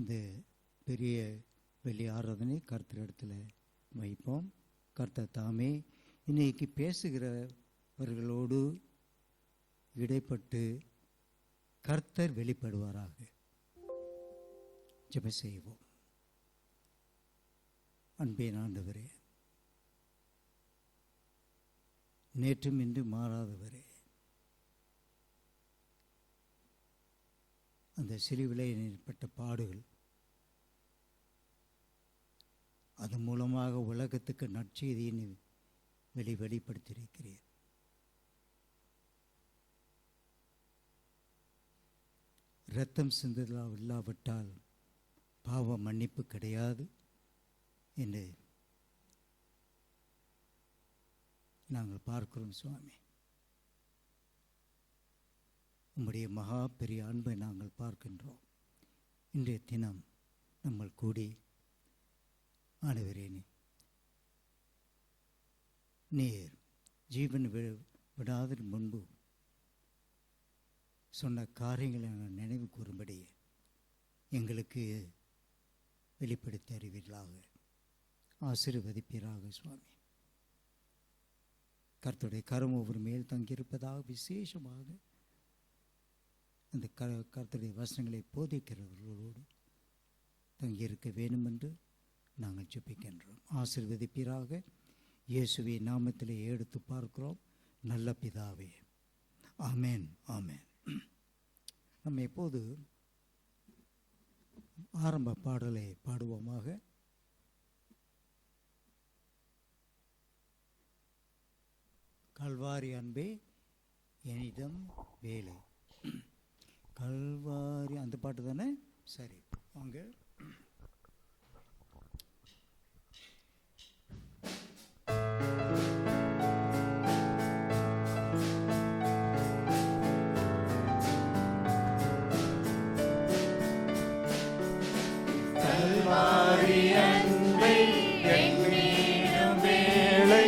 இந்த பெரிய வெள்ளி ஆராதனை கர்த்தர் இடத்துல வைப்போம். கர்த்தர் தாமே இன்னைக்கு பேசுகிறவர்களோடு இடைப்பட்டு கர்த்தர் வெளிப்படுவாராக. ஜெபம் செய்வோம். அன்பின் ஆண்டவரே, நேற்றும் இன்று மாறாதவரே, அந்த சிலுவிலே ஏற்பட்ட பாடுகள், அது மூலமாக உலகத்துக்கு நற்செய்தியை வெளிப்படுத்தியிருக்கிறீர். இரத்தம் சிந்துதல் இல்லாவிட்டால் பாவ மன்னிப்பு கிடையாது என்று நாங்கள் பார்க்கிறோம். சுவாமி, உம்முடைய மகா பெரிய அன்பை நாங்கள் பார்க்கின்றோம். இன்றைய தினம் நம்ம கூடி ஆண்டவரே, நீர் ஜீவன் விடாத முன்பு சொன்ன காரியங்களை நாங்கள் நினைவு கூறும்படி எங்களுக்கு வெளிப்படுத்தி அறிவீர்களாக, ஆசீர்வதிப்பீராக. சுவாமி, கர்த்தருடைய கரம் ஒவ்வொரு மேல் தங்கியிருப்பதாக, விசேஷமாக அந்த கர்த்தருடைய வசனங்களை போதிக்கிறவர்களோடு தங்கியிருக்க வேண்டும் என்று நாங்கள் ஜெபிக்கின்றோம். ஆசீர்வதிப்பீராக. இயேசுவின் நாமத்திலே எடுத்து பார்க்கிறோம் நல்ல பிதாவே. ஆமென், ஆமென். நம்ம எப்போது ஆரம்ப பாடலை பாடுவோமாக. கல்வாரி அன்பே என்னிடம் வேலை. கல்வாரி அந்த பாட்டு தானே? சரி, வாங்க. கல்வாரி அன்பை எண்ணிடும் வேளை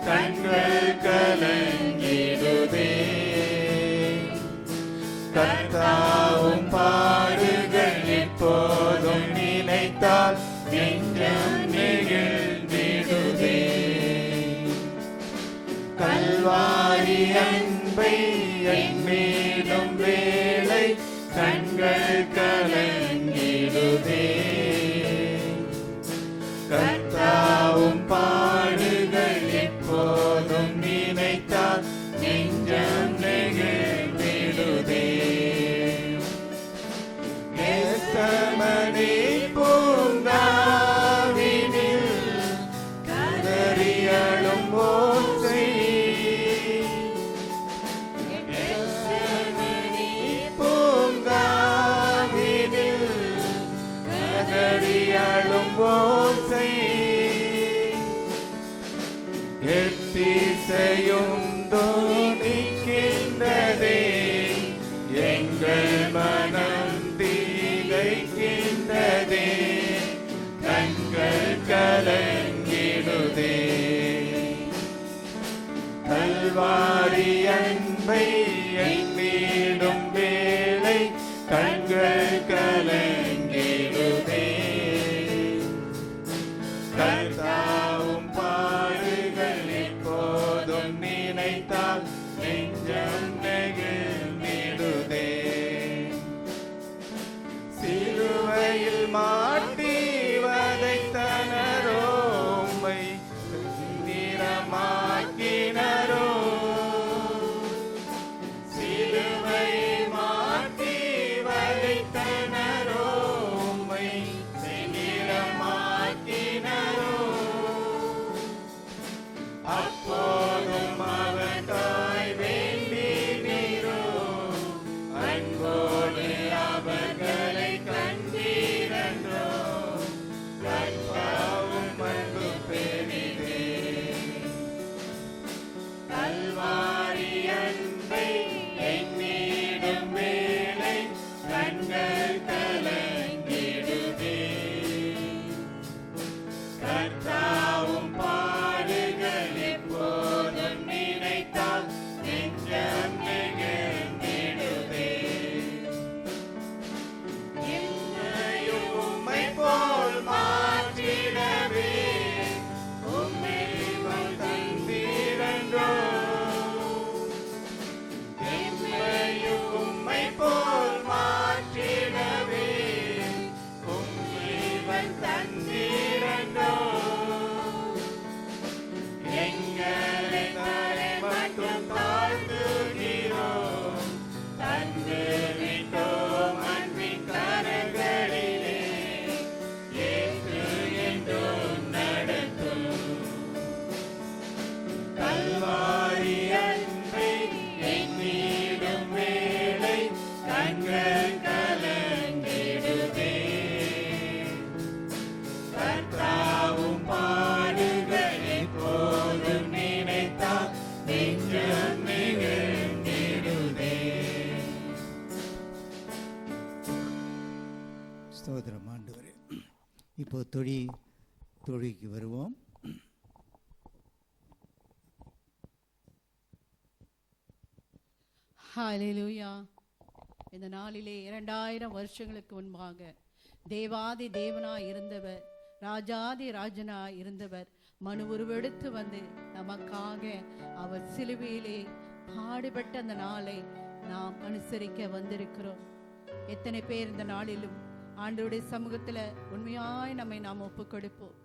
கண்கள் கலங்கிடுதே. கர்த்தாவும் பாடுகள் எப்போதும் நினைத்தால் நெஞ்சம் நெகிழ்ந்திடுதே. கல்வாரி அன்பை எண்ணிடும் வேளை கண்கள் கலங்கிடுதே. கர்த்தாவும் பாடுகள் எப்போதும் நினைத்தால் நெஞ்சம் நெகிழ்ந்திடுதே. கெத்செமனே பூங்காவினில் கதறி அழும் ஓசை, கெத்செமனே பூங்காவினில் கதறி அழும் ஓசை, எத்திசையும் தோணிக்கின்றதே. எங்கள் மனம் தீகைக்கின்றதே. கண்கள் கலங்கிடுதே. கல்வாரி அன்பை எண்ணிடும் வேளை கண்கள் கலங்கிடுதே. கர்த்தாவும் பாடுகள் எப்போதும் நினைத்தால் நெஞ்சம் நெகிழ்ந்திடுதே. சிலுவையில் மாட்டி வதைத்தனரோ, உம்மை நிறமாக்கினரோ. சிலுவையில் ஸ்தோத்திரம் ஆண்டவரே. இப்போ தொழிக்கு வருவோம். ஹல்லேலூயா. இந்த நாளிலே 2000 வருஷங்களுக்கு முன்பாக தேவாதி தேவனாய் இருந்தவர், ராஜாதி ராஜனாய் இருந்தவர் மனு உருவெடுத்து வந்து நமக்காக அவர் சிலுவையிலே பாடுபட்ட அந்த நாளை நாம் அனுசரிக்க வந்திருக்கிறோம். எத்தனை பேர் இந்த நாளிலும் ஆண்டவருடைய சமூகத்தில் உண்மையாய் நம்மை நாம் ஒப்பு கொடுப்போம்.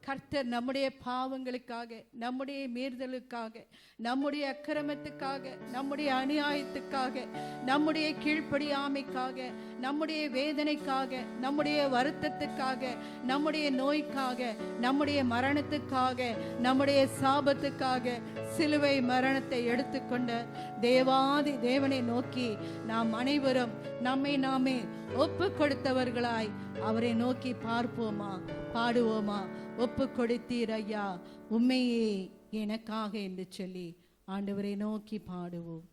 கர்த்தர் நம்முடைய பாவங்களுக்காக, நம்முடைய மீறுதலுக்காக, நம்முடைய அக்கிரமத்துக்காக, நம்முடைய அநியாயத்துக்காக, நம்முடைய கீழ்ப்படியாமைக்காக, நம்முடைய வேதனைக்காக, நம்முடைய வருத்தத்துக்காக, நம்முடைய நோய்க்காக, நம்முடைய மரணத்துக்காக, நம்முடைய சாபத்துக்காக சிலுவை மரணத்தை எடுத்துக்கொண்ட தேவாதி தேவனை நோக்கி நாம் அனைவரும் நம்மை நாமே ஒப்பு கொடுத்தவர்களாய் அவரை நோக்கி பார்ப்போமா, பாடுவோமா? ஒப்பு கொடுத்தீர் ஐயா உண்மையே எனக்காக என்று சொல்லி ஆண்டவரை நோக்கி பாடுவோம்.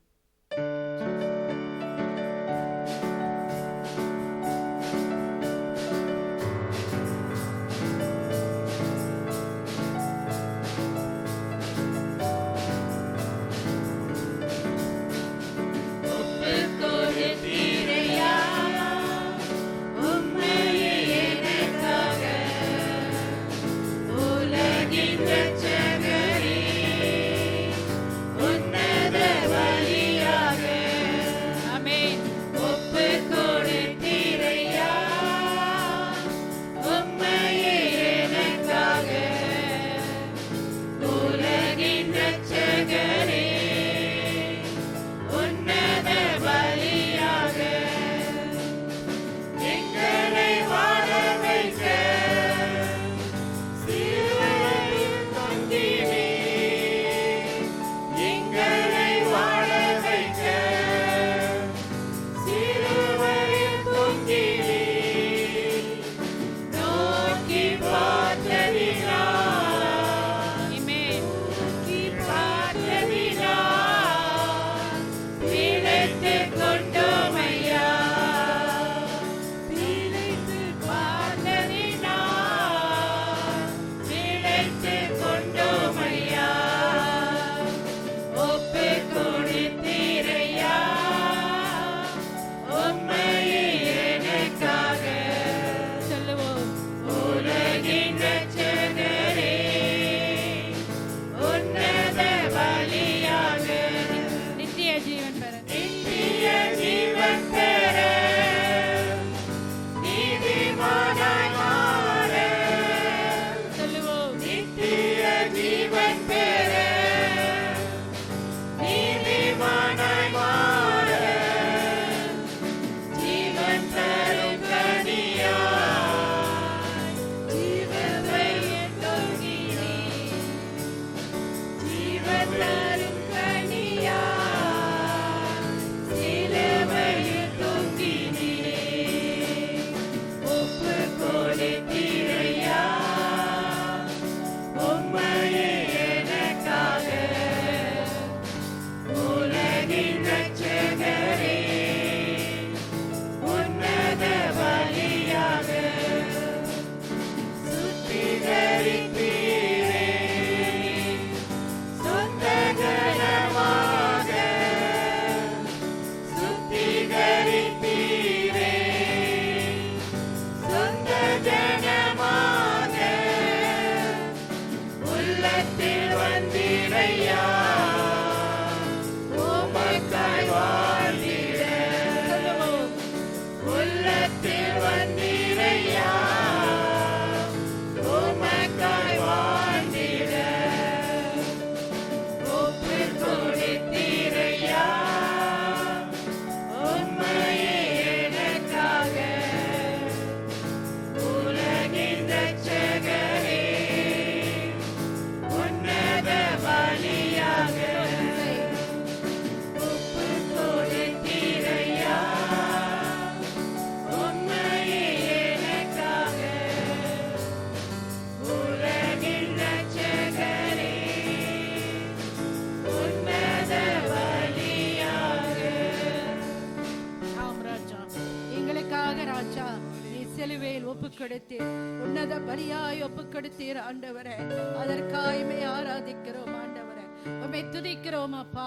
சிலுவையில் ஒப்பு கொடுத்தீர், உன்னத பலியாய் ஒப்பு கொடுத்தீர் ஆண்டவரே. அதற்காயுமே ஆராதிக்கிறோம் ஆண்டவரே, உம்மை துதிக்கிறோம் அப்பா,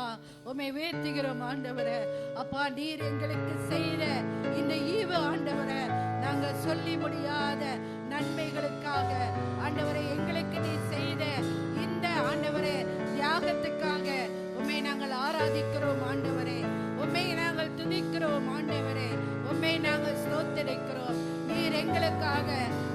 உம்மை உயர்த்துகிறோம் ஆண்டவரே. அப்பா, நீர் எங்களுக்கு செய்த இந்த ஈவு ஆண்டவரே, நாங்கள் சொல்லி முடியாத நன்மைகளுக்காக ஆண்டவரே, எங்களுக்கு நீ செய்த இந்த ஆண்டவரே தியாகத்துக்காக உம்மை நாங்கள் ஆராதிக்கிறோம் ஆண்டவரே, உம்மை நாங்கள் துதிக்கிறோம் ஆண்டவரே, உம்மை நாங்கள் ஸ்தோத்திரிக்கிறோம். நீர் எங்களுக்காக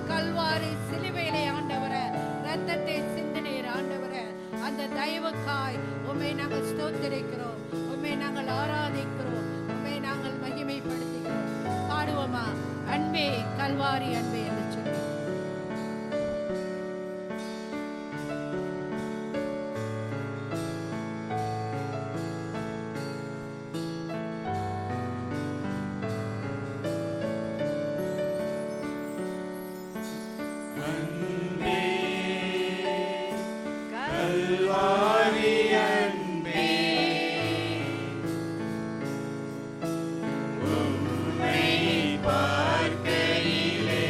கல்வாரி சிலுவையிலே ஆண்டவரே ரத்தத்தை சிந்தினீர் ஆண்டவரே. அந்த தயவுக்காய் உம்மை நாங்கள் ஸ்தோத்திரிக்கிறோம், உம்மை நாங்கள் ஆராதிக்கிறோம், உம்மை நாங்கள் மகிமைப்படுத்துகிறோம். பாடுவோமா? அன்பே கல்வாரி அன்பே என்று சொல்லி. கல்வாரி அன்பே, உம்மை பார்க்கையிலே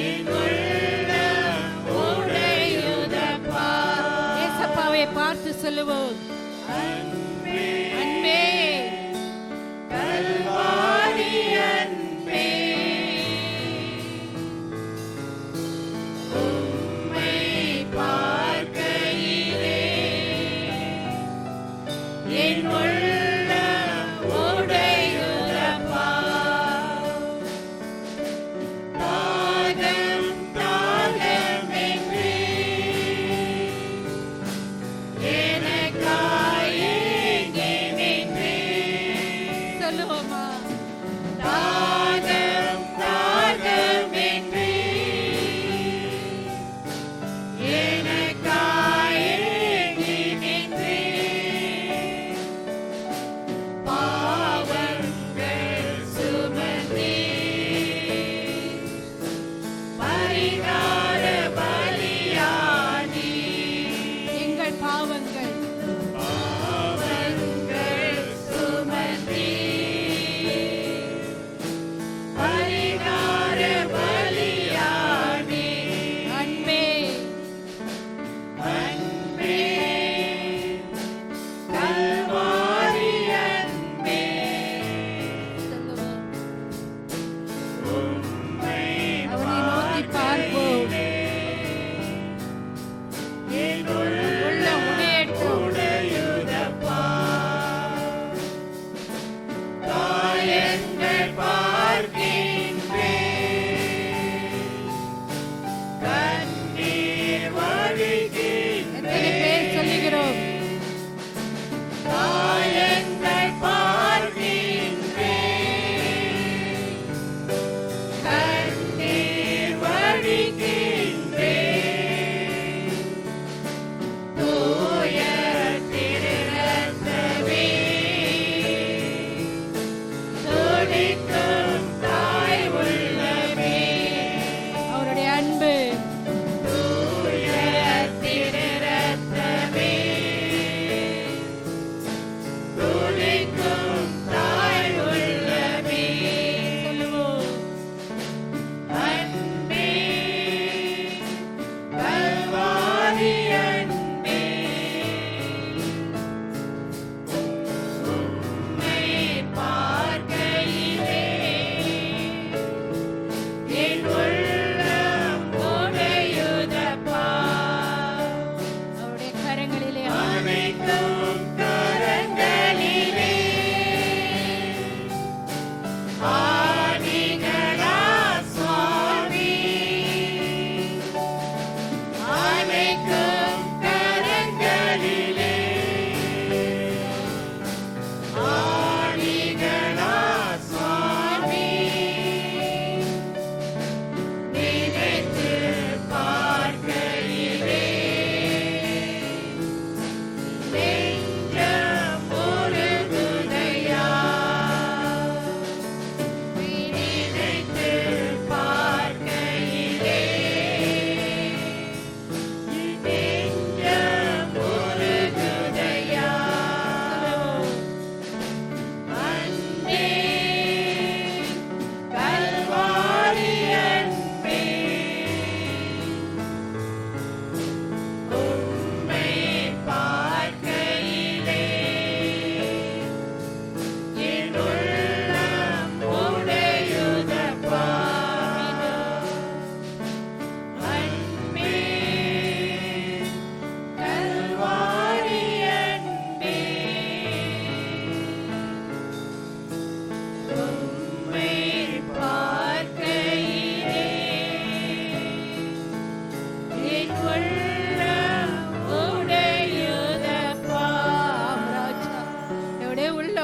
என் உள்ளம் உடையுதப்பா. ஏசப்பாவை பார்த்து சொல்லுவோம், அன்பே அன்பே கல்வாரி அன்பே, உம்மை பார்க்கையிலே என் உள்ளம் உடையுதப்பா. தாகம் தாகமென்றே எனக்காய் ஏங்கி நின்றீர். சொல்லுவோமா? தாகம் தாகமென்றே எனக்காய் ஏங்கி நின்றீர்.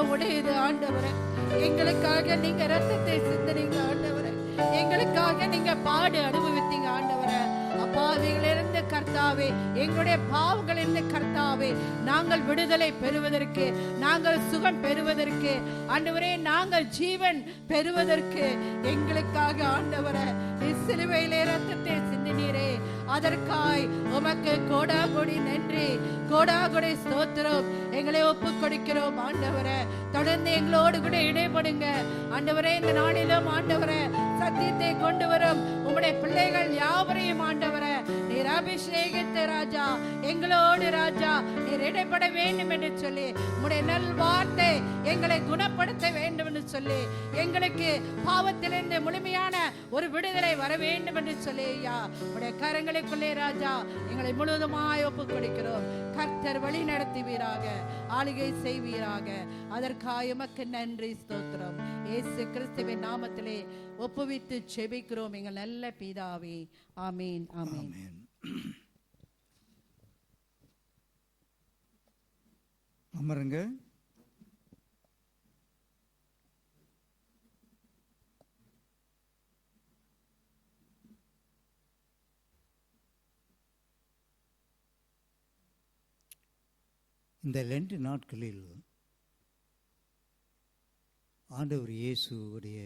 மகத்துவம் உடையது ஆண்டவரே. எங்களுக்காக நீங்க ரத்தத்தை சிந்தினீங்க ஆண்டவரே. எங்களுக்காக நீங்க பாடு அனுபவித்தீங்க ஆண்டவரே. அப்பாவிகளிலிருந்து கர்த்தாவே, எங்களுடைய பாவங்களிலிருந்து கர்த்தாவே, நாங்கள் விடுதலை பெறுவதற்கு, நாங்கள் சுகம் பெறுவதற்கு ஆண்டவரே, நாங்கள் ஜீவன் பெறுவதற்கு எங்களுக்காக ஆண்டவரே சிலுவையிலே ரத்தத்தை சிந்தினீரே. அதற்காய் உமக்கு கோடாகோடி நன்றி, கோடாகோடி ஸ்தோத்திரம். எங்களை ஒப்பு கொடுக்கிறோம் ஆண்டவரே. தொடர்ந்து எங்களோடு கூட இடைப்படுங்க ஆண்டவரே. இந்த நாளிலும் ஆண்டவரே சத்தியத்தை கொண்டு வரும் உம்முடைய பிள்ளைகள் யாவரையும் ஆண்டவரே நீர் அபிஷேகித்த ராஜா, எங்களோடு ராஜா நீர் இடைப்பட வேண்டும் என்று சொல்லி, உம்முடைய நல் வார்த்தை எங்களை குணப்படுத்த வேண்டும் என்று சொல்லி, எங்களுக்கு பாவத்திலிருந்து முழுமையான ஒரு விடுதலை வர வேண்டும் என்று சொல்லி ஐயா உடைய கரங்களுக்குள்ளே ராஜா எங்களை முழுவதுமாய் ஒப்பு கொடுக்கிறோம். கர்த்தர் வழி நடத்துவீராக, ஆளுகை செய்வீராக. அதற்காக உமக்கு நன்றி ஸ்தோத்திரம். இயேசு கிறிஸ்துவின் நாமத்திலே ஒப்புவித்து ஜெபிக்கிறோம் எங்கள் நல்ல பிதாவே. ஆமீன், ஆமீன். அமருங்க. இந்த லென்ட் நாட்களில் ஆண்டவர் இயேசுவுடைய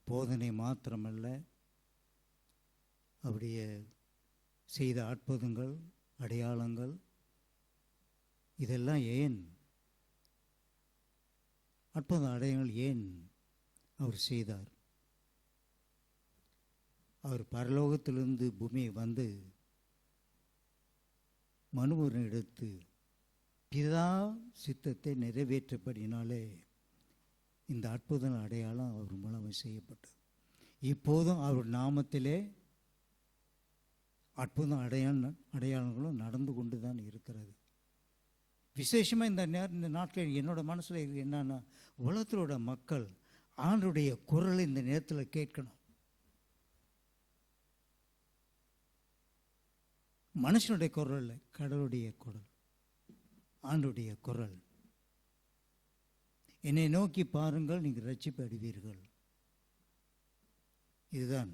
போதனை மாத்திரமல்ல, அவருடைய செய்த அற்புதங்கள், அடையாளங்கள், இதெல்லாம் ஏன் அற்புத அடையாளங்கள் ஏன் அவர் செய்தார்? அவர் பரலோகத்திலிருந்து பூமியை வந்து மனுவனை எடுத்து பிதா சித்தத்தை நிறைவேற்றப்படினாலே இந்த அற்புத அடையாளம் அவர் மூலமாக செய்யப்பட்டது. இப்போதும் அவர் நாமத்திலே அற்புத அடையாளங்களும் நடந்து கொண்டு தான் இருக்கிறது. விசேஷமாக இந்த நாட்கள் என்னோட மனசில் இது என்னன்னா, உலகத்தோட மக்கள் ஆண்டுடைய குரல் இந்த நேரத்தில் கேட்கணும். மனுஷனுடைய குரல் இல்லை, கடவுளுடைய குரல், ஆண்டுடைய குரல். என்னை நோக்கி பாருங்கள், நீங்கள் ரட்சிப்பு அடைவீர்கள். இதுதான்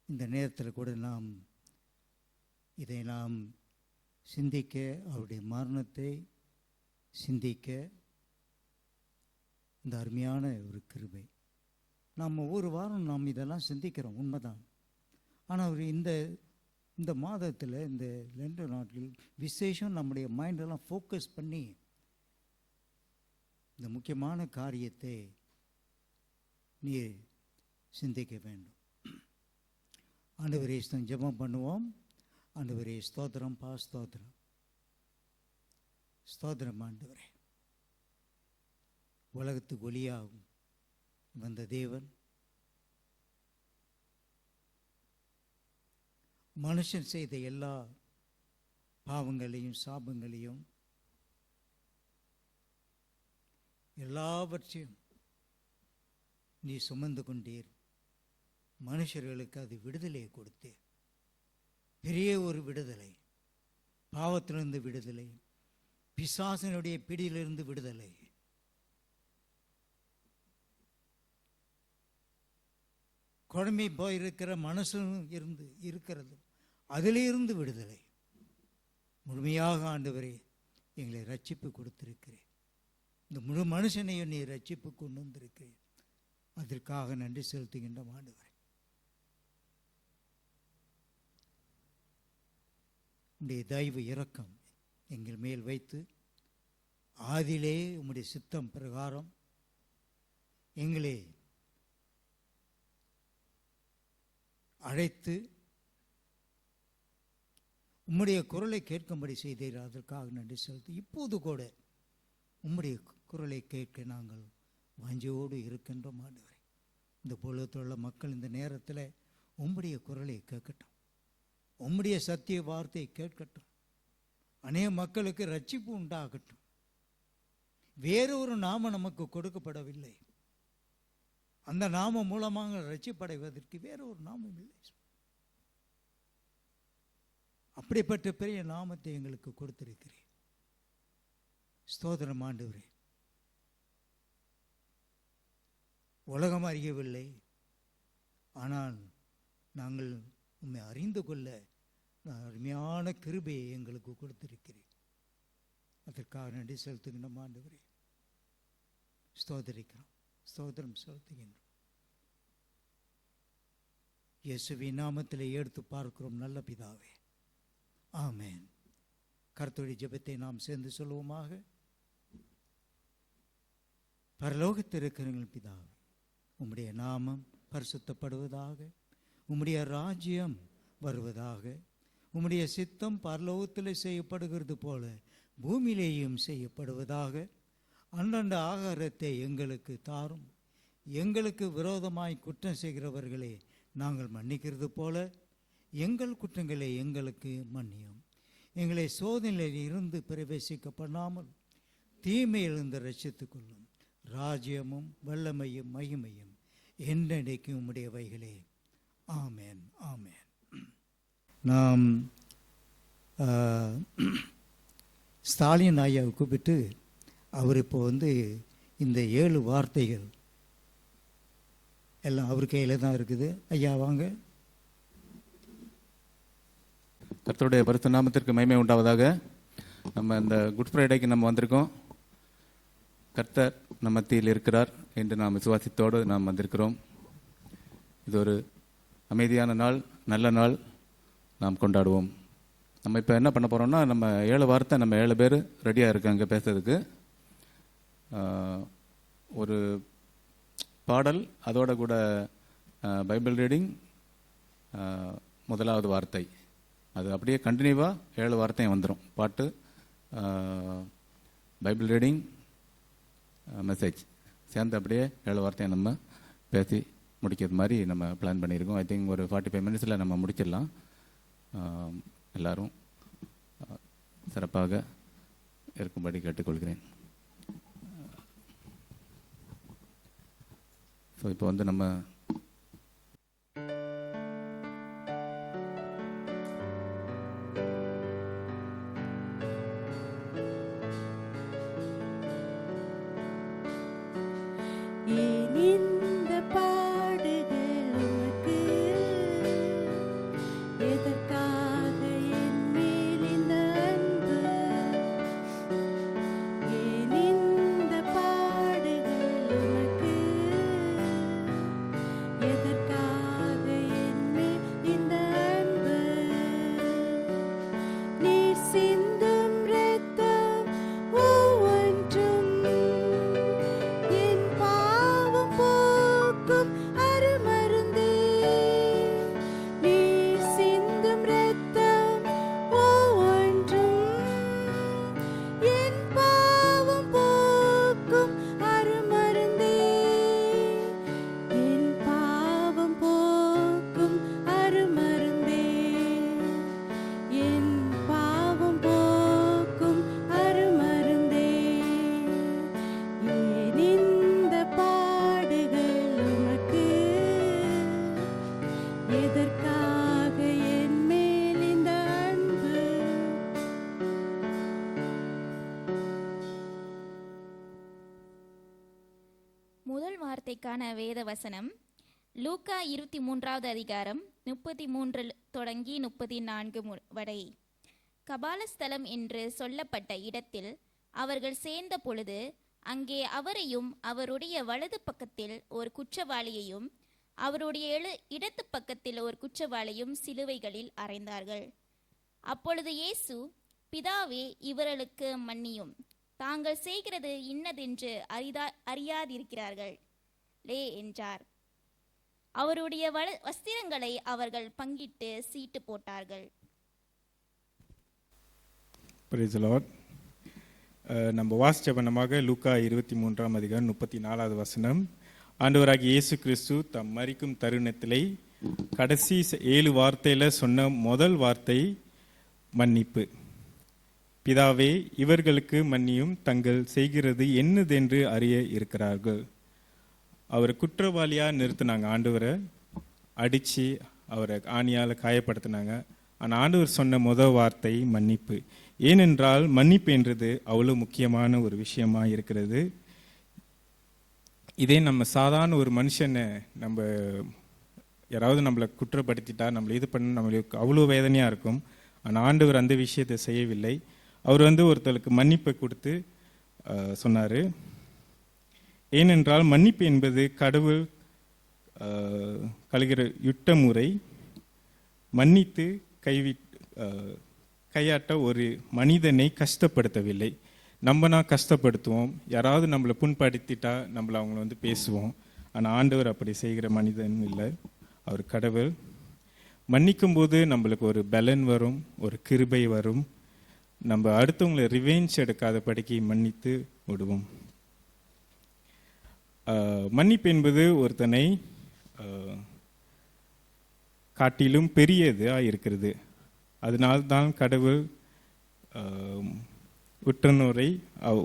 இந்த நேரத்தில் கூட இதை நாம் சிந்திக்க, அவருடைய மரணத்தை சிந்திக்க இந்த அருமையான ஒரு கிருபை. நாம் ஒவ்வொரு வாரம் நாம் இதெல்லாம் சிந்திக்கிறோம், உண்மைதான். ஆனால் அவர் இந்த மாதத்தில், இந்த 2 நாட்கள் விசேஷம் நம்முடைய மைண்டெல்லாம் ஃபோக்கஸ் பண்ணி இந்த முக்கியமான காரியத்தை நீ சிந்திக்க வேண்டும். ஆண்டவரே ஜெபம் பண்ணுவோம். ஆண்டவரே ஸ்தோத்திரம், ஸ்தோத்திரம், ஸ்தோத்திரம். ஆண்டவரே, உலகத்துக்கு ஒளியாகும் வந்த தேவன், மனுஷன் செய்த எல்லா பாவங்களையும் சாபங்களையும் எல்லாவற்றையும் நீ சுமந்து கொண்டீர். மனுஷர்களுக்கு அது விடுதலையை கொடுத்தீர். பெரிய ஒரு விடுதலை, பாவத்திலிருந்து விடுதலை, பிசாசனுடைய பிடியிலிருந்து விடுதலை. குழம்பி போயிருக்கிற மனசும் இருக்கிறது, அதிலிருந்து விடுதலை. முழுமையாக ஆண்டவரே எங்களை ரட்சிப்பு கொடுத்திருக்கிறேன். இந்த முழு மனுஷனையும் நீ ரட்சிப்பு கொண்டு வந்திருக்கிறேன். அதற்காக நன்றி செலுத்துகின்ற ஆண்டவரே, உம்முடைய தயவு இரக்கம் எங்கள் மேல் வைத்து ஆதியிலே உம்முடைய சித்தம் பிரகாரம் எங்களை அழைத்து உம்முடைய குரலை கேட்கும்படி செய்தீர். அதற்காக நன்றி செலுத்து. இப்போது கூட உம்முடைய குரலை கேட்க நாங்கள் வாஞ்சையோடு இருக்கின்றோம் ஆண்டவரே. இந்த பொழுதுல உள்ள மக்கள் இந்த நேரத்தில் உம்முடைய குரலை கேட்கட்டும், உம்முடைய சத்திய வார்த்தையை கேட்கட்டும். அநேக மக்களுக்கு ரட்சிப்பு உண்டாகட்டும். வேறொரு நாமம் நமக்கு கொடுக்கப்படவில்லை. அந்த நாமம் மூலமாக ரட்சிப்படைவதற்கு வேற ஒரு நாமம் இல்லை. அப்படிப்பட்ட பெரிய நாமத்தை எங்களுக்கு கொடுத்திருக்கிறேன். ஸ்தோத்திரம் ஆண்டவரே. உலகம் அறியவில்லை, ஆனால் நாங்கள் உம்மை அறிந்து கொள்ள அருமையான கிருபையை எங்களுக்கு கொடுத்திருக்கிறேன். அதற்காக நன்றி செலுத்துகின்றோம் ஆண்டவரே. ஸ்தோத்திரிக்கிறோம், ஸ்தோத்திரம் செலுத்துகின்றோம். இயேசுவின் நாமத்திலே எடுத்து பார்க்கிறோம் நல்ல பிதாவே, ஆமென். கர்த்தருடைய ஜெபத்தை நாம் சேர்ந்து சொல்லுவோமாக. பரலோகத்தில் இருக்கிற பிதாவே, உம்முடைய நாமம் பரிசுத்தப்படுவதாக, உம்முடைய ராஜ்யம் வருவதாக, உம்முடைய சித்தம் பரலோகத்தில் செய்யப்படுகிறது போல பூமியிலேயும் செய்யப்படுவதாக. அன்றண்ட ஆகாரத்தை எங்களுக்கு தாரும். எங்களுக்கு விரோதமாய் குற்றம் செய்கிறவர்களே நாங்கள் மன்னிக்கிறது போல எங்கள் குற்றங்களை எங்களுக்கு மன்னியும். எங்களை சோதனையில் இருந்து பிரவேசிக்க பண்ணாமல் தீமையிலிருந்து ரட்சித்துக் கொள்ளும். ராஜ்யமும் வல்லமையும் மகிமையும் என்றென்றைக்கு உம்முடையவைகளே. ஆமென், ஆமென். நாம் ஸ்டாலின் ஐயாவை கூப்பிட்டு அவர் இப்போ இந்த 7 வார்த்தைகள் எல்லாம் அவர் கையில் தான் இருக்குது. ஐயா வாங்க. கர்த்தருடைய பரிசுத்த நாமத்திற்கு மகிமை உண்டாவதாக. நம்ம இந்த குட் ஃப்ரைடேக்கு நம்ம வந்திருக்கோம். கர்த்தர் நம் மத்தியில் இருக்கிறார் என்று நாம் விசுவாசத்தோடு நாம் வந்திருக்கிறோம். இது ஒரு அமைதியான நாள், நல்ல நாள், நாம் கொண்டாடுவோம். நம்ம இப்போ என்ன பண்ண போகிறோம்னா, நம்ம 7 வார்த்தை நம்ம 7 பேர் ரெடியாக இருக்காங்க பேசுறதுக்கு. ஒரு பாடல், அதோட கூட பைபிள் ரீடிங், முதலாவது வார்த்தை, அது அப்படியே கண்டினியூவாக 7 வார்த்தையும் வந்துடும். பாட்டு, பைபிள் ரீடிங், மெசேஜ் சேர்ந்து அப்படியே 7 வார்த்தையை நம்ம பேசி முடிக்கிறது மாதிரி நம்ம பிளான் பண்ணியிருக்கோம். ஐ திங்க் ஒரு 45 மினிட்ஸில் நம்ம முடிச்சிடலாம். எல்லாரும் சிறப்பாக இருக்கும்படி கேட்டுக்கொள்கிறேன். ஸோ இப்போ நம்ம வார்த்தைக்கான வேத வசனம் லூக்கா 23வது அதிகாரம் 33 தொடங்கி 34 வரை. கபாலஸ்தலம் என்று சொல்லப்பட்ட இடத்தில் அவர்கள் சேர்ந்த பொழுது அங்கே அவரையும் அவருடைய வலது பக்கத்தில் ஒரு குற்றவாளியையும் அவருடைய இடது பக்கத்தில் ஒரு குற்றவாளியும் சிலுவைகளில் அறைந்தார்கள். அப்பொழுது இயேசு, பிதாவே, இவர்களுக்கு மன்னியும், தாங்கள் செய்கிறது இன்னதென்று அறியாதிருக்கிறார்கள் என்றார். அவருடைய வஸ்திரங்களை அவர்கள் பங்கிட்டு சீட்டு போட்டார்கள். Praise the Lord. நம்ம வாசிச்ச வண்ணமாக லூக்கா 23ஆம் அதிகாரம் 34வது வசனம். ஆண்டவராகிய இயேசு கிறிஸ்து தம் மரிக்கும் தருணத்திலே கடைசி 7 வார்த்தையில சொன்ன முதல் வார்த்தை மன்னிப்பு. பிதாவே, இவர்களுக்கு மன்னியும், தங்கள் செய்கிறது என்னதென்று அறிய இருக்கிறார்கள். அவரை குற்றவாளியாக நிறுத்தினாங்க. ஆண்டவரை அடித்து அவரை ஆணியால் காயப்படுத்தினாங்க. ஆனால் ஆண்டவர் சொன்ன முதல் வார்த்தை மன்னிப்பு. ஏனென்றால் மன்னிப்பு என்றது அவ்வளோ முக்கியமான ஒரு விஷயமா இருக்கிறது. இதே நம்ம சாதாரண ஒரு மனுஷனை நம்ம யாராவது நம்மளை குற்றப்படுத்திட்டா, நம்மளை இது பண்ண நம்மளுக்கு அவ்வளோ வேதனையாக இருக்கும். ஆனால் ஆண்டவர் அந்த விஷயத்தை செய்யவில்லை. அவர் ஒருத்தருக்கு மன்னிப்பை கொடுத்து சொன்னார். ஏனென்றால் மன்னிப்பு என்பது கடவுள் கழுகிற யுத்த முறை. மன்னித்து கையாட்ட ஒரு மனிதனை கஷ்டப்படுத்தவில்லை. நம்மனா கஷ்டப்படுத்துவோம், யாராவது நம்மளை புண்படுத்திட்டா நம்மளை அவங்கள பேசுவோம். ஆனால் ஆண்டவர் அப்படி செய்கிற மனிதன் இல்லை, அவர் கடவுள். மன்னிக்கும் போது நம்மளுக்கு ஒரு பலன் வரும், ஒரு கிருபை வரும். நம்ம அடுத்தவங்களை ரிவெஞ்ச் எடுக்காத படிக்கு மன்னித்து விடுவோம். மன்னிப்பு என்பது ஒருத்தனை காட்டிலும் பெரியதாக இருக்கிறது. அதனால்தான் கடவுள் உற்றனோரை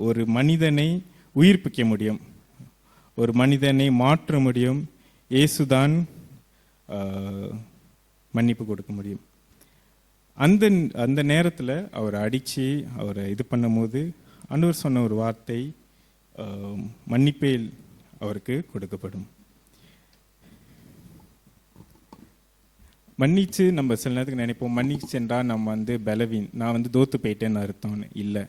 ஒரு மனிதனை உயிர்ப்பிக்க முடியும், ஒரு மனிதனை மாற்ற முடியும். இயேசுதான் மன்னிப்பு கொடுக்க முடியும். அந்த நேரத்தில் அவரை அடித்து அவரை இது பண்ணும்போது ஆண்டவர் சொன்ன ஒரு வார்த்தை, மன்னிப்பே அவருக்கு கொடுக்கப்படும். மன்னிச்சு நம்ம சில நேரத்துக்கு நினைப்போம், மன்னிச்சென்றா நம்ம நான் தோத்து போயிட்டேன்னு அர்த்தம்னு. இல்லை,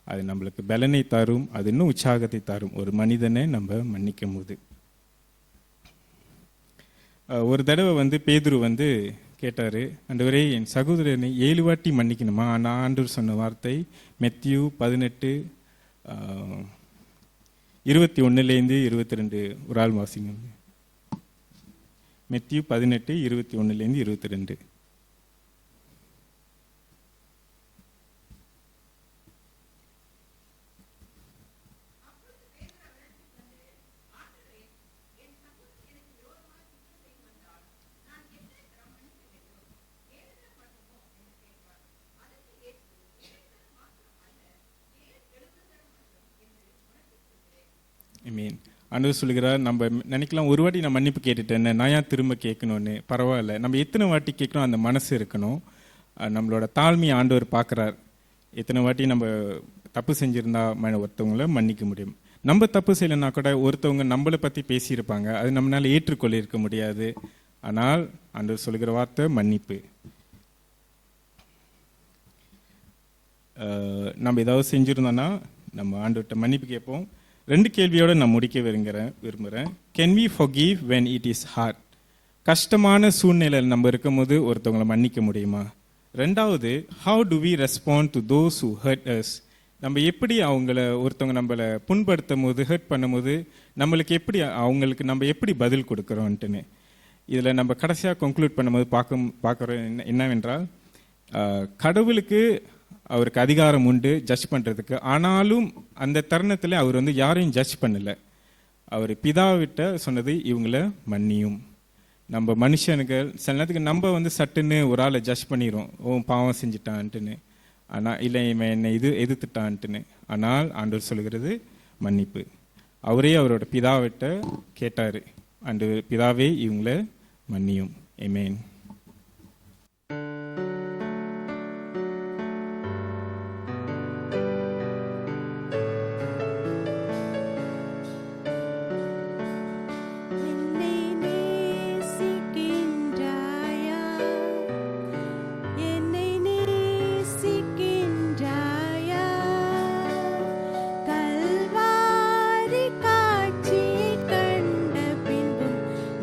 அது நம்மளுக்கு பலனை தரும், அது இன்னும் உற்சாகத்தை தரும் ஒரு மனிதனை நம்ம மன்னிக்கும் போது. ஒரு தடவை பேதுரு கேட்டார், ஆண்டவரே என் சகோதரனை 7 வாட்டி மன்னிக்கணுமா? ஆனால் ஆண்டவர் சொன்ன வார்த்தை மத்தேயு 18:21-22 ஒரு ஆள் வாசிங்க. மத்தேயு 18:21-22. ஆண்டவர் சொல்லுகிறார், நம்ம நினைக்கலாம் ஒரு வாட்டி நான் மன்னிப்பு கேட்டுட்டேன், நான் ஏன் திரும்ப கேட்கணும்னு. பரவாயில்ல, நம்ம எத்தனை வாட்டி கேட்கணும் அந்த மனசு இருக்கணும். நம்மளோட தாழ்மையை ஆண்டவர் பார்க்குறார். எத்தனை வாட்டி நம்ம தப்பு செஞ்சுருந்தா ஒருத்தவங்கள மன்னிக்க முடியும். நம்ம தப்பு செய்யலைன்னா கூட ஒருத்தவங்க நம்மளை பற்றி பேசியிருப்பாங்க, அது நம்மளால் ஏற்றுக்கொள்ள இருக்க முடியாது. ஆனால் ஆண்டவர் சொல்லுகிற வார்த்தை மன்னிப்பு. நம்ம ஏதாவது செஞ்சுருந்தோன்னா நம்ம ஆண்டவர்கிட்ட மன்னிப்பு கேட்போம். 2 கேள்வியோட நான் முடிக்க விரும்புகிறேன். Can we forgive when it is hard? கஷ்டமான சூழ்நிலையில் நம்ம இருக்கும் போது ஒருத்தவங்களை மன்னிக்க முடியுமா? 2வது, how to we respond to those who hurt us? நம்ம எப்படி ஒருத்தவங்க நம்மளை புண்படுத்தும் போது, ஹர்ட் பண்ணும்போது நம்மளுக்கு அவங்களுக்கு நம்ம எப்படி பதில் கொடுக்குறோன்ட்டுன்னு. இதில் நம்ம கடைசியாக கன்க்ளூட் பண்ணும்போது பார்க்குறோம் என்னவென்றால், கடவுளுக்கு அவருக்கு அதிகாரம் உண்டு ஜட்ஜ் பண்ணுறதுக்கு. ஆனாலும் அந்த தருணத்தில் அவர் யாரையும் ஜட்ஜ் பண்ணலை. அவர் பிதாவிட்ட சொன்னது, இவங்கள மன்னியும். நம்ம மனுஷனுக்கு சில நேரத்துக்கு நம்ம சட்டுன்னு ஒரு ஆளை ஜட்ஜ் பண்ணிடுறோம், பாவம் செஞ்சுட்டான்ட்டுன்னு. ஆனால் இல்லை, இவன் என்னை எதிர்த்துட்டான்ட்டுன்னு. ஆனால் ஆண்டவர் சொல்கிறது மன்னிப்பு. அவரே அவரோட பிதாவிட்ட கேட்டார், ஆண்டவர் பிதாவே இவங்கள மன்னியும். ஆமென்.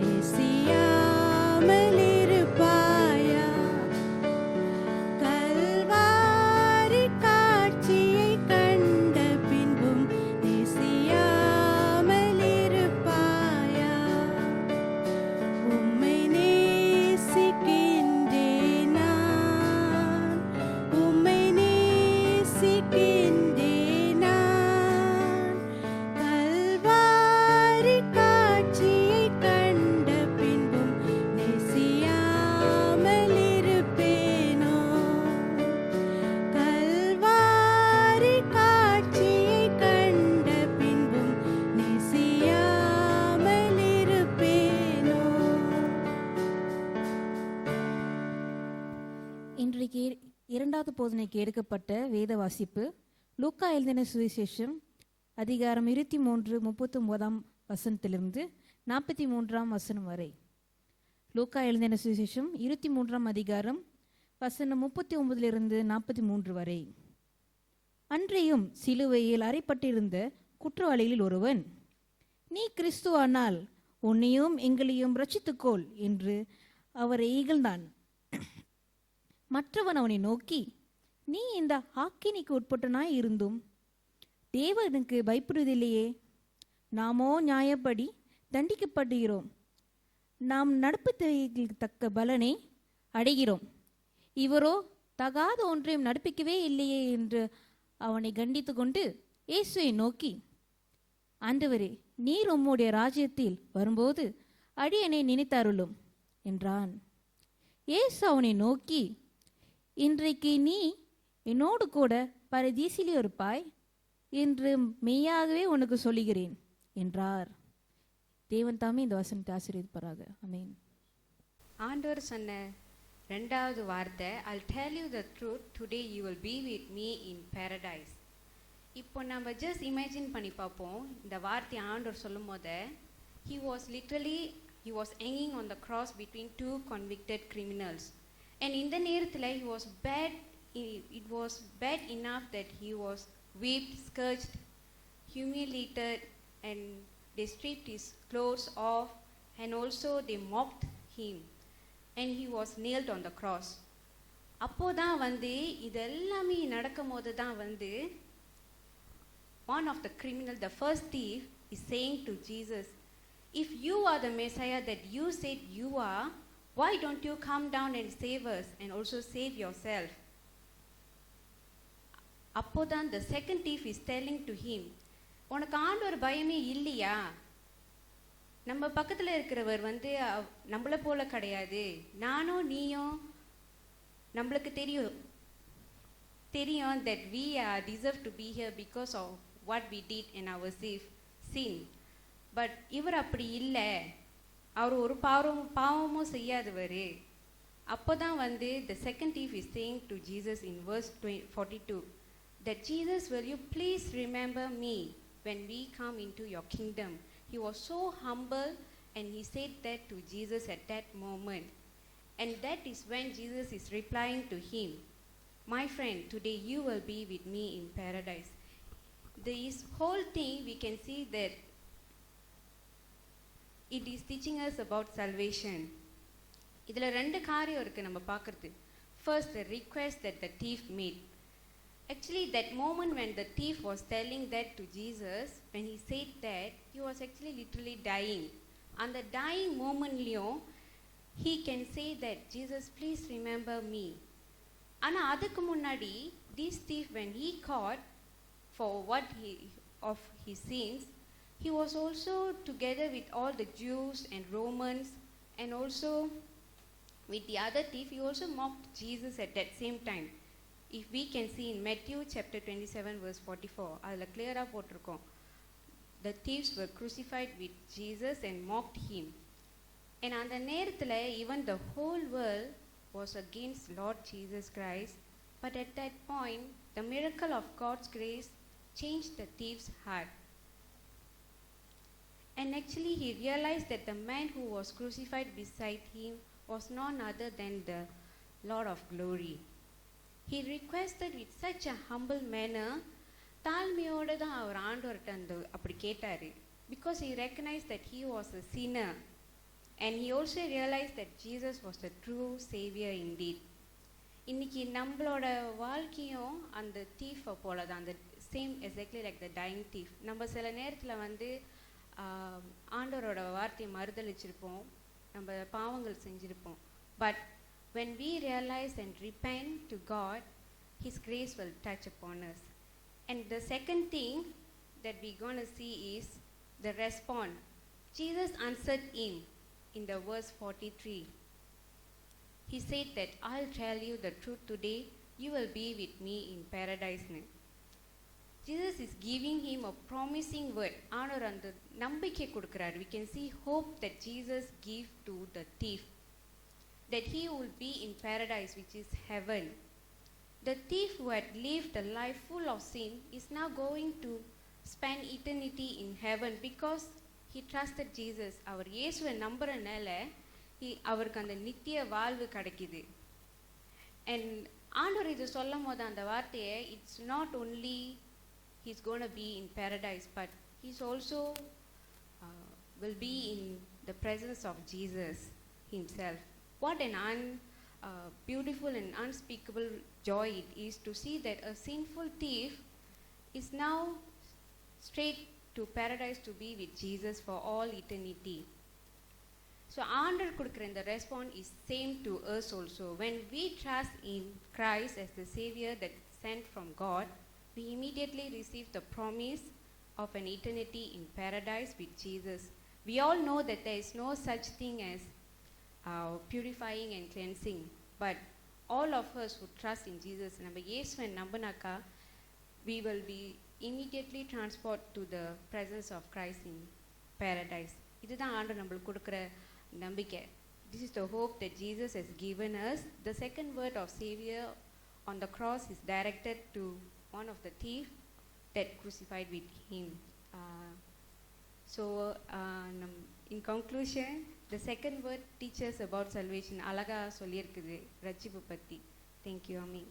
நேசியாமல் இருப்பாயா? போதனைக்கு எடுக்கப்பட்ட வேத வாசிப்பு லூக்கா எழுதின சுவிசேஷம் அதிகாரம் 23:39 வசனத்திலிருந்து 43 வசனம் வரை. லூக்கா எழுதின சுவிசேஷம் 23 அதிகாரம் வசனம் 39 43 வரை. அன்றையும் சிலுவையில் அறைப்பட்டிருந்த குற்றவாளிகளில் ஒருவன், நீ கிறிஸ்துவானால் உன்னையும் எங்களையும் ரட்சித்துக்கொள் என்று அவரை இகழ்ந்தான். மற்றவன் அவனை நோக்கி, நீ இந்த ஆக்கினிக்கு உட்பட்டனாய் இருந்தும் தேவனுக்கு பயப்படுவதில்லையே? நாமோ நியாயப்படி தண்டிக்கப்படுகிறோம், நாம் நடப்பதற்கு தக்க பலனை அடைகிறோம், இவரோ தகாத ஒன்றையும் நடப்பிக்கவே இல்லையே என்று அவனை கண்டித்து கொண்டு இயேசுவை நோக்கி, ஆண்டவரே, நீர் உம்முடைய ராஜ்யத்தில் வரும்போது அடியனை நினைத்தருளும் என்றான். இயேசு அவனை நோக்கி, இன்றைக்கு நீ என்னோடு கூட பரதீசிலே இருப்பாய் என்று மெய்யாகவே உனக்கு சொல்லுகிறேன் என்றார். தேவன் தாமே இந்த வசனத்தை ஆசீர்வதிப்பாராக. ஆமென். ஆண்டவர் சொன்ன ரெண்டாவது வார்த்தை, I'll tell you the truth, today you will be with me in paradise. இப்போ நம்ம ஜஸ்ட் இமேஜின் பண்ணி பார்ப்போம். இந்த வார்த்தையை ஆண்டவர் சொல்லும் போது, he was hanging on the cross between two convicted criminals. And இந்த நேரத்தில் it was bad enough that he was whipped, scourged, humiliated, and they stripped his clothes off, and also they mocked him, and he was nailed on the cross. அப்போதான் இதெல்லாமே நடக்கும் போது தான் one of the criminal, the first thief, is saying to Jesus, if you are the Messiah that you said you are, why don't you come down and save us and also save yourself? அப்போதான் the second thief is telling to him, உனக்கு ஆண்டவர் பயமே இல்லையா? நம்ம பக்கத்தில் இருக்கிறவர் நம்மளை போல கிடையாது, நானும் நீயும் நம்மளுக்கு தெரியும் that we are deserve to be here because of what we did in our sin. But இவர் அப்படி இல்லை, அவர் ஒரு பாவமும் செய்யாதவர். அப்போதான் the second thief is saying to Jesus in verse 42 that Jesus, will you please remember me when we come into your kingdom? He was so humble and he said that to Jesus at that moment. And that is when Jesus is replying to him, my friend, today you will be with me in paradise. This whole thing we can see that it is teaching us about salvation. இதுல ரெண்டு காரியம் இருக்கு நம்ம பார்க்கிறது. First, the request that the thief made. Actually, that moment when the thief was telling that to Jesus, when he said that, he was actually literally dying. And the dying momentலயும் he can say that, Jesus, please remember me. ஆனா அதுக்கு முன்னாடி this thief, when he caught for what of his sins, he was also together with all the Jews and Romans, and also with the other thief, he also mocked Jesus at that same time. If we can see in Matthew chapter 27 verse 44, அதுல clear-ஆ போட்டிருக்கோம், the thieves were crucified with Jesus and mocked him. And அந்த நேரத்துல even the whole world was against Lord Jesus Christ, but at that point the miracle of God's grace changed the thief's heart. And actually he realized that the man who was crucified beside him was none other than the Lord of glory. He requested with such a humble manner, தாழ்மையோடு தான் அவர் ஆண்டவர்கிட்ட அப்படி கேட்டாரு, because he recognized that he was a sinner, and he also realized that Jesus was the true savior indeed. இன்னைக்கு நம்மளோட வாழ்க்கையும் அந்த தீஃபை போல தான், அந்த same exactly like the dying thief. நம்ம சில நேரத்தில் ஆண்டவரோட வார்த்தையை மறுதளிச்சிருப்போம், நம்ம பாவங்கள் செஞ்சிருப்போம். But when we realize and repent to God, His grace will touch upon us. And the second thing that we're going to see is the response. Jesus answered him in the verse 43. He said that, I'll tell you the truth today, you will be with me in paradise. Jesus is giving him a promising word. ஆண்டவர் அந்த நம்பிக்கை கொடுக்கிறார். We can see hope that Jesus gave to the thief, that he will be in paradise, which is heaven. The thief who had lived a life full of sin is now going to spend eternity in heaven because he trusted Jesus. அவர் இயேசுவை நம்புறனால அவருக்கு அந்த நித்திய வாழ்வு கிடைக்குது. And ஆண்டவர் இது சொல்லும் போது அந்த வார்த்தையை, it's not only he's going to be in paradise, but he's also will be in the presence of Jesus himself. What an beautiful and unspeakable joy it is to see that a sinful thief is now straight to paradise to be with Jesus for all eternity. So ஆண்டவர் கொடுக்கிற இந்த response is same to us also. When we trust in Christ as the Savior that sent from God, we immediately receive the promise of an eternity in paradise with Jesus. We all know that there is no such thing as purifying and cleansing, but all of us who trust in Jesus, நம்ம இயேசுவை நம்பினாக்கா, we will be immediately transported to the presence of Christ in paradise. இதுதான் ஆண்டவர் நம்மளுக்கு கொடுக்கிற நம்பிக்கை. This is the hope that Jesus has given us. The second word of Savior on the cross is directed to one of the thief that crucified with him. In conclusion, the second word teaches about salvation. அழகா சொல்லியிருக்குது ரட்சிப்பு பத்தி. Thank you, Ami.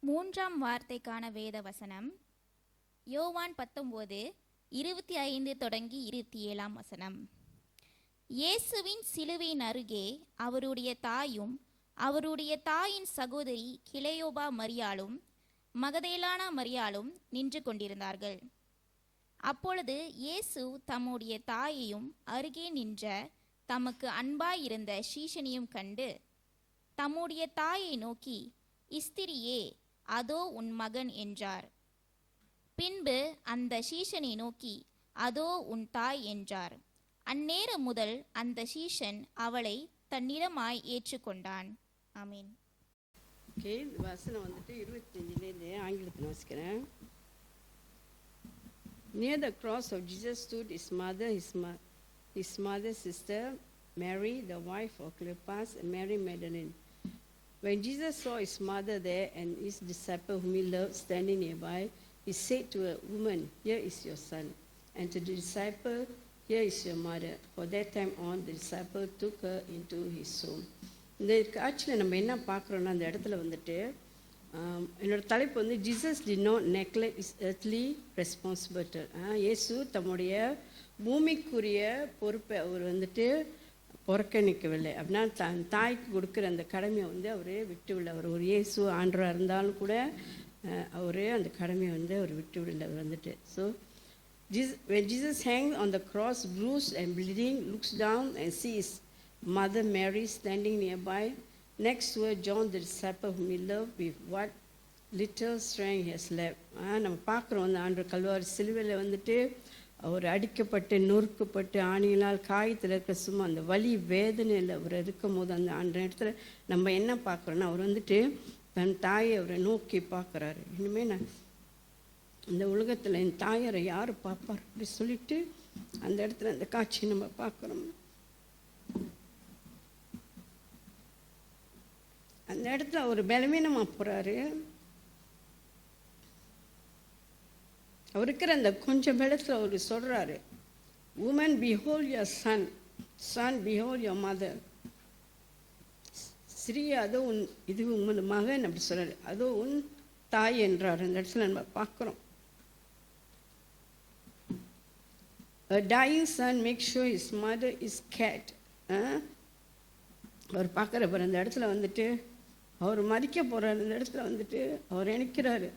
மூன்றாம் வார்த்தைக்கான வேத வசனம் யோவான் 19:25 தொடங்கி 27 வசனம். இயேசுவின் சிலுவையின் அருகே அவருடைய தாயும் அவருடைய தாயின் சகோதரி கிளையோபா மரியாளும் மகதலேனா மரியாளும் நின்று கொண்டிருந்தார்கள். அப்பொழுது இயேசு தம்முடைய தாயையும் அருகே நின்ற தமக்கு அன்பாயிருந்த சீஷனையும் கண்டு தம்முடைய தாயை நோக்கி, இஸ்திரியே, அதோ உன் மகன் என்றார். பின்பு அந்த சீஷனை நோக்கி, அதோ உன் தாய் என்றார். அந்நேரம் முதல் அந்த சீஷன் அவளை தன்னிடமாய் ஏற்றுக்கொண்டான். ஆமீன். ஓகே, வசனம் வந்துட்டு 25 ஆங்கிலத்தில் வாசிக்கிறேன். Near the cross of Jesus stood his mother, his mother's sister, Mary, the wife of Cleopas, and Mary Magdalene. When Jesus saw his mother there and his disciple whom he loved standing nearby, he said to her, Woman, here is your son. And to the disciple, here is your mother. For that time on, the disciple took her into his home. இந்த காட்சியில் நம்ம என்ன பார்க்குறோன்னா, அந்த இடத்துல வந்துட்டு என்னோட தலைப்பு வந்து Jesus did not neglect is earthly responsibility. Yesu தம்முடைய பூமிக்குரிய பொறுப்பை அவர் வந்துட்டு புறக்கணிக்கவில்லை. அப்படின்னா தாய்க்கு கொடுக்குற அந்த கடமையை வந்து அவர் விட்டுவிடலை. அவர் ஒரு இயேசு ஆண்டவராக இருந்தாலும் கூட அவர் அந்த கடமையை வந்து அவர் விட்டுவிடலை. அவர் வந்துட்டு when Jesus hangs on the cross, bruised and bleeding, looks down and sees Mother Mary standing nearby. Next to her, John the disciple whom he loved with what little strength he has left. நம்ம பார்க்குறோம், அந்த ஆண்டவர் கல்வாரி சிலுவையில் வந்துட்டு அவர் அடிக்கப்பட்டு நொறுக்கப்பட்டு ஆணிகளால் காயத்தில் இருக்க சும்மா அந்த வலி வேதனையில் அவர் இருக்கும் போது அந்த இடத்துல நம்ம என்ன பார்க்குறோன்னா, அவர் வந்துட்டு தன் தாயை அவரை நோக்கி பார்க்குறாரு. இனிமேல் இந்த உலகத்தில் என் தாயாரை யார் பார்ப்பார் அப்படி சொல்லிட்டு அந்த இடத்துல அந்த காட்சி நம்ம பார்க்குறோம். அந்த இடத்துல அவர் பலவீனமாக போகிறாரு. அவர் இருக்கிற அந்த கொஞ்சம் பலத்தில் அவர் சொல்கிறாரு, woman behold your son, son behold your mother. ஸ்ரீ அதோ உன் இது உமது மகன் அப்படி சொல்கிறாரு, அதோ உன் தாய் என்றார். அந்த இடத்துல நம்ம பார்க்குறோம். A dying son makes sure his mother is cared. அவர் பார்க்குறப்ப அந்த இடத்துல வந்துட்டு அவர் மதிக்க போகிறார். அந்த இடத்துல வந்துட்டு அவர் நினைக்கிறாரு,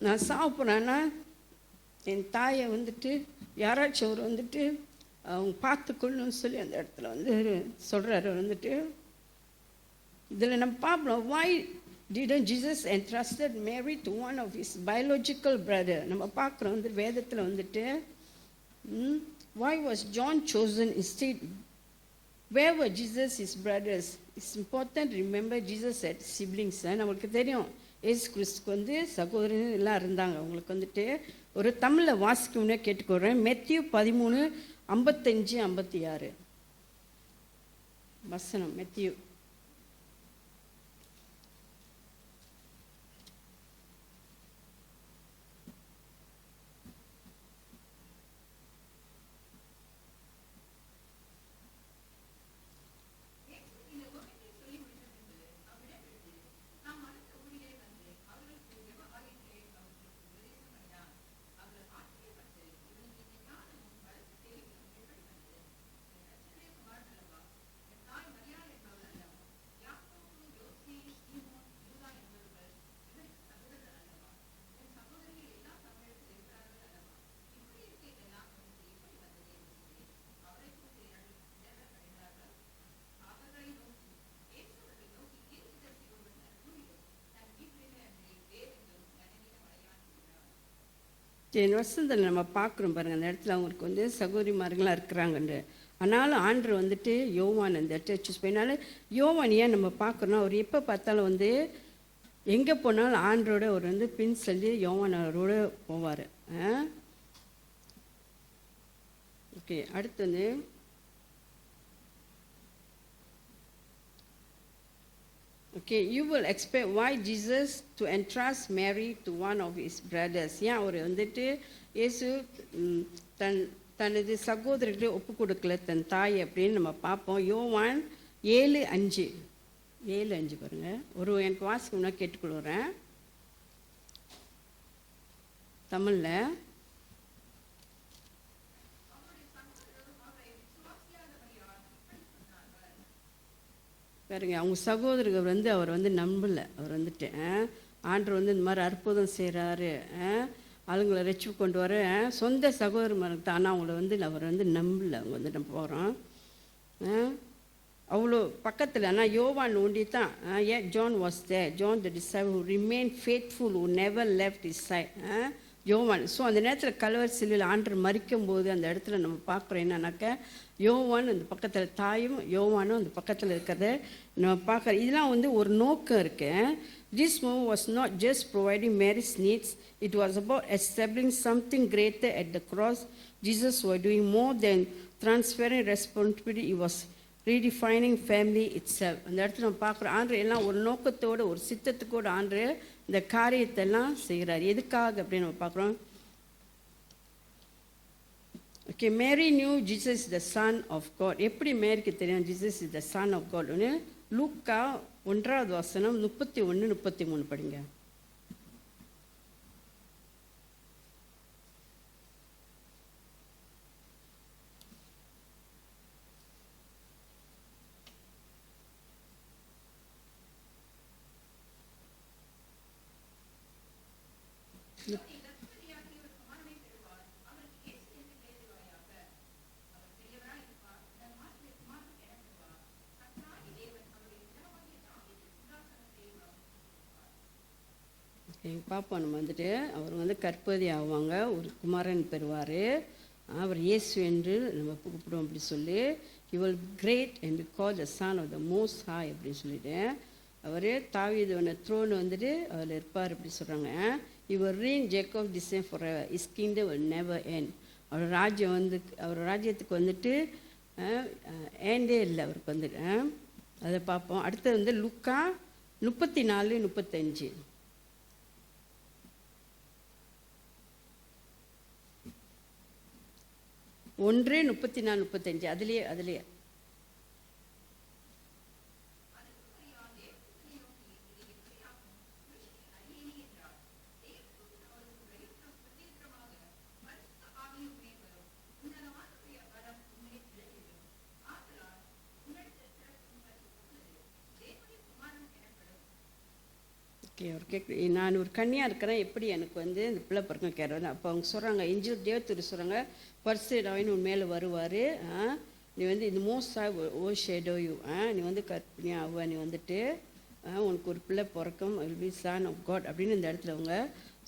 நான் சாப்பிட்றேன்னா என் தாயை வந்துட்டு யாராச்சும் அவர் வந்துட்டு அவங்க பார்த்துக்கொள்ளணும்னு சொல்லி அந்த இடத்துல வந்து சொல்கிறாரு. வந்துட்டு இதில் நம்ம பார்ப்போம், why didn't Jesus entrusted Mary to one of his biological brother? நம்ம பார்க்குறோம் வந்து வேதத்தில் வந்துட்டு why was John chosen instead? Where were Jesus his brothers? It's important to remember Jesus had siblings. நம்மளுக்கு தெரியும் ஏசு கிறிஸ்துக்கு வந்து சகோதரன் எல்லாம் இருந்தாங்க. அவங்களுக்கு வந்துட்டு ஒரு தமிழில் வாசிக்கணும்னே கேட்டுக்கொள்கிறேன். Matthew 13:55-56 வசனம். Matthew வருஷத்தில் நம்ம பார்க்குறோம் பாருங்கள். அந்த இடத்துல அவங்களுக்கு வந்து சகோதரிமார்களாக இருக்கிறாங்கன்று. ஆனாலும் ஆண்டவர் வந்துட்டு யோவான் அந்த இடத்த சூஸ் பண்ணினாலும் யோவான் ஏன் நம்ம பார்க்குறோன்னா, அவர் எப்போ பார்த்தாலும் வந்து எங்கே போனாலும் ஆண்டரோட அவர் வந்து பின் சொல்லி யோவான் அவரோட போவார். ஓகே, அடுத்து வந்து okay, you will expect why Jesus to entrust Mary to one of his brothers. ஏன் அவர் வந்துட்டு இயேசு தனது சகோதரர்களை ஒப்பு கொடுக்கல தன் தாய் அப்படின்னு நம்ம பார்ப்போம். யோவான் 7:5 பாருங்க. ஒரு எனக்கு வாசிக்கணும்னா கேட்டுக்கொள்கிறேன் தமிழில். பாருங்க, அவங்க சகோதரர்கள் வந்து அவர் வந்து நம்பலை. அவர் வந்துட்டு ஆண்டவர் வந்து இந்த மாதிரி அற்புதம் செய்கிறாரு, ஆளுங்களை ரெச்சிப்பு கொண்டு வர சொந்த சகோதரர்களுக்கு தான். ஆனால் அவங்கள வந்து அவர் வந்து நம்பலை. அவங்க வந்து நம்ம போகிறோம் அவ்வளோ பக்கத்தில். ஆனால் யோவான் ஒண்டி தான். ஏன் John was there, John the disciple who remained faithful, who never left his side. Yovan. So அந்த நேரத்தில் கல்வாரி சிலுவையில் ஆண்டவர் மரிக்கும் போது அந்த இடத்துல நம்ம பார்க்குறோம் என்னன்னாக்கா, யோவான் அந்த பக்கத்தில் தாயும் யோவானும் அந்த பக்கத்தில் இருக்கிறத நம்ம பார்க்குறோம். இதெல்லாம் வந்து ஒரு நோக்கம் இருக்கு. This move was not just providing Mary's needs, it was about establishing something greater at the cross. Jesus was doing more than transferring responsibility, it was redefining family itself. அந்த இடத்துல நம்ம பார்க்குறோம் ஆண்டு எல்லாம் ஒரு நோக்கத்தோடு ஒரு சித்தத்துக்கோடு ஆண்டு இந்த காரியத்தெல்லாம் செய்கிறார். எதுக்காக அப்படின்னு நம்ம பார்க்குறோம். Okay, Mary knew Jesus is the son of God. எப்படி மேரிக்கு தெரியும் Jesus is the son of God? லூக்கா 1:31-33 படிங்க. எங்கள் பாப்பா நம்ம வந்துட்டு அவர் வந்து கற்பதி ஆவாங்க, ஒரு குமாரன் பெறுவார், அவர் இயேசு என்று நம்ம கூப்பிடுவோம் அப்படி சொல்லி. he will great and be called the son of the most high அப்படின்னு சொல்லிட்டு அவர் தாவீதோட த்ரோன் வந்துட்டு அதில் இருப்பார் அப்படி சொல்கிறாங்க. He will reign Jacob descend forever. His kingdom will never end. அவர் ராஜ்யம் வந்து அவர் ராஜ்யத்துக்கு வந்துட்டு ஏண்டே இல்லை அவருக்கு வந்துட்டு. அதை பார்ப்போம். அடுத்தது வந்து லுக்கா 34:35. ஒன்று 34:35 அதுலேயே அவர் நான் ஒரு கன்னியாக இருக்கிறேன், எப்படி எனக்கு வந்து இந்த பிள்ளை பிறக்கும் கேட்குறேன். அப்போ அவங்க சொல்கிறாங்க, எஞ்சில் தேவத்தூர் சொல்கிறாங்க, பரிசுத்தவான் உன் மேலே வருவார், நீ வந்து இந்த மோஸ்டாக ஓ ஷேடோ யூ, நீ வந்து கற்பிணியா ஆவ, நீ வந்துட்டு உனக்கு ஒரு பிள்ளை பிறக்கும், will be son of God அப்படின்னு இந்த இடத்துல அவங்க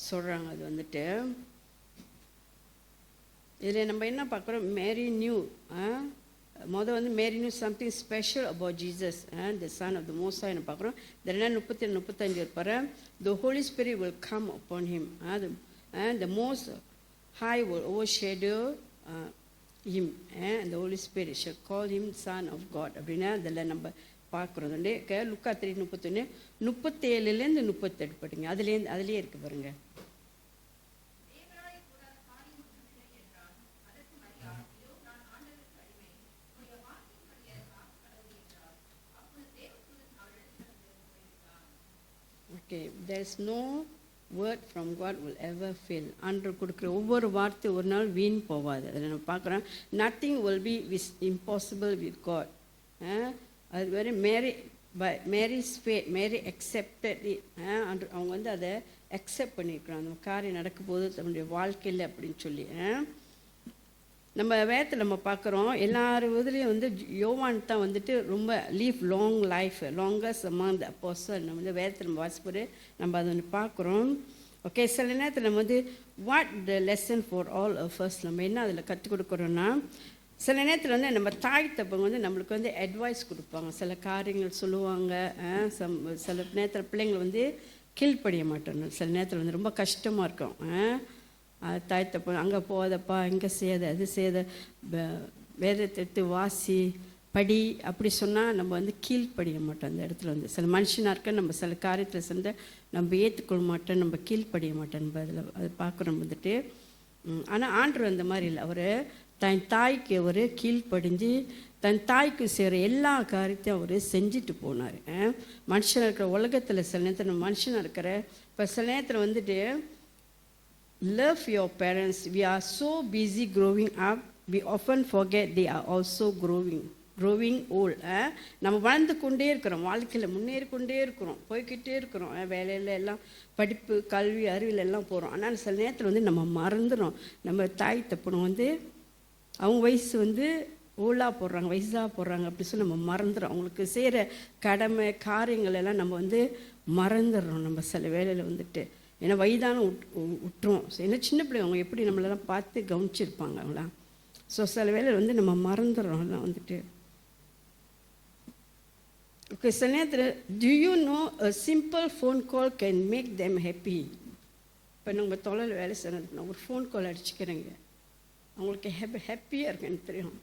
சொல்கிறாங்க. அது வந்துட்டு இதில் நம்ம என்ன பார்க்குறோம், மேரி நியூ வந்து Mary knew something special about Jesus the son of the most high பார்க்குறோம். இதெல்லாம் 35 இருப்பார். The holy spirit will come upon him, the most high will overshadow him, the holy spirit shall call him son of God அப்படின்னா அதெல்லாம் நம்ம பார்க்குறோம். லுக்கா 3:31 37 38 படிங்க. அதுலேயே இருக்கு பாருங்க. Okay, there's no word from God will ever fail. ஆண்டவர் கொடுக்குற ஒவ்வொரு வார்த்தை ஒரு நாள் வீண் போகாது. அதில் நம்ம பார்க்குறோம், nothing will be impossible with God. அது வேறு Mary's faith, Mary accepted it. அவங்க வந்து அதை அக்செப்ட் பண்ணியிருக்கிறாங்க, அந்த காரியம் நடக்கும்போது தன்னுடைய வாழ்க்கையில் அப்படின்னு சொல்லி. நம்ம வேதத்தில் நம்ம பார்க்குறோம், எல்லார் இதுலேயும் வந்து யோவான் தான் வந்துட்டு ரொம்ப leave long life, longest among the apostles. நம்ம வந்து வேதத்தில் நம்ம வாசிப்போது நம்ம அதை ஒன்று பார்க்குறோம். ஓகே, சில நேரத்தில் நம்ம வந்து what the lesson for all first நம்ம என்ன அதில் கற்றுக் கொடுக்குறோன்னா, சில நேரத்தில் வந்து நம்ம தாய் தப்பங்க வந்து நம்மளுக்கு வந்து அட்வைஸ் கொடுப்பாங்க, சில காரியங்கள் சொல்லுவாங்க. சில நேரத்தில் பிள்ளைங்களை வந்து கீழ்ப்படிய மாட்டோம். சில நேரத்தில் வந்து ரொம்ப கஷ்டமாக இருக்கும். தாய் தப்பு அங்கே போதப்பா, இங்கே செய்யாத, அது செய்யாத, வேதத்தை எடுத்து வாசி படி அப்படி சொன்னால் நம்ம வந்து கீழ்ப்படிய மாட்டோம். அந்த இடத்துல வந்து சில மனுஷனாக இருக்க நம்ம சில காரியத்தில் சென்று நம்ம ஏற்றுக்கொள்ள மாட்டோம், நம்ம கீழ்ப்படிய மாட்டோம். நம்ம அதில் அதை பார்க்குறோம் வந்துட்டு. ஆனால் ஆண்டவர் அந்த மாதிரி இல்லை. அவர் தன் தாய்க்கு அவர் கீழ்ப்படிஞ்சு தன் தாய்க்கு செய்கிற எல்லா காரியத்தையும் அவர் செஞ்சுட்டு போனார். மனுஷனாக இருக்கிற உலகத்தில் சில நேரத்தில் மனுஷனாக இருக்கிற இப்போ சில நேரத்தில் வந்துட்டு love your parents. We are so busy growing up, we often forget they are also growing old. நம்ம வளர்ந்து கொண்டே இருக்கிறோம், வாழ்க்கையில் முன்னேறி கொண்டே இருக்கிறோம், போய்கிட்டே இருக்கிறோம், வேலையில் எல்லாம் படிப்பு கல்வி அறிவில் எல்லாம் போகிறோம். ஆனால் சில நேரத்தில் வந்து நம்ம மறந்துடும். நம்ம தாய் தப்புனை வந்து அவங்க வயசு வந்து ஓலாக போடுறாங்க, வயசாக போடுறாங்க அப்படி சொல்லி நம்ம மறந்துடும். அவங்களுக்கு செய்கிற கடமை காரியங்கள் எல்லாம் நம்ம வந்து மறந்துடுறோம். நம்ம சில வேலையில் வந்துட்டு ஏன்னா வயதான விட்டுரும். ஏன்னா சின்ன பிள்ளைங்க அவங்க எப்படி நம்மளெல்லாம் பார்த்து கவனிச்சிருப்பாங்க அவங்களாம். ஸோ சில வேலையில் வந்து நம்ம மறந்துடுறோம் எல்லாம் வந்துட்டு. ஓகே, சில நேரத்தில் do you know a simple phone call can make them happy. இப்போ நம்ம தொழில் வேலை செய்யணும், ஒரு ஃபோன் கால் அடிச்சுக்கிறேங்க, அவங்களுக்கு ஹாப்பியாக இருக்குன்னு தெரியும்.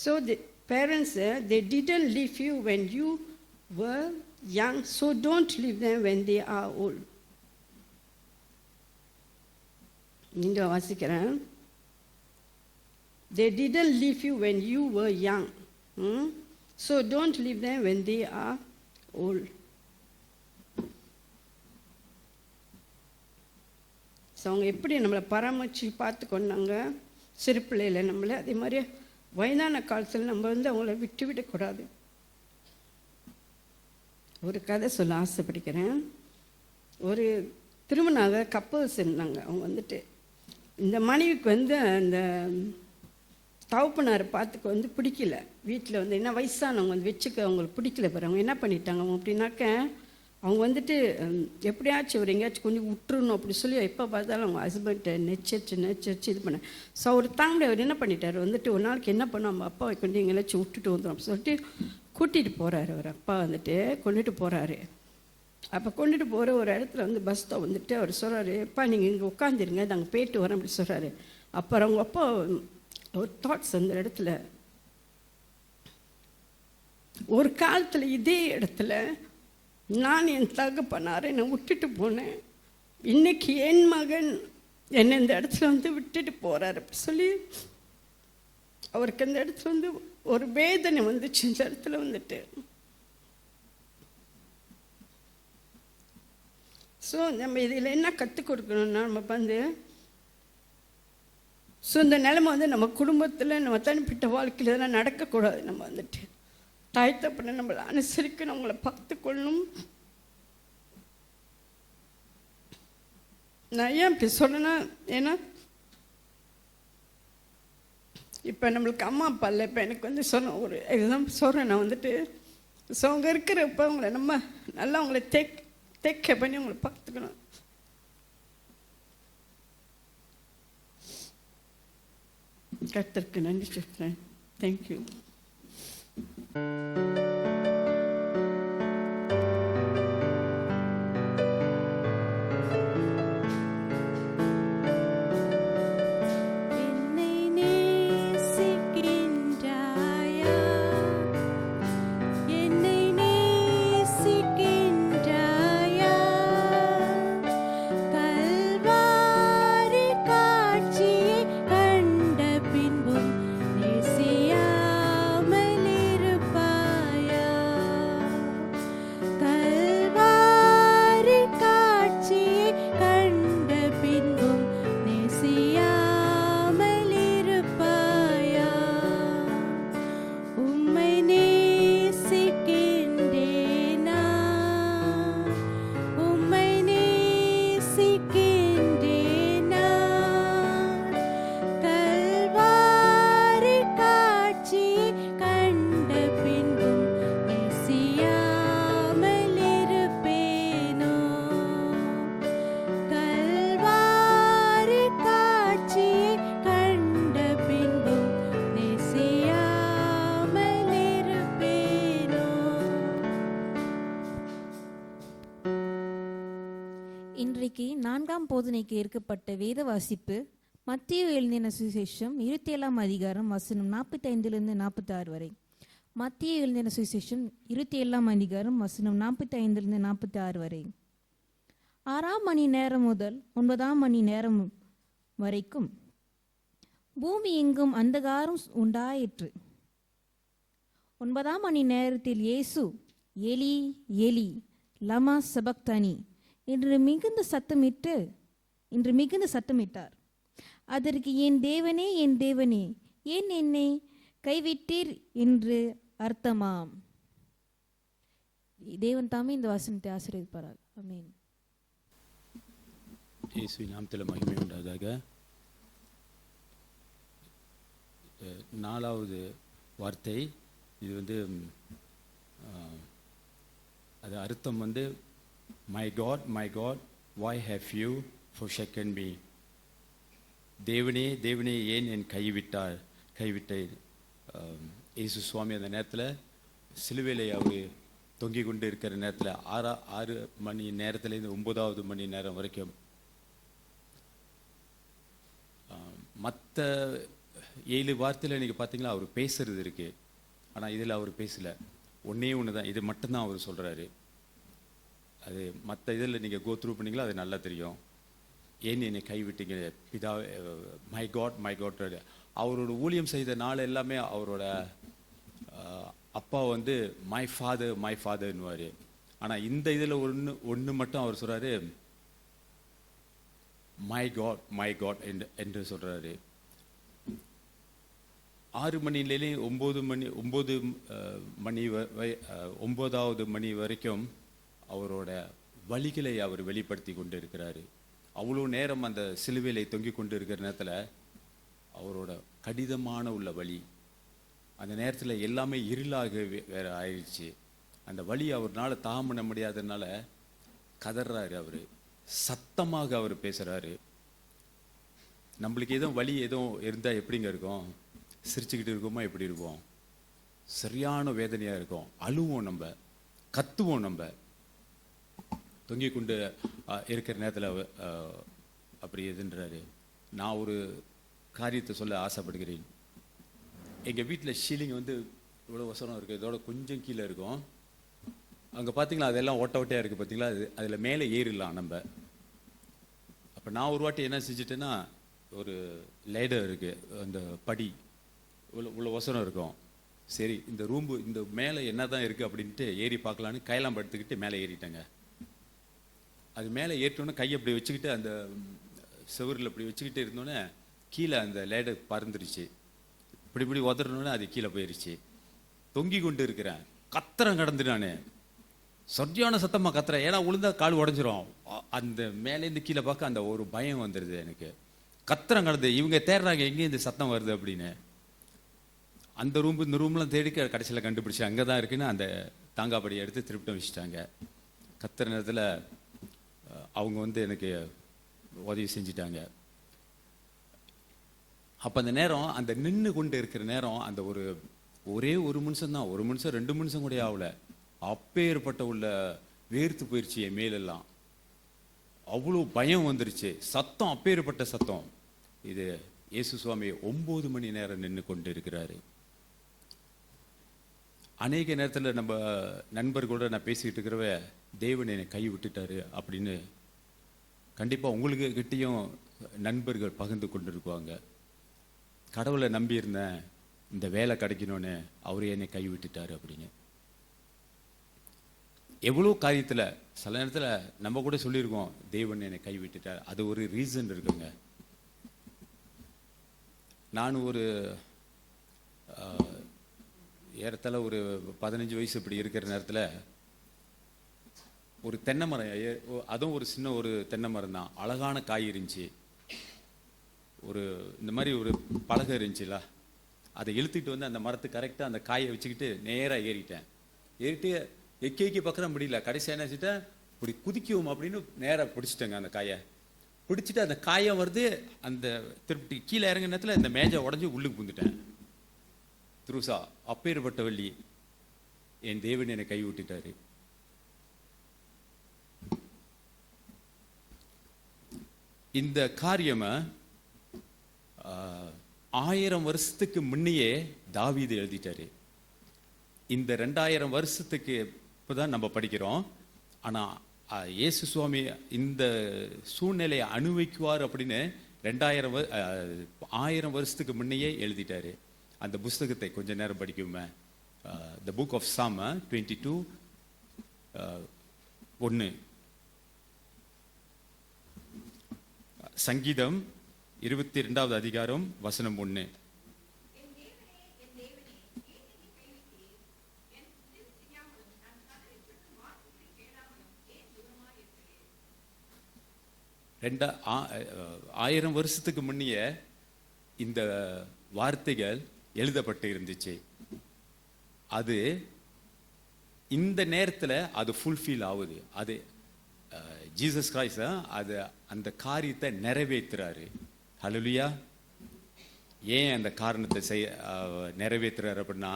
So the parents, they didn't leave you when you were young, so don't leave them when they are old. நீங்க வாசிக்கிறேன். They didn't leave you when you were young, so don't leave them when they are old. So அவங்க எப்படி நம்மளை பராமரித்து பார்த்து கொண்டாங்க சிறு பிள்ளையில் நம்மளை, அதே மாதிரி வயதான காலத்தில் நம்ம வந்து அவங்கள விட்டுவிடக்கூடாது. ஒரு கதை சொல்ல ஆசைப்படுகிறேன். ஒரு திருமணாக கப்பல்ஸ் இருந்தாங்க. அவங்க வந்துட்டு இந்த மனைவிக்கு வந்து அந்த தகப்பனாரை பார்த்துக்க வந்து பிடிக்கல. வீட்டில் வந்து என்ன வயசானவங்க வந்து வச்சுக்க அவங்களுக்கு பிடிக்கல. பாரு அவங்க என்ன பண்ணிட்டாங்க, அவங்க அப்படின்னாக்க அவங்க வந்துட்டு எப்படியாச்சும் ஒரு எங்கேயாச்சும் கொஞ்சம் விட்டுருணும் அப்படி சொல்லி எப்போ பார்த்தாலும் அவங்க ஹஸ்பண்ட்டை நெச்சரிச்சு இது பண்ண. ஸோ அவர் தாங்க அவர் என்ன பண்ணிட்டார் வந்துட்டு ஒரு நாளைக்கு என்ன பண்ணோம், நம்ம அப்பாவை கொண்டு எங்கேயாச்சும் விட்டுட்டு வந்துடும் அப்படி சொல்லிட்டு கூட்டிகிட்டு போகிறாரு, அவர் அப்பா வந்துட்டு கொண்டுட்டு போகிறாரு. அப்போ கொண்டுட்டு போகிற ஒரு இடத்துல வந்து பஸ் ஸ்டாப் வந்துட்டு அவர் சொல்கிறாரு, அப்பா நீங்கள் இங்கே உட்காந்துருங்க, நாங்கள் போயிட்டு வரோம் அப்படி சொல்கிறாரு. அப்புறம் அவங்க அப்பா ஒரு தாட்ஸ் அந்த இடத்துல, ஒரு காலத்தில் இதே இடத்துல நான் என் தகப்பனாரை நான் விட்டுட்டு போனேன், இன்னைக்கு என் மகன் என்னை இந்த இடத்துல வந்து விட்டுட்டு போகிறார் அப்படி சொல்லி அவருக்கு அந்த இடத்துல வந்து ஒரு வேதனை வந்துச்சு. இந்த இடத்துல வந்துட்டு ஸோ நம்ம இதில் என்ன கற்றுக் கொடுக்கணும்னா, நம்ம வந்து ஸோ இந்த நிலைமை வந்து நம்ம குடும்பத்தில் நம்ம தனிப்பட்ட வாழ்க்கையில் இதெல்லாம் நடக்கக்கூடாது. நம்ம வந்துட்டு தாய் தப்பனை நம்மளை அனுசரிக்கணும், அவங்கள பார்த்துக்கொள்ளணும். நான் ஏன் இப்படி சொன்னேன்னா, ஏன்னா இப்போ நம்மளுக்கு அம்மா அப்பா இல்லை. இப்போ எனக்கு வந்து சொன்ன ஒரு எக்ஸாம்பிள் சொல்கிறேன். நான் வந்துட்டு ஸோ அவங்க இருக்கிறப்ப அவங்கள நம்ம நல்லா அவங்கள டேக் கேர் பண்ணி அவங்கள பார்த்துக்கணும். கர்த்தருக்கு நன்றி சொல்கிறேன். தேங்க்யூ. இன்றைக்கு 4ஆம் போதனைக்கு ஏற்கப்பட்ட வேத வாசிப்பு மத்தேயு எழுதின சுவிசேஷம் 27ஆம் அதிகாரம் வசனம் 45 46 வரை. மத்தேயு எழுதின சுவிசேஷம் 27ஆம் அதிகாரம் வசனம் 45 46 வரை. 6ஆம் மணி நேரம் முதல் 9ஆம் மணி நேரம் வரைக்கும் பூமி எங்கும் அந்தகாரம் உண்டாயிற்று. 9ஆம் மணி நேரத்தில் இயேசு எலி எலி லமா சபக்தனி என்று மிகுந்த சத்தமிட்டார். அதற்கு என் தேவனே ஏன் என்னை கைவிட்டீர் என்று அர்த்தமாம். தேவன் தாமே இந்த வசனத்தை ஆசீர்வதிப்பாராக. ஆமென். இயேசுவின் நாமத்தில் மகிமை உண்டாதாக. 4வது வார்த்தை இது வந்து அது அர்த்தம் வந்து my God, why have you forsaken me? தேவனே தேவனே ஏன் என் கைவிட்டை. இயேசு சுவாமி அந்த நேரத்தில் சிலுவையில் அவர் தொங்கி கொண்டு இருக்கிற நேரத்தில் 6 மணி நேரத்துலேருந்து 9வது மணி நேரம் வரைக்கும் மற்ற 7 வார்த்தையில் நீங்கள் பார்த்தீங்களா அவர் பேசுறது இருக்கு. ஆனால் இதில் அவர் பேசலை. ஒன்று தான், இது மட்டும்தான் அவர் சொல்கிறாரு. அது மற்ற இதில் நீங்கள் கோ த்ரூ பண்ணிங்களா அது நல்லா தெரியும். ஏன் என்னை கைவிட்டீங்க பிதா, மை காட். அவரோட ஊழியம் செய்த நாள் எல்லாமே அவரோட அப்பா வந்து மை ஃபாதர்னுவார். ஆனால் இந்த இதில் ஒன்று மட்டும் அவர் சொல்கிறாரு மை காட் என்று சொல்கிறாரு. 6 மணிலேயும் 9வது மணி வரைக்கும் அவரோட வழிகளை அவர் வெளிப்படுத்தி கொண்டு இருக்கிறாரு. அவ்வளோ நேரம் அந்த சிலுவையில தொங்கி கொண்டு இருக்கிற நேரத்தில் அவரோட கடினமான உள்ள வழி, அந்த நேரத்தில் எல்லாமே இருளாக வேற ஆயிடுச்சு. அந்த வழி அவர்னால தாங்க பண்ண முடியாததுனால கதறாரு. அவர் சத்தமாக அவர் பேசுகிறாரு. நம்மளுக்கு எதுவும் வழி எதுவும் இருந்தால் எப்படிங்க இருக்கும்? சிரிச்சுக்கிட்டு இருக்கோமா? எப்படி இருக்கும்? சரியான வேதனையாக இருக்கும். அழுவோம், நம்ம கத்துவோம். நம்ம தொங்கி கொண்டு இருக்கிற நேரத்தில் அப்படி எதுன்றாரு. நான் ஒரு காரியத்தை சொல்ல ஆசைப்படுகிறேன். எங்கள் வீட்டில் ஷீலிங் வந்து இவ்வளோ வசனம் இருக்குது, இதோட கொஞ்சம் கீழே இருக்கும். அங்கே பார்த்தீங்களா, அதெல்லாம் ஓட்ட ஓட்டையாக இருக்குது பார்த்தீங்களா, அதில் மேலே ஏறிடலாம் நம்ம. அப்போ நான் ஒரு வாட்டி என்ன செஞ்சுட்டேன்னா, ஒரு லேடர் இருக்குது, அந்த படி இவ்வளோ வசனம் இருக்கும். சரி, இந்த ரூம்பு இந்த மேலே என்ன தான் இருக்குது அப்படின்ட்டு ஏறி பார்க்கலான்னு கையெல்லாம் எடுத்துக்கிட்டு மேலே ஏறிட்டேங்க. அது மேலே ஏறிட்டோன்னே கையை அப்படி வச்சுக்கிட்டு அந்த செவரில் அப்படி வச்சுக்கிட்டு இருந்தோன்னே கீழே அந்த லேடர் பறந்துருச்சு. இப்படி உதறணுன்னே அது கீழே போயிடுச்சு. தொங்கி கொண்டு இருக்கிறேன், கத்திரம் கடந்து நான் சரியான சத்தமாக கத்துறேன். ஏன்னா உளுந்தா கால் உடஞ்சிரும். அந்த மேலேருந்து கீழே பார்க்க அந்த ஒரு பயம் வந்துடுது எனக்கு. கத்திரம் கடந்து இவங்க தேடுறாங்க எங்கே இந்த சத்தம் வருது அப்படின்னு. அந்த ரூம் இந்த ரூம்லாம் தேடி கடைசியில் கண்டுபிடிச்சி அங்கே தான் இருக்குன்னு அந்த தாங்காப்படியை எடுத்து திருப்பிட்டும் வச்சுட்டாங்க. கத்துற நேரத்தில் அவங்க வந்து எனக்கு உதவி செஞ்சிட்டாங்க. அப்போ அந்த நேரம், அந்த நின்று கொண்டு இருக்கிற நேரம், அந்த ஒரே ஒரு நிமிஷம் தான், 1 நிமிஷம் 2 நிமிஷம் கூட ஆகல, அப்பேற்பட்ட உள்ள வேர்த்து போயிடுச்சு என் மேலெல்லாம். அவ்வளோ பயம் வந்துருச்சு. சத்தம் அப்பேற்பட்ட சத்தம். இது இயேசு சுவாமி 9 மணி நேரம் நின்று கொண்டு இருக்கிறாரு. அநேக நேரத்தில் நம்ம நண்பர்களோட நான் பேசிக்கிட்டு இருக்கிறவ, தேவன் என்னை கை விட்டுட்டாரு அப்படின்னு கண்டிப்பாக உங்களுக்கு கிட்டேயும் நண்பர்கள் பகிர்ந்து கொண்டு இருக்குவாங்க. கடவுளை நம்பியிருந்தேன், இந்த வேலை கிடைக்கணும்னு, அவரு என்னை கை விட்டுட்டாரு அப்படின்னு. எவ்வளோ காரியத்தில் சில நேரத்தில் நம்ம கூட சொல்லியிருக்கோம், தேவன் என்னை கை விட்டுட்டார். அது ஒரு ரீசன் இருக்குங்க. நான் ஒரு ஏறத்தாழ ஒரு 15 வயசு இப்படி இருக்கிற நேரத்தில் ஒரு தென்னை மரம், அதுவும் ஒரு சின்ன ஒரு தென்னை மரம் தான், அழகான காய் இருந்துச்சு. இந்த மாதிரி ஒரு பலகை இருந்துச்சுல, அதை இழுத்துக்கிட்டு வந்து அந்த மரத்துக்கு கரெக்டாக அந்த காயை வச்சுக்கிட்டு நேராக ஏறிட்டேன். ஏறிட்டு எக்கி பார்க்குற முடியல. கடைசியாக என்ன வச்சுட்டேன், இப்படி குதிக்குவோம் அப்படின்னு நேராக பிடிச்சிட்டேங்க. அந்த காயை பிடிச்சிட்டு அந்த காயம் வருது, அந்த திருப்பி கீழே இறங்கின நேரத்தில் இந்த மேஜை உடஞ்சி உள்ளுக்கு புந்துட்டேன். துருசா அப்பேற்பட்ட வள்ளி என் தேவன் என்னை கை விட்டுட்டாரு. இந்த காரியமா 1000 வருஷத்துக்கு முன்னையே தாவீது எழுதிட்டாரு. இந்த 2000 வருஷத்துக்கு இப்போதான் நம்ம படிக்கிறோம். ஆனால் இயேசு சுவாமி இந்த சூழ்நிலையை அனுபவிக்குவார் அப்படின்னு 1000 வருஷத்துக்கு முன்னையே எழுதிட்டாரு. அந்த புஸ்தகத்தை கொஞ்ச நேரம் படிக்குமே. த புக் ஆஃப் சாம் 22:1. சங்கீதம் 22வது அதிகாரம் வசனம் 1. ஆயிரம் வருஷத்துக்கு முன்னைய இந்த வார்த்தைகள் எழுதப்பட்டு இருந்துச்சு. அது இந்த நேரத்தில் அது ஃபுல்ஃபில் ஆகுது. அது ஜீசஸ் கிரைஸ்ட் அது அந்த காரியத்தை நிறைவேற்றுறாரு. ஹல்லேலூயா. ஏன் அந்த காரணத்தை நிறைவேற்றுறாரு அப்படின்னா,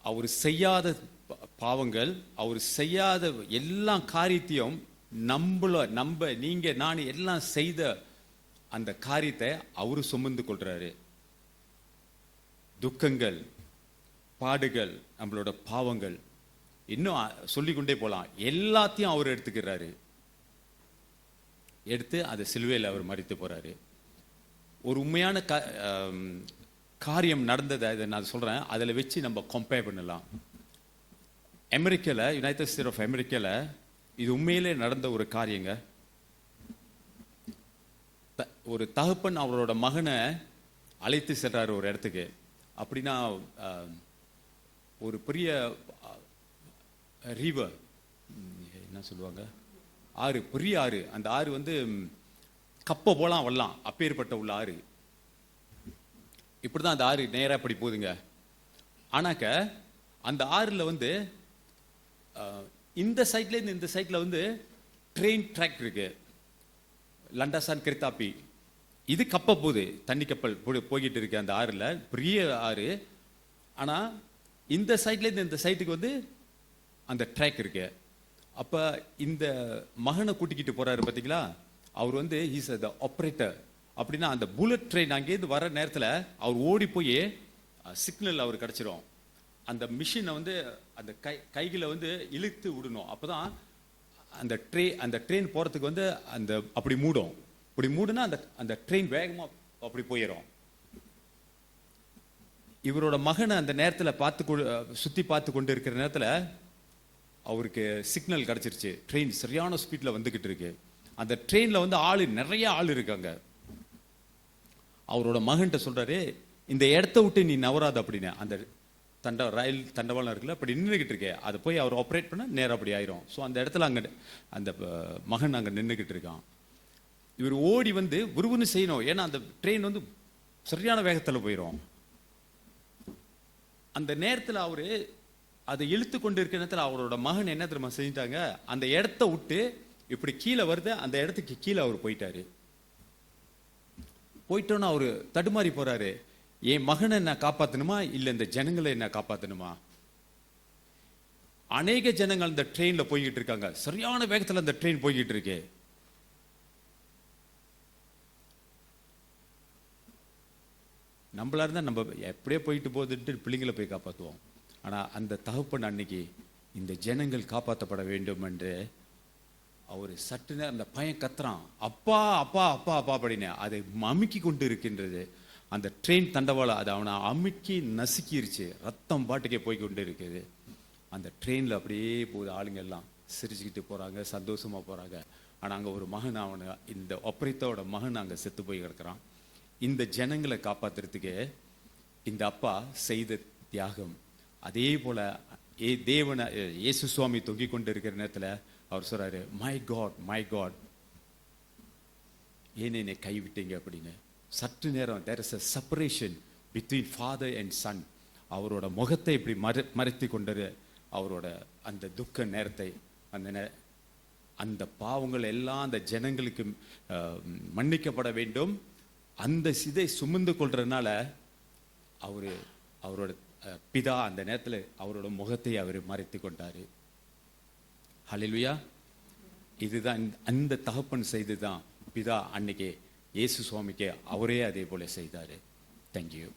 அவர் செய்யாத பாவங்கள், அவர் செய்யாத எல்லா காரியத்தையும் நீங்க நான் எல்லாம் செய்த அந்த காரியத்தை அவரு சுமந்து கொள்றாரு. துக்கங்கள், பாடுகள், நம்மளோட பாவங்கள், இன்னும் சொல்லிக்கொண்டே போலாம், எல்லாத்தையும் அவர் எடுத்துக்கிறாரு. எடுத்து அதை சிலுவையில் அவர் மரித்து போறாரு. ஒரு உண்மையான காரியம் நடந்ததை இதை நான் சொல்றேன், அதில் வச்சு நம்ம கம்பேர் பண்ணலாம். அமெரிக்காவில், யுனைடெட் ஸ்டேட் ஆஃப் அமெரிக்காவில் இது உண்மையிலே நடந்த ஒரு காரியங்க. ஒரு தகப்பன் அவரோட மகனை அழைத்து சென்றார் ஒரு இடத்துக்கு. அப்படின்னா ஒரு பெரிய ரிவர், என்ன சொல்லுவாங்க, ஆறு, பெரிய ஆறு. அந்த ஆறு வந்து கப்பை போலாம் வரலாம், அப்பேற்பட்ட உள்ள ஆறு. இப்படிதான் அந்த ஆறு நேராக இப்படி போகுதுங்க. ஆனாக்க அந்த ஆறுல வந்து இந்த சைட்ல இருந்து இந்த சைட்ல வந்து ட்ரெயின் ட்ராக் இருக்கு. லண்டாசான் கிரித்தாப்பி இது கப்பல் போகுது, தண்ணி கப்பல் போய்கிட்டு இருக்கு அந்த ஆறுல, பெரிய ஆறு. ஆனா இந்த சைட்ல இருந்து இந்த சைட்டுக்கு வந்து அந்த ட்ராக் இருக்கு. அப்ப இந்த மகனை கூட்டிக்கிட்டு போறாரு பாத்தீங்களா, அவர் வந்து இஸ் த ஆப்ரேட்டர். அப்படின்னா அந்த புல்லட் ட்ரெயின் அங்கேருந்து வர நேரத்தில் அவர் ஓடி போய் சிக்னல் அவர் கிடைச்சிரும். அந்த மிஷினை வந்து அந்த கைகளை வந்து இழுத்து விடணும். அப்போதான் அந்த ட்ரெயின் போகிறதுக்கு வந்து அந்த அப்படி மூடும். அப்படி மூடுனா அந்த ட்ரெயின் வேகமாக அப்படி போயிடும். இவரோட மகனை அந்த நேரத்தில் சுற்றி பார்த்து கொண்டு இருக்கிற நேரத்தில் அவருக்கு சிக்னல் கிடச்சிருச்சு. ட்ரெயின் சரியான ஸ்பீடில் வந்துக்கிட்டு இருக்கு. அந்த ட்ரெயினில் வந்து நிறைய ஆள் இருக்காங்க. அவரோட மகன்கிட்ட சொல்றாரு, இந்த இடத்த விட்டு நீ நவராது அப்படின்னு. அந்த ரயில் தண்டவாளம் இருக்குல்ல, அப்படி நின்றுக்கிட்டு இருக்கே, அதை போய் அவர் ஆப்ரேட் பண்ண நேரம் அப்படி ஆயிரும். ஸோ அந்த இடத்துல அங்கே அந்த மகன் அங்கே நின்றுக்கிட்டு இருக்கான். இவர் ஓடி வந்து விறுவிறுன்னு செய்யணும், ஏன்னா அந்த ட்ரெயின் வந்து சரியான வேகத்தில் போயிடும். அந்த நேரத்தில் அவரு அதை இழுத்து கொண்டு இருக்கிற நேரத்தில் அவரோட மகன் என்ன தெரியுமா செஞ்சிட்டாங்க, அந்த இடத்த விட்டு இப்படி கீழே வருது, அந்த இடத்துக்கு கீழே அவர் போயிட்டோன்னு அவரு தடுமாறி போறாரு. என் மகனை என்ன காப்பாற்றணுமா இல்லை இந்த ஜனங்களை என்ன காப்பாற்றணுமா? அநேக ஜனங்கள் இந்த ட்ரெயின்ல போய்கிட்டு இருக்காங்க, சரியான வேகத்தில் அந்த ட்ரெயின் போய்கிட்டு இருக்கு. நம்மளா இருந்தா நம்ம எப்படியே போயிட்டு போகுதுன்ட்டு பிள்ளைங்களை போய் காப்பாற்றுவோம். ஆனா அந்த தகப்பன் அன்னைக்கு இந்த ஜனங்கள் காப்பாற்றப்பட வேண்டும் என்று அவர் சற்று நேரம் அந்த பையன் கத்துறான், அப்பா அப்பா அப்பா அப்பா அப்படின்னு. அதை அமுக்கி கொண்டு இருக்கின்றது அந்த ட்ரெயின் தண்டவாளம். அது அவனை அமுக்கி நசுக்கிருச்சு, ரத்தம் பாட்டுக்கே போய் கொண்டு இருக்குது. அந்த ட்ரெயினில் அப்படியே போகுது, ஆளுங்க எல்லாம் சிரிச்சுக்கிட்டு போறாங்க, சந்தோஷமா போறாங்க. ஆனா அங்க ஒரு மகன், அவனை இந்த ஒப்பரித்தோட மகன் அங்க செத்து போய் கிடக்குறான். இந்த ஜனங்களை காப்பாத்துறதுக்கு இந்த அப்பா செய்த தியாகம். அதே போல தேவனை இயேசு சுவாமி தொங்கிக் கொண்டு இருக்கிற நேரத்தில் அவர் சொல்றாரு, மை காட் ஏன் என்னை கைவிட்டீங்க அப்படின்னு. சற்று நேரம் there is a separation between father and son. அவரோட முகத்தை இப்படி மறைத்து கொண்டது, அவரோட அந்த துக்க நேரத்தை, அந்த பாவங்கள் எல்லாம் அந்த ஜனங்களுக்கு மன்னிக்கப்பட வேண்டும். அந்த சிதை சுமந்து கொள்றதுனால அவரோட பிதா அந்த நேரத்தில் அவரோட முகத்தை அவர் மறைத்து கொண்டாரு. ஹல்லேலூயா. இதுதான் அந்த தகப்பன் செய்துதான் பிதா அன்னைக்கு இயேசு சுவாமிக்கு அவரே அதே போல செய்தாரு. தேங்க்யூ.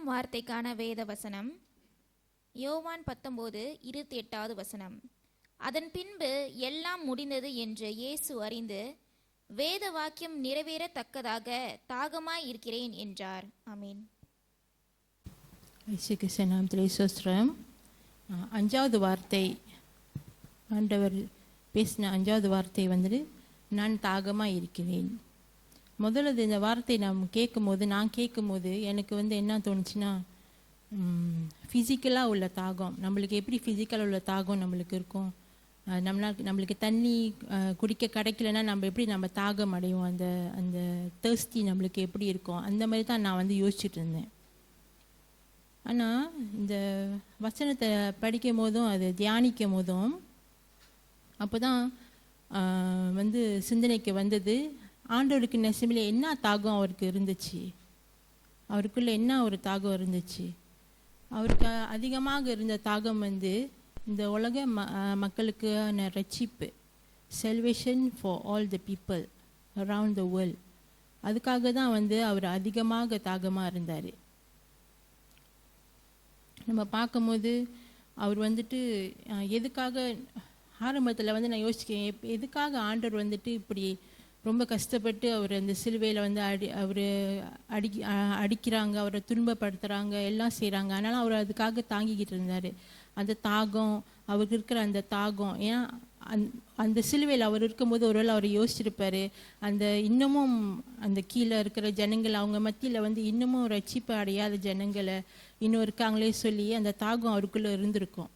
வார்த்தைக்கான வேத வசனம் யோவான் 19:28. அதன் பின்பு எல்லாம் முடிந்தது என்று இயேசு அறிந்து வேத வாக்கியம் நிறைவேறத்தக்கதாக தாகமாய் இருக்கிறேன் என்றார். ஆமீன். நாமத்திலே ஸ்தோத்திரம். 5வது வார்த்தை, ஆண்டவர் பேசின 5வது வார்த்தை வந்துட்டு நான் தாகமாய் இருக்கிறேன். முதல்ல இந்த வார்த்தை நான் கேட்கும்போது எனக்கு என்ன தோணுச்சுன்னா, ஃபிசிக்கலாக உள்ள தாகம், நம்மளுக்கு எப்படி ஃபிசிக்கலாக உள்ள தாகம் நம்மளுக்கு இருக்கும், நம்மளுக்கு தண்ணி குடிக்க கிடைக்கலன்னா நம்ம தாகம் அடைவோம், அந்த தேர்ஸ்டி நம்மளுக்கு எப்படி இருக்கும், அந்த மாதிரி தான் நான் யோசிச்சுட்டு இருந்தேன். ஆனால் இந்த வசனத்தை படிக்கும் போதும் அது தியானிக்கும் போதும் அப்போ தான் வந்து சிந்தனைக்கு வந்தது, ஆண்டவருக்கு நெசமிலே என்ன தாகம் அவருக்கு இருந்துச்சு, அவருக்குள்ளே என்ன ஒரு தாகம் இருந்துச்சு. அவருக்கு அதிகமாக இருந்த தாகம் வந்து இந்த உலக மக்களுக்கான ரட்சிப்பு, salvation for all the people around the world. அதுக்காக தான் வந்து அவர் அதிகமாக தாகமாக இருந்தார். நம்ம பார்க்கும்போது அவர் வந்துட்டு எதுக்காக ஆரம்பத்தில் வந்து நான் யோசிக்கிறேன், எதுக்காக ஆண்டவர் வந்துட்டு இப்படி ரொம்ப கஷ்டப்பட்டு அவர் அந்த சிலுவையில் வந்து அடிக்கிறாங்க, அவரை துன்பப்படுத்துகிறாங்க, எல்லாம் செய்கிறாங்க. ஆனாலும் அவர் அதுக்காக தாங்கிக்கிட்டு இருந்தார். அந்த தாகம், அவருக்கு இருக்கிற அந்த தாகம், ஏன்னா அந்த சிலுவையில் அவர் இருக்கும்போது ஒருவேளை அவர் யோசிச்சிருப்பார், அந்த இன்னமும் அந்த கீழே இருக்கிற ஜனங்கள் அவங்க மத்தியில் வந்து இன்னமும் ரட்சிப்பு அடையாத ஜனங்களை இன்னும் இருக்காங்களே சொல்லி அந்த தாகம் அவருக்குள்ளே இருந்திருக்கும்.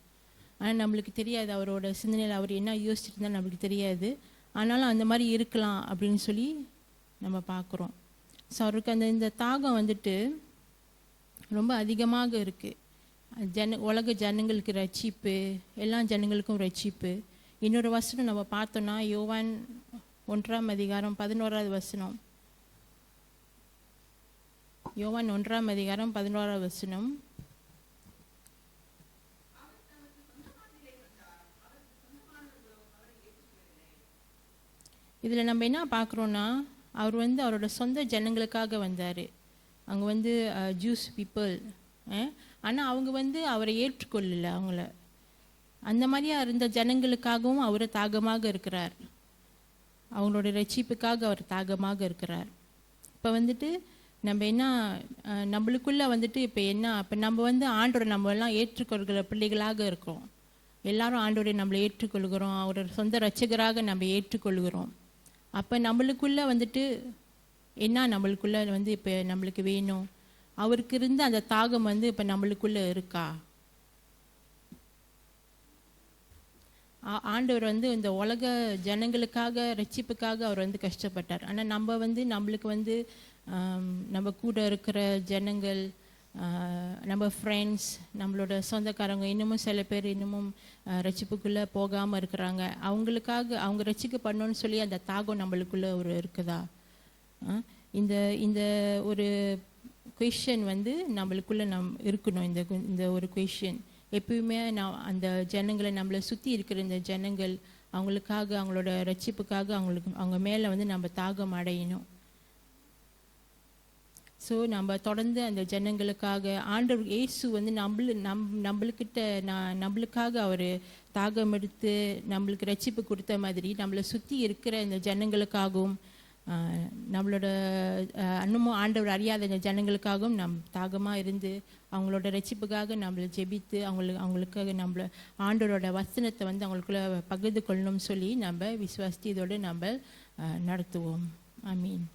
ஆனால் நம்மளுக்கு தெரியாது, அவரோட சிந்தனையில் அவர் என்ன யோசிச்சுட்டு இருந்தால் நம்மளுக்கு தெரியாது. ஆனாலும் அந்த மாதிரி இருக்கலாம் அப்படின்னு சொல்லி நம்ம பார்க்குறோம். ஸோ அவருக்கு இந்த தாகம் வந்துட்டு ரொம்ப அதிகமாக இருக்குது. உலக ஜனங்களுக்கு ரட்சிப்பு, எல்லா ஜனங்களுக்கும் ரட்சிப்பு. இன்னொரு வசனம் நம்ம பார்த்தோன்னா யோவான் 1:11. யோவான் 1:11. இதில் நம்ம என்ன பார்க்குறோன்னா, அவர் வந்து அவரோட சொந்த ஜனங்களுக்காக வந்தார். அங்கே வந்து ஜூஸ் பீப்புள், ஆனால் அவங்க வந்து அவரை ஏற்றுக்கொள்ளலை. அவங்கள அந்த மாதிரியா இருந்த ஜனங்களுக்காகவும் அவர் தாகமாக இருக்கிறார். அவங்களோட ரட்சிப்புக்காக அவர் தாகமாக இருக்கிறார். இப்போ வந்துட்டு நம்ம என்ன நம்மளுக்குள்ளே வந்துட்டு இப்போ நம்ம வந்து ஆண்டோரை நம்ம எல்லாம் ஏற்றுக்கொள்கிற பிள்ளைகளாக இருக்கோம். எல்லாரும் ஆண்டோரை நம்மளை ஏற்றுக்கொள்கிறோம், அவரோட சொந்த ரட்சகராக நம்ம ஏற்றுக்கொள்கிறோம். அப்போ நம்மளுக்குள்ளே வந்துட்டு என்ன நம்மளுக்குள்ளே வந்து இப்போ நம்மளுக்கு வேணும், அவருக்கு இருந்த அந்த தாகம் வந்து இப்போ நம்மளுக்குள்ளே இருக்கா? ஆண்டவர் வந்து இந்த உலக ஜனங்களுக்காக ரட்சிப்புக்காக அவர் வந்து கஷ்டப்பட்டார். ஆனால் நம்ம வந்து நம்மளுக்கு வந்து நம்ம கூட இருக்கிற ஜனங்கள், நம்ம ஃப்ரெண்ட்ஸ், நம்மளோட சொந்தக்காரங்க இன்னமும் சில பேர் இன்னமும் ரட்சிப்புக்குள்ளே போகாமல் இருக்கிறாங்க. அவங்களுக்காக அவங்க ரட்சிக்கப்படணும்னு சொல்லி அந்த தாகம் நம்மளுக்குள்ளே ஒரு இருக்குதா? இந்த ஒரு கொஷன் வந்து நம்மளுக்குள்ளே இருக்கணும். இந்த ஒரு கொஷன் எப்பயுமே அந்த ஜனங்களை நம்மளை சுற்றி இருக்கிற இந்த ஜனங்கள் அவங்களுக்காக, அவங்களோட ரட்சிப்புக்காக அவங்க மேலே வந்து நம்ம தாகம் அடையணும். ஸோ நம்ம தொடர்ந்து அந்த ஜனங்களுக்காக ஆண்டவர் இயேசு வந்து நம்மளுக்காக அவர் தாகம் எடுத்து நம்மளுக்கு ரட்சிப்பு கொடுத்த மாதிரி நம்மளை சுற்றி இருக்கிற இந்த ஜனங்களுக்காகவும் நம்மளோட இன்னமும் ஆண்டவர் அறியாத இந்த ஜனங்களுக்காகவும் தாகமாக இருந்து அவங்களோட ரட்சிப்புக்காக நம்மளை ஜெபித்து அவங்களுக்காக நம்மள ஆண்டவரோட வசனத்தை வந்து அவங்களுக்குள்ள பகிர்ந்து கொள்ளணும்னு சொல்லி நம்ம விசுவாசித்து இதோடு நம்ம நடத்துவோம். ஆமீன்.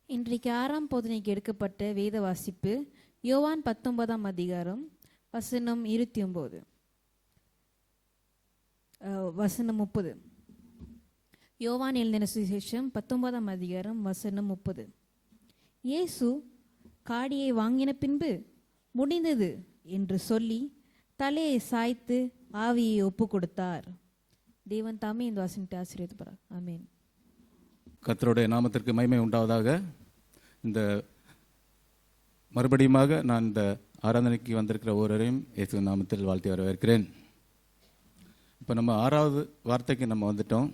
இன்றைக்கு 6ஆம் போதனைக்கு எடுக்கப்பட்ட வேத வாசிப்பு யோவான் 19ஆம் அதிகாரம் வசனம் 29 வசனம் 30. யோவான் எழுதின சுவிசேஷம் 19ஆம் அதிகாரம் வசனம் 30. இயேசு காடியை வாங்கின பின்பு முடிந்தது என்று சொல்லி தலையை சாய்த்து ஆவியை ஒப்பு கொடுத்தார். தேவன் தாமே இந்த வசனத்தை ஆசீர்வதிப்பார். ஆமென். கர்த்தருடைய நாமத்திற்கு மகிமை உண்டாவதாக. இந்த மறுபடியுமாக நான் இந்த ஆராதனைக்கு வந்திருக்கிற ஒவ்வொருவரையும் இயேசு நாமத்தில் வாழ்த்தி வரவேற்கிறேன். இப்போ நம்ம 6வது வார்த்தைக்கு நம்ம வந்துட்டோம்.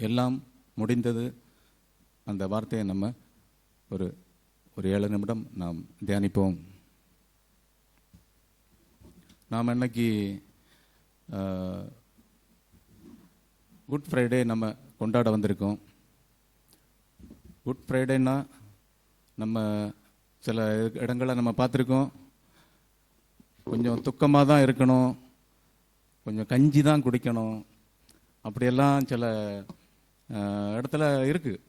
எல்லாம் முடிந்தது. அந்த வார்த்தையை நம்ம ஒரு 7 நிமிடம் நாம் தியானிப்போம். நாம் இன்னைக்கு குட் ஃப்ரைடே நம்ம கொண்டாட வந்திருக்கோம். குட் ஃப்ரைடேன்னா நம்ம சில இடங்களை நம்ம பார்த்துருக்கோம். கொஞ்சம் துக்கமாக தான் இருக்கணும், கொஞ்சம் கஞ்சி தான் குடிக்கணும், அப்படியெல்லாம் சில இடத்துல இருக்குது.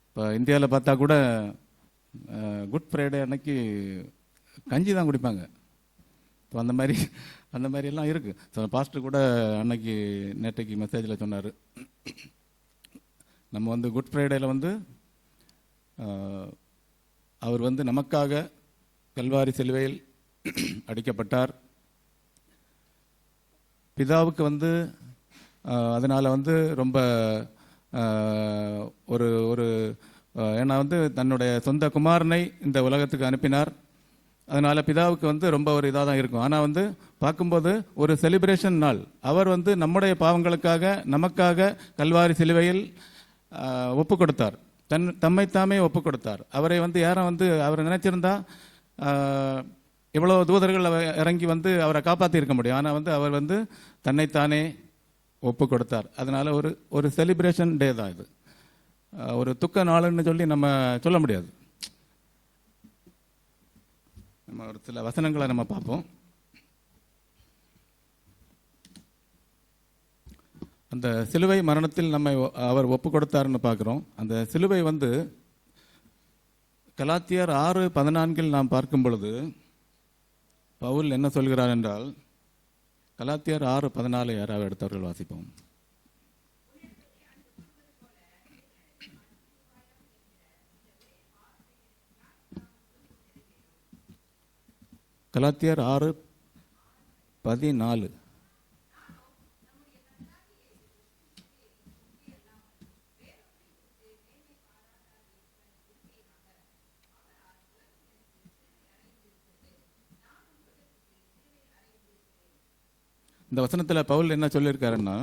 இப்போ இந்தியாவில் பார்த்தா கூட குட் ஃப்ரைடே அன்னைக்கு கஞ்சி தான் குடிப்பாங்க. இப்போ அந்த மாதிரி எல்லாம் இருக்குது. ஸோ பாஸ்டர் கூட அன்னைக்கு நேற்றைக்கு மெசேஜில் சொன்னார், நம்ம வந்து குட் ஃப்ரைடேயில் வந்து அவர் வந்து நமக்காக கல்வாரி சிலுவையில் அடிக்கப்பட்டார். பிதாவுக்கு வந்து அதனால் வந்து ரொம்ப ஒரு ஏன்னா வந்து தன்னுடைய சொந்த குமாரனை இந்த உலகத்துக்கு அனுப்பினார். அதனால் பிதாவுக்கு வந்து ரொம்ப ஒரு இதாக தான் இருக்கும். ஆனால் வந்து பார்க்கும்போது ஒரு செலிப்ரேஷன் நாள். அவர் வந்து நம்முடைய பாவங்களுக்காக நமக்காக கல்வாரி சிலுவையில் ஒப்பு கொடுத்தார். தம்மைத்தாமே ஒப்பு கொடுத்தார். அவரை வந்து யாரும் வந்து அவரை நினைச்சிருந்தா இவ்வளோ தூதர்கள் இறங்கி வந்து அவரை காப்பாற்றி இருக்க முடியும். ஆனால் வந்து அவர் வந்து தன்னைத்தானே ஒப்பு கொடுத்தார். அதனால ஒரு செலிப்ரேஷன் டே தான் இது. ஒரு துக்க நாளுன்னு சொல்லி நம்ம சொல்ல முடியாது. நம்ம ஒரு சில வசனங்களை நம்ம பார்ப்போம். அந்த சிலுவை மரணத்தில் நம்மை அவர் ஒப்பு கொடுத்தாருன்னு பார்க்குறோம். அந்த சிலுவை வந்து கலாத்தியர் 6:14 நாம் பார்க்கும் பொழுது பவுல் என்ன சொல்கிறார் என்றால், கலாத்தியர் 6:14 யாராவது எடுத்தவர்கள் வாசிப்போம். கலாத்தியர் 6:14. இந்த வசனத்தில் பவுல் என்ன சொல்லியிருக்காருன்னா,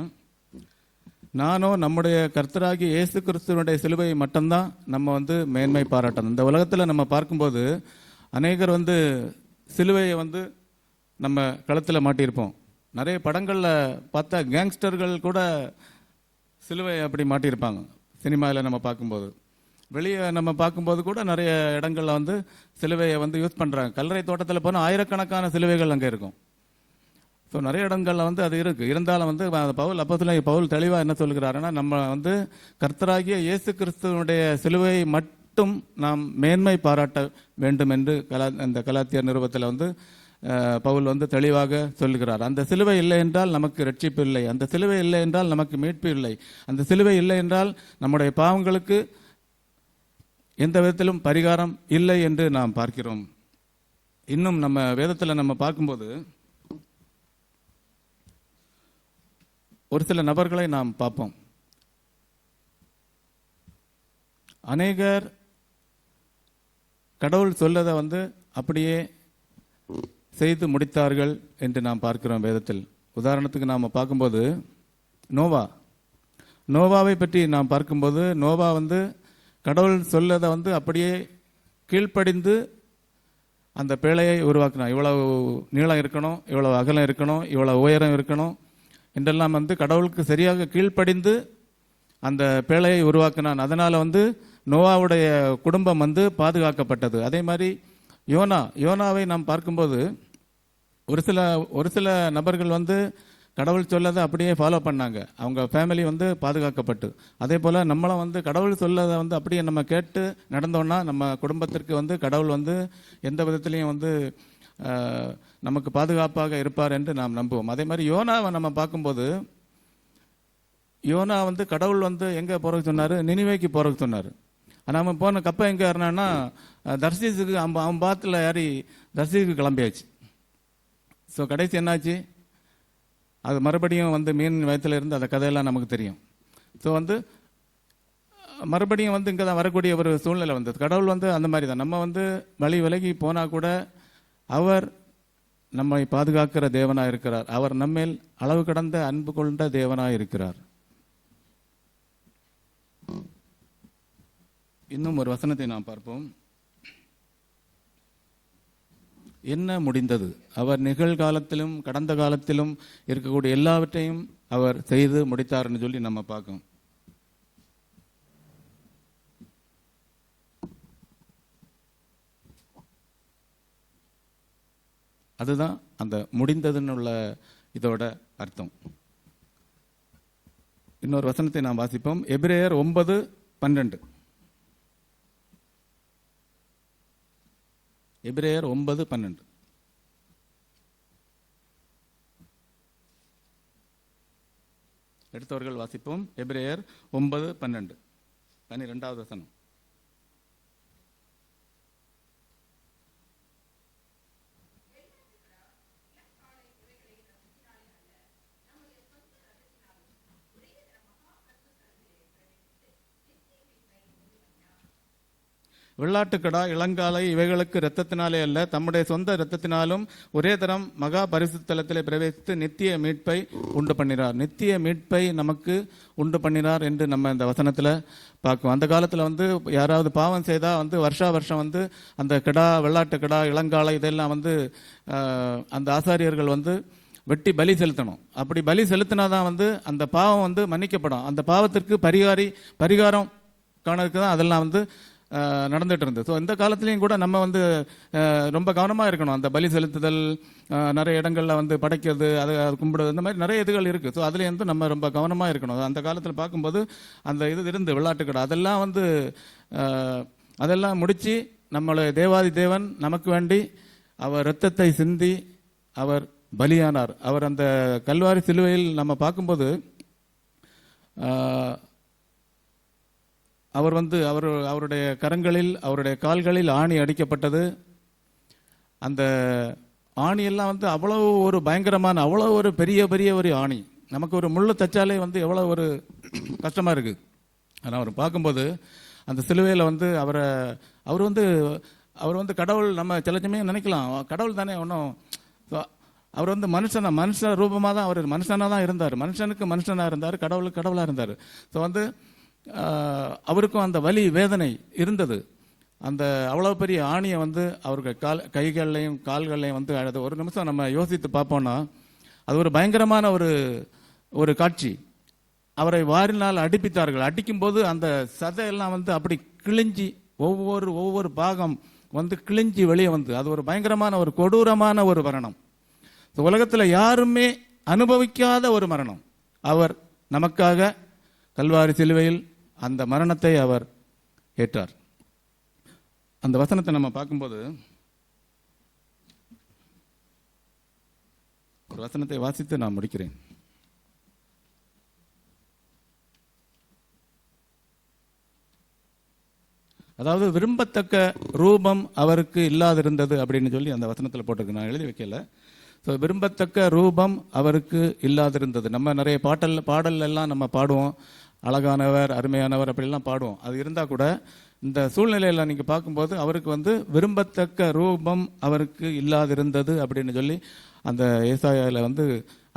நானோ நம்முடைய கர்த்தராகிய இயேசு கிறிஸ்துவனுடைய சிலுவையை மட்டும்தான் நம்ம வந்து மேன்மை பாராட்டணும். இந்த உலகத்தில் நம்ம பார்க்கும்போது அநேகர் வந்து சிலுவையை வந்து நம்ம கழுத்தில் மாட்டியிருப்போம். நிறைய படங்களில் பார்த்தா கேங்ஸ்டர்கள் கூட சிலுவையை அப்படி மாட்டியிருப்பாங்க. சினிமாவில் நம்ம பார்க்கும்போது, வெளியே நம்ம பார்க்கும்போது கூட நிறைய இடங்களில் வந்து சிலுவையை வந்து யூஸ் பண்ணுறாங்க. கல்லறை தோட்டத்தில் போனால் ஆயிரக்கணக்கான சிலுவைகள் அங்கே இருக்கும். ஸோ நிறைய இடங்களில் வந்து அது இருக்குது. இருந்தாலும் வந்து பவுல் தெளிவாக என்ன சொல்கிறாருன்னா, நம்ம வந்து கர்த்தராகிய இயேசு கிறிஸ்துவனுடைய சிலுவையை மட்டும் நாம் மேன்மை பாராட்ட வேண்டும் என்று இந்த கலாத்தியர் நிருபத்தில் வந்து பவுல் வந்து தெளிவாக சொல்லுகிறார். அந்த சிலுவை இல்லை என்றால் நமக்கு ரட்சிப்பு இல்லை, அந்த சிலுவை இல்லை என்றால் நமக்கு மீட்பு இல்லை, அந்த சிலுவை இல்லை என்றால் நம்முடைய பாவங்களுக்கு எந்த விதத்திலும் பரிகாரம் இல்லை என்று நாம் பார்க்கிறோம். இன்னும் நம்ம வேதத்தில் நம்ம பார்க்கும்போது ஒரு சில நபர்களை நாம் பார்ப்போம். அநேகர் கடவுள் சொல்லதை வந்து அப்படியே செய்து முடித்தார்கள் என்று நாம் பார்க்கிறோம் வேதத்தில். உதாரணத்துக்கு நாம் பார்க்கும்போது நோவாவை பற்றி நாம் பார்க்கும்போது, நோவா வந்து கடவுள் சொல்லதை வந்து அப்படியே கீழ்ப்படிந்து அந்த பேழையை உருவாக்கினான். இவ்வளவு நீளம் இருக்கணும், இவ்வளவு அகலம் இருக்கணும், இவ்வளவு உயரம் இருக்கணும் என்றெல்லாம் வந்து கடவுளுக்கு சரியாக கீழ்ப்படிந்து அந்த பேழையை உருவாக்கினான். அதனால் வந்து நோவாவுடைய குடும்பம் வந்து பாதுகாக்கப்பட்டது. அதே மாதிரி யோனாவை நாம் பார்க்கும்போது ஒரு சில நபர்கள் வந்து கடவுள் சொல்லதை அப்படியே ஃபாலோ பண்ணாங்க. அவங்க ஃபேமிலி வந்து பாதுகாக்கப்பட்டு. அதே போல் நம்மளும் வந்து கடவுள் சொல்லதை வந்து அப்படியே நம்ம கேட்டு நடந்தோன்னா நம்ம குடும்பத்திற்கு வந்து கடவுள் வந்து எந்த விதத்துலேயும் வந்து நமக்கு பாதுகாப்பாக இருப்பார் என்று நாம் நம்புவோம். அதே மாதிரி யோனாவை நம்ம பார்க்கும்போது, யோனா வந்து கடவுள் வந்து எங்கே போகிறக்கு சொன்னார்? நினிவேக்கு போகிறக்கு சொன்னார். ஆனால் அவன் போன கப்பை எங்கே ஏறினான்னா தர்சீஸுக்கு, அவன் பாத்தில் ஏறி தர்சீஸுக்கு கிளம்பியாச்சு. ஸோ கடைசி என்னாச்சு? அது மறுபடியும் வந்து மீன் வயத்தில் இருந்து அந்த கதையெல்லாம் நமக்கு தெரியும். ஸோ வந்து மறுபடியும் வந்து இங்கே தான் வரக்கூடிய ஒரு சூழ்நிலை வந்தது. கடவுள் வந்து அந்த மாதிரி தான். நம்ம வந்து வழி விலகி போனால் கூட அவர் நம்மை பாதுகாக்கிற தேவனாக இருக்கிறார். அவர் நம்மேல் அளவு கடந்த அன்பு கொண்ட தேவனாக இருக்கிறார். இன்னும் ஒரு வசனத்தை நாம் பார்ப்போம். என்ன முடிந்தது? அவர் நிகழ்காலத்திலும் கடந்த காலத்திலும் இருக்கக்கூடிய எல்லாவற்றையும் அவர் செய்து முடித்தார்னு சொல்லி நம்ம பார்க்கோம். அதுதான் அந்த முடிந்ததுன்னு உள்ள இதோட அர்த்தம். இன்னொரு வசனத்தை நாம் வாசிப்போம். எபிரேயர் 9:12. எபிரேயர் 9:12. எடுத்தவர்கள் வாசிப்போம். எபிரேயர் 9:12, 12வது வசனம். வெள்ளாட்டுக்கடா, இளங்காலை இவைகளுக்கு இரத்தத்தினாலே அல்ல, தம்முடைய சொந்த இரத்தத்தினாலும் ஒரே தரம் மகா பரிசுத்தலத்திலே பிரவேசித்து நித்திய மீட்பை உண்டு பண்ணினார். நித்திய மீட்பை நமக்கு உண்டு பண்ணினார் என்று நம்ம இந்த வசனத்தில் பார்க்கும். அந்த காலத்தில் வந்து யாராவது பாவம் செய்தால் வந்து வருஷம் வந்து அந்த கிடா, வெள்ளாட்டுக்கடா, இளங்காலை இதெல்லாம் வந்து அந்த ஆசாரியர்கள் வந்து வெட்டி பலி செலுத்தணும். அப்படி பலி செலுத்தினாதான் வந்து அந்த பாவம் வந்து மன்னிக்கப்படும். அந்த பாவத்திற்கு பரிகாரம் காணதுக்கு தான் அதெல்லாம் வந்து நடந்துட்டு இருந்தது. ஸோ இந்த காலத்துலேயும் கூட நம்ம வந்து ரொம்ப கவனமாக இருக்கணும். அந்த பலி செலுத்துதல், நிறைய இடங்களில் வந்து படைக்கிறது, அதை கும்பிடுறது, இந்த மாதிரி நிறைய இதுகள் இருக்குது. ஸோ அதில் வந்து நம்ம ரொம்ப கவனமாக இருக்கணும். அந்த காலத்தில் பார்க்கும்போது அந்த இது இருந்து வெள்ளாட்டுக்கடை அதெல்லாம் வந்து அதெல்லாம் முடித்து நம்மளை தேவாதி தேவன் நமக்கு வேண்டி அவர் இரத்தத்தை சிந்தி அவர் பலியானார். அவர் அந்த கல்வாரி சிலுவையில் நம்ம பார்க்கும்போது அவர் வந்து அவருடைய கரங்களில், அவருடைய கால்களில் ஆணி அடிக்கப்பட்டது. அந்த ஆணியெல்லாம் வந்து அவ்வளோ ஒரு பயங்கரமான, அவ்வளோ ஒரு பெரிய ஒரு ஆணி. நமக்கு ஒரு முள்ளு தச்சாலே வந்து எவ்வளோ ஒரு கஷ்டமாக இருக்குது. ஆனால் அவர் பார்க்கும்போது அந்த சிலுவையில் வந்து அவர் வந்து கடவுள். நம்ம சில சமயம் நினைக்கலாம் கடவுள் தானே, ஒன்றும் அவர் வந்து மனுஷ ரூபமாக தான், அவர் மனுஷனாக தான் இருந்தார். மனுஷனுக்கு மனுஷனாக இருந்தார், கடவுளுக்கு கடவுளாக இருந்தார். ஸோ வந்து அவருக்கும் அந்த வலி வேதனை இருந்தது. அந்த அவ்வளோ பெரிய ஆணியை வந்து அவர்கள் கைகள்லையும் கால்கள்லையும் வந்து அழுது. ஒரு நிமிஷம் நம்ம யோசித்து பார்ப்போம்னா அது ஒரு பயங்கரமான ஒரு காட்சி. அவரை வாரினால் அடிப்பித்தார்கள். அடிக்கும்போது அந்த சதையெல்லாம் வந்து அப்படி கிழிஞ்சி ஒவ்வொரு பாகம் வந்து கிழிஞ்சி வெளியே வந்து அது ஒரு பயங்கரமான ஒரு கொடூரமான ஒரு மரணம். உலகத்தில் யாருமே அனுபவிக்காத ஒரு மரணம். அவர் நமக்காக கல்வாரி சிலுவையில் அந்த மரணத்தை அவர் ஏற்றார். அந்த வசனத்தை நம்ம பார்க்கும்போது ஒரு வசனத்தை வாசித்து நான் முடிக்கிறேன். அதாவது விரும்பத்தக்க ரூபம் அவருக்கு இல்லாதிருந்தது அப்படின்னு சொல்லி அந்த வசனத்தில் போட்டிருக்கு. நான் எழுதி வைக்கல. ஸோ விரும்பத்தக்க ரூபம் அவருக்கு இல்லாதிருந்தது. நம்ம நிறைய பாடல் எல்லாம் நம்ம பாடுவோம், அழகானவர், அருமையானவர் அப்படிலாம் பாடுவோம். அது இருந்தால் கூட இந்த சூழ்நிலையில் நீங்கள் பார்க்கும்போது அவருக்கு வந்து விரும்பத்தக்க ரூபம் அவருக்கு இல்லாதிருந்தது அப்படின்னு சொல்லி அந்த ஏசாயாவில் வந்து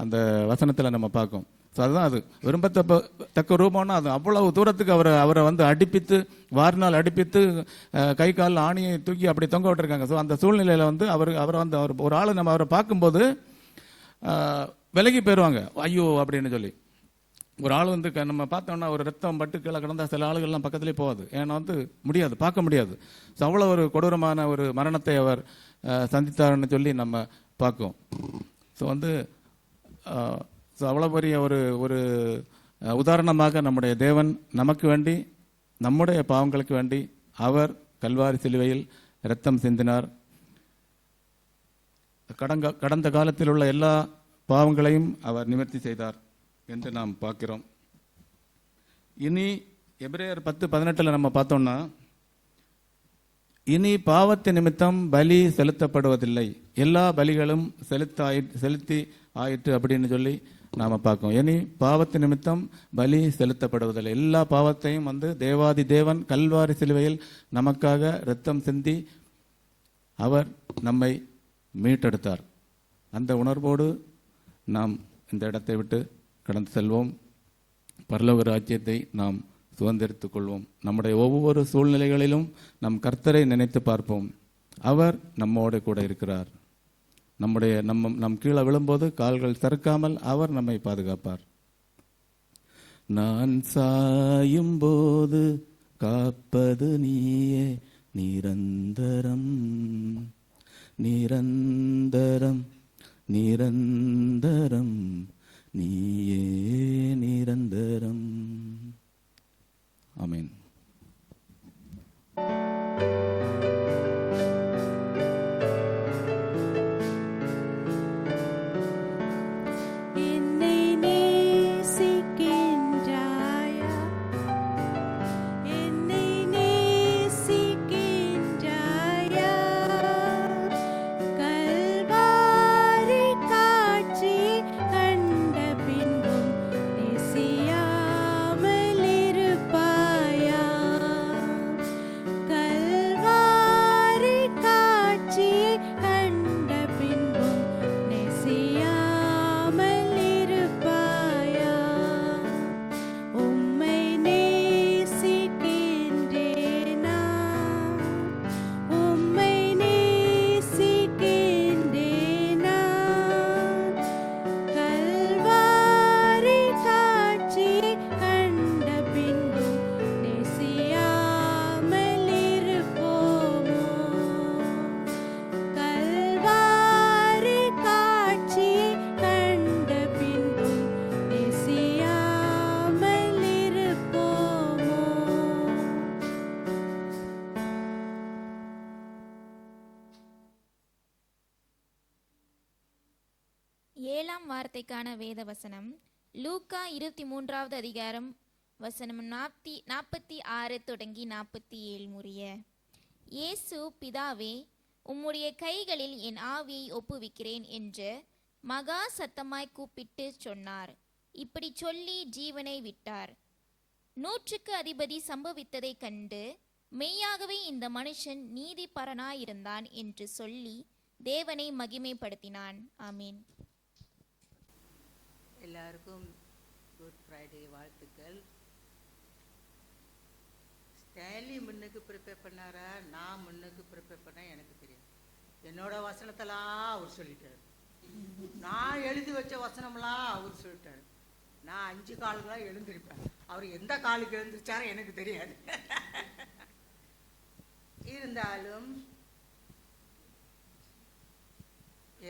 அந்த வசனத்தில் நம்ம பார்க்கோம். ஸோ அதுதான் அது விரும்பத்தக்க ரூபம்னா அது அவ்வளவு தூரத்துக்கு அவரை வந்து அடிப்பித்து, வாரினால் அடிப்பித்து, கை கால் ஆணியை தூக்கி அப்படி தொங்க விட்டுருக்காங்க. ஸோ அந்த சூழ்நிலையில் வந்து அவரை வந்து ஒரு ஆள் நம்ம அவரை பார்க்கும்போது விலகி போயிடுவாங்க, ஐயோ அப்படின்னு சொல்லி. ஒரு ஆள் வந்து நம்ம பார்த்தோம்னா ஒரு ரத்தம் பட்டு கீழே கிடந்தா சில ஆளுகள்லாம் பக்கத்துலேயே போகாது. ஏன்னா வந்து முடியாது, பார்க்க முடியாது. ஸோ அவ்வளோ ஒரு கொடூரமான ஒரு மரணத்தை அவர் சந்தித்தார்னு சொல்லி நம்ம பார்க்கும். ஸோ வந்து அவ்வளோ பெரிய ஒரு உதாரணமாக நம்முடைய தேவன் நமக்கு வேண்டி, நம்முடைய பாவங்களுக்கு வேண்டி அவர் கல்வாரி சிலுவையில் இரத்தம் சிந்தினார். கடந்த காலத்தில் உள்ள எல்லா பாவங்களையும் அவர் நிவர்த்தி செய்தார் என்று நாம் பார்க்கிறோம். இனி எபிரேயர் 10:18 நம்ம பார்த்தோம்னா, இனி பாவத்து நிமித்தம் பலி செலுத்தப்படுவதில்லை, எல்லா பலிகளும் செலுத்தி ஆயிற்று அப்படின்னு சொல்லி நாம பார்க்கோம். இனி பாவத்து நிமித்தம் பலி செலுத்தப்படுவதில்லை. எல்லா பாவத்தையும் தேவாதி தேவன் கல்வாரி சிலுவையில் நமக்காக இரத்தம் சிந்தி அவர் நம்மை மீட்டெடுத்தார். அந்த உணர்வோடு நாம் இந்த இடத்தை விட்டு கடந்து செல்வோம். பரலோக ராஜ்யத்தை நாம் சுதந்திரித்துக் கொள்வோம். நம்முடைய ஒவ்வொரு சூழ்நிலைகளிலும் நம் கர்த்தரை நினைத்து பார்ப்போம். அவர் நம்மோடு கூட இருக்கிறார். நம் கீழே விழும்போது கால்கள் சறுக்காமல் அவர் நம்மை பாதுகாப்பார். நான் சாயும் போது காப்பது நீயே நிரந்தரம் நிரந்தரம் நிரந்தரம் நீயே நிரந்தரம். ஆமென். ஏழாம் வார்த்தைக்கான வேத வசனம் லூக்கா 23வது அதிகாரம் வசனம் 46 தொடங்கி 47 முடிய. இயேசு, பிதாவே, உம்முடைய கைகளில் என் ஆவியை ஒப்புவிக்கிறேன் என்று மகா சத்தமாய் கூப்பிட்டு சொன்னார். இப்படி சொல்லி ஜீவனை விட்டார். 100க்கு அதிபதி சம்பவித்ததை கண்டு மெய்யாகவே இந்த மனுஷன் நீதிபரனாயிருந்தான் என்று சொல்லி தேவனை மகிமைப்படுத்தினான். ஆமீன். எல்லாருக்கும் குட் ஃப்ரைடே வாழ்த்துக்கள். ஸ்டான்லி முன்னுக்கு ப்ரிப்பேர் பண்ணாரா, நான் முன்னுக்கு ப்ரிப்பேர் பண்ண எனக்கு தெரியும். என்னோட வசனத்தெல்லாம் அவர் சொல்லிட்டார். நான் எழுதி வச்ச வசனம்லாம் அவர் சொல்லிட்டார். நான் 5 கால்களாக எழுந்திருப்பேன். அவர் எந்த காலுக்கு எழுந்திருச்சாரோ எனக்கு தெரியாது. இருந்தாலும்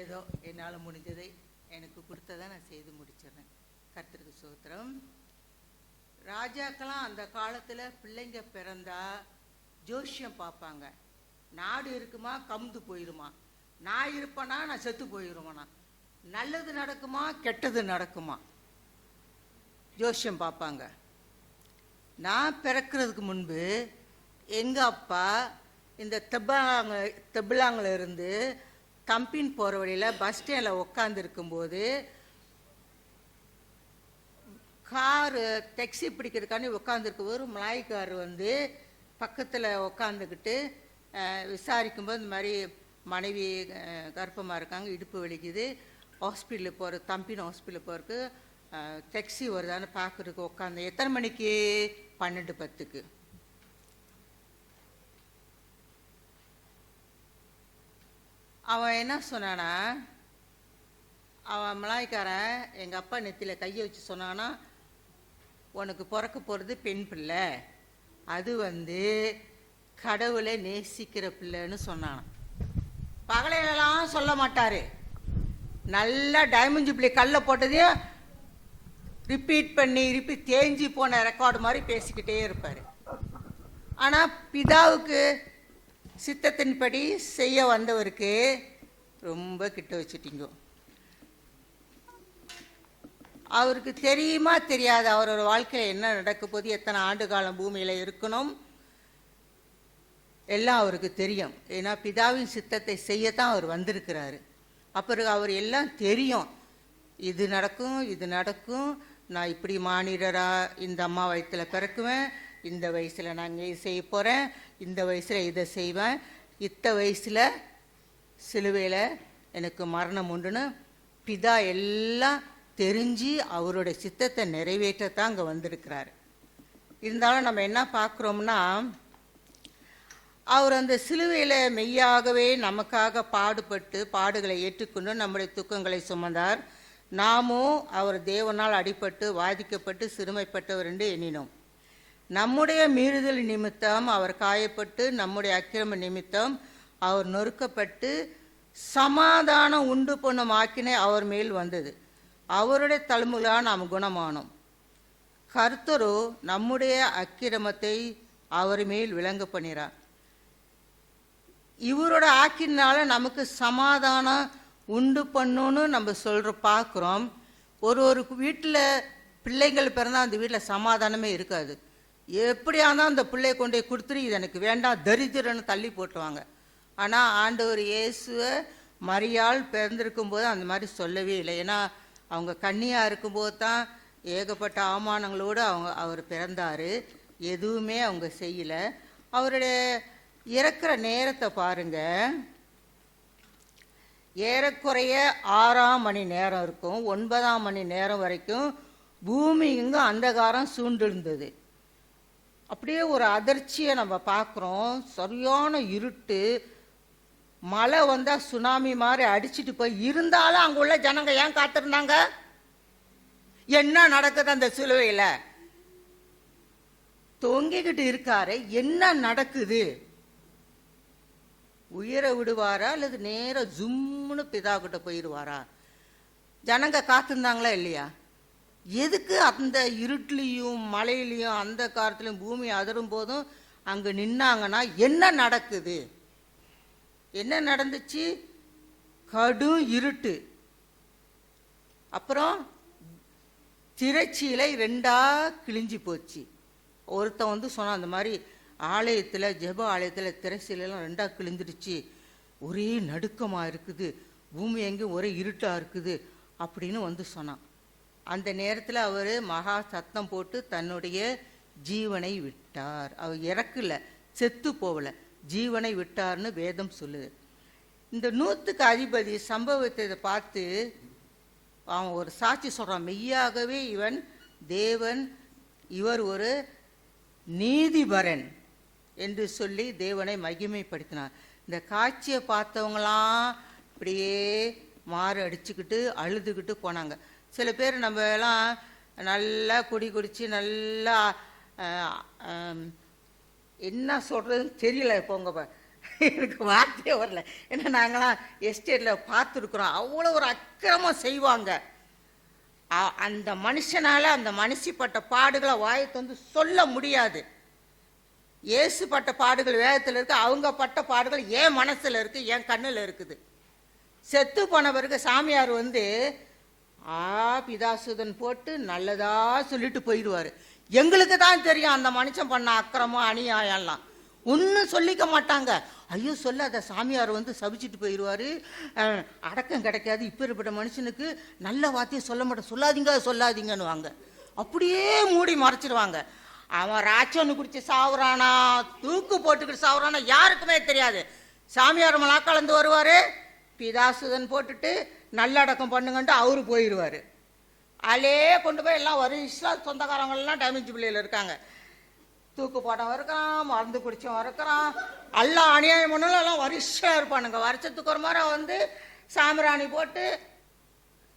ஏதோ என்னால் முடிஞ்சதை எனக்கு கொடுத்ததை நான் செய்து முடிச்சிடறேன். கர்த்தருக்கு ஸ்தோத்திரம். ராஜாக்கெல்லாம் அந்த காலத்தில் பிள்ளைங்க பிறந்தா ஜோசியம் பார்ப்பாங்க. நாடு இருக்குமா, கமுந்து போயிருமா, நான் இருப்பேனா, நான் செத்து போயிருவேனா, நல்லது நடக்குமா, கெட்டது நடக்குமா, ஜோசியம் பார்ப்பாங்க. நான் பிறக்கிறதுக்கு முன்பு எங்கள் அப்பா இந்த தெபிலாங்கில் இருந்து கம்பின் போகிற வழியில் பஸ் ஸ்டாண்டில் உட்காந்துருக்கும்போது காரு டாக்ஸி பிடிக்கிறதுக்காண்டி உட்காந்துருக்கும் ஒரு மலாய்க்கார் பக்கத்தில் உட்காந்துக்கிட்டு விசாரிக்கும்போது இந்த மாதிரி மனைவி கர்ப்பமாக இருக்காங்க, இடுப்பு வலிக்குது, ஹாஸ்பிட்டலுக்கு போகிற தம்பின் ஹாஸ்பிட்டலுக்கு போகிறதுக்கு டாக்ஸி வருதான்னு பார்க்குறதுக்கு உட்காந்து. எத்தனை மணிக்கு? 12:10. அவன் என்ன சொன்னானா, அவன் மலாய்க்காரன் எங்கள் அப்பா நெத்தியில் கையை வச்சு சொன்னானா, உனக்கு பிறக்க போகிறது பெண் பிள்ளை, அது கடவுளை நேசிக்கிற பிள்ளைன்னு சொன்னான். பகலையிலலாம் சொல்ல மாட்டார். நல்லா டைமண்ட் ஜூப்ளி கல்லை போட்டதையும் ரிப்பீட் பண்ணி தேஞ்சி போன ரெக்கார்டு மாதிரி பேசிக்கிட்டே இருப்பார். ஆனால் பிதாவுக்கு சித்தத்தின்படி செய்ய வந்தவருக்கு ரொம்ப கிட்ட வச்சுட்டீங்க. அவருக்கு தெரியுமா தெரியாது அவரோட வாழ்க்கையில் என்ன நடக்க போது, எத்தனை ஆண்டு காலம் பூமியில் இருக்கணும், எல்லாம் அவருக்கு தெரியும். ஏன்னா பிதாவின் சித்தத்தை செய்யத்தான் அவர் வந்திருக்கிறாரு. அப்புறம் அவர் எல்லாம் தெரியும், இது நடக்கும் இது நடக்கும், நான் இப்படி மானிடராக இந்த அம்மா வயிற்றில் பிறக்குவேன், இந்த வயசில் நான் இங்கே செய்ய போகிறேன், இந்த வயசில் இதை செய்வேன், இத்த வயசில் சிலுவையில் எனக்கு மரணம் உண்டுன்னு பிதா எல்லாம் தெரிஞ்சு அவருடைய சித்தத்தை நிறைவேற்றத்தான் அங்கே வந்திருக்கிறாரு. இருந்தாலும் நம்ம என்ன பார்க்குறோம்னா, அவர் அந்த சிலுவையில் மெய்யாகவே நமக்காக பாடுபட்டு பாடுகளை ஏற்றுக்கொண்டு நம்முடைய துக்கங்களை சுமந்தார். நாமும் அவர் தேவனால் அடிபட்டு வாதிக்கப்பட்டு சிறுமைப்பட்டவர் என்று எண்ணினோம். நம்முடைய மீறுதல் நிமித்தம் அவர் காயப்பட்டு, நம்முடைய அக்கிரம நிமித்தம் அவர் நொறுக்கப்பட்டு, சமாதானம் உண்டு பண்ணும் ஆக்கினை அவர் மேல் வந்தது. அவருடைய தழும்புகளால் நாம் குணமானோம். கர்த்தரோ நம்முடைய அக்கிரமத்தை அவர் மேல் விளங்க பண்ணிறார். இவரோட ஆக்கினால நமக்கு சமாதானம் உண்டு பண்ணணும்னு நம்ம பார்க்குறோம். ஒரு வீட்டில் பிள்ளைங்கள் பிறந்தால் அந்த வீட்டில் சமாதானமே இருக்காது. எப்படியா இருந்தால் அந்த பிள்ளையை கொண்டு போய் கொடுத்துட்டு இது எனக்கு வேண்டாம் தரித்திரன்னு தள்ளி போட்டுருவாங்க. ஆனால் ஆண்டவர் இயேசுவை மரியாள் பிறந்திருக்கும் போது அந்த மாதிரி சொல்லவே இல்லை. ஏன்னா அவங்க கன்னியாக இருக்கும்போது தான் ஏகப்பட்ட அவமானங்களோடு அவர் பிறந்தார். எதுவுமே அவங்க செய்யலை. அவருடைய இறக்குற நேரத்தை பாருங்க, ஏறக்குறைய 6ஆம் மணி நேரம் இருக்கும். 9ஆம் மணி நேரம் வரைக்கும் பூமி இங்கு அந்தகாரம் சூழ்ந்திருந்தது. அப்படியே ஒரு அதிர்ச்சியை நம்ம பார்க்குறோம். சரியான இருட்டு, மழை வந்தால் சுனாமி மாதிரி அடிச்சுட்டு போய் இருந்தாலும் அங்கே உள்ள ஜனங்க ஏன் காத்திருந்தாங்க? என்ன நடக்குது அந்த சிலுவையில்? தொங்கிக்கிட்டு இருக்காரு, என்ன நடக்குது? உயிரை விடுவாரா அல்லது நேர ஜும்முன்னு பிதா கிட்ட போயிடுவாரா? ஜனங்க காத்திருந்தாங்களா இல்லையா? எதுக்கு அந்த இருட்லையும் மழையிலையும் அந்த காலத்துலையும் பூமி அதிரும் போதும் அங்கே நின்னாங்கன்னா என்ன நடக்குது? என்ன நடந்துச்சு? கடும் இருட்டு. அப்புறம் திரைச்சீலை 2ஆ கிழிஞ்சு போச்சு. ஒருத்தன் சொன்னான், அந்த மாதிரி ஆலயத்தில் ஜெப ஆலயத்தில் திரைச்சீலையெல்லாம் 2ஆ கிழிந்துடுச்சு, ஒரே நடுக்கமாக இருக்குது, பூமி எங்கேயும் ஒரே இருட்டாக இருக்குது அப்படின்னு சொன்னான். அந்த நேரத்தில் அவர் மகா சத்தம் போட்டு தன்னுடைய ஜீவனை விட்டார். அவர் இறக்கல, செத்து போகலை, ஜீவனை விட்டார்னு வேதம் சொல்லுது. இந்த 100க்கு அதிபதி சம்பவத்தை பார்த்து அவன் ஒரு சாட்சி சொல்கிறான், மெய்யாகவே இவன் தேவன், இவர் ஒரு நீதிபரன் என்று சொல்லி தேவனை மகிமைப்படுத்தினார். இந்த காட்சியை பார்த்தவங்களாம் இப்படியே மாறு அடிச்சுக்கிட்டு அழுதுகிட்டு போனாங்க. சில பேர் நம்ம எல்லாம் நல்லா குடிச்சு நல்லா என்ன சொல்கிறதுன்னு தெரியல. போங்க, எனக்கு வார்த்தையே வரல. ஏன்னா நாங்களாம் எஸ்டேட்டில் பார்த்துருக்குறோம். அவ்வளோ ஒரு அக்கிரமம் செய்வாங்க. அந்த மனுஷனால் அந்த மனுஷிப்பட்ட பாடுகளை வாயத்தை சொல்ல முடியாது. இயேசு பட்ட பாடுகள் வேதத்தில் இருக்குது, அவங்க பட்ட பாடுகள் என் மனசில் இருக்குது, என் கண்ணில் இருக்குது. செத்து போனவருக்கு சாமியார் பிதாசுதன் போட்டு நல்லதா சொல்லிட்டு போயிடுவார். எங்களுக்கு தான் தெரியும் அந்த மனுஷன் பண்ண அக்கிரமம் அநியாயம்லாம். ஒன்றும் சொல்லிக்க மாட்டாங்க. ஐயோ சொல்லாத, சாமியார் சபிச்சுட்டு போயிடுவார், அடக்கம் கிடைக்காது, இப்போ இருப்பட்ட மனுஷனுக்கு நல்ல வார்த்தையை சொல்ல மாட்டேன், சொல்லாதீங்கன்னு வாங்க. அப்படியே மூடி மறைச்சிடுவாங்க. அவன் ராட்சன்னு குடிச்சு சாவுறானா, தூக்கு போட்டுக்கிட்டு சாவுறானா யாருக்குமே தெரியாது. சாமியார் மலா கலந்து வருவார், பிதாசுதன் போட்டுட்டு நல்லடக்கம் பண்ணுங்கன்ட்டு அவரு போயிடுவார். அலே கொண்டு போய் எல்லாம் வருஷம் சொந்தக்காரங்கள்லாம் டேமேஜ் பிள்ளையில் இருக்காங்க. தூக்கு போட்டவன் இருக்கிறான், மருந்து குடிச்சவன் இருக்கிறான், எல்லாம் அநியாயம் பண்ணலாம், எல்லாம் வருஷம் இருப்பானுங்க. வருஷத்துக்கு ஒரு முறை சாம்பிராணி போட்டு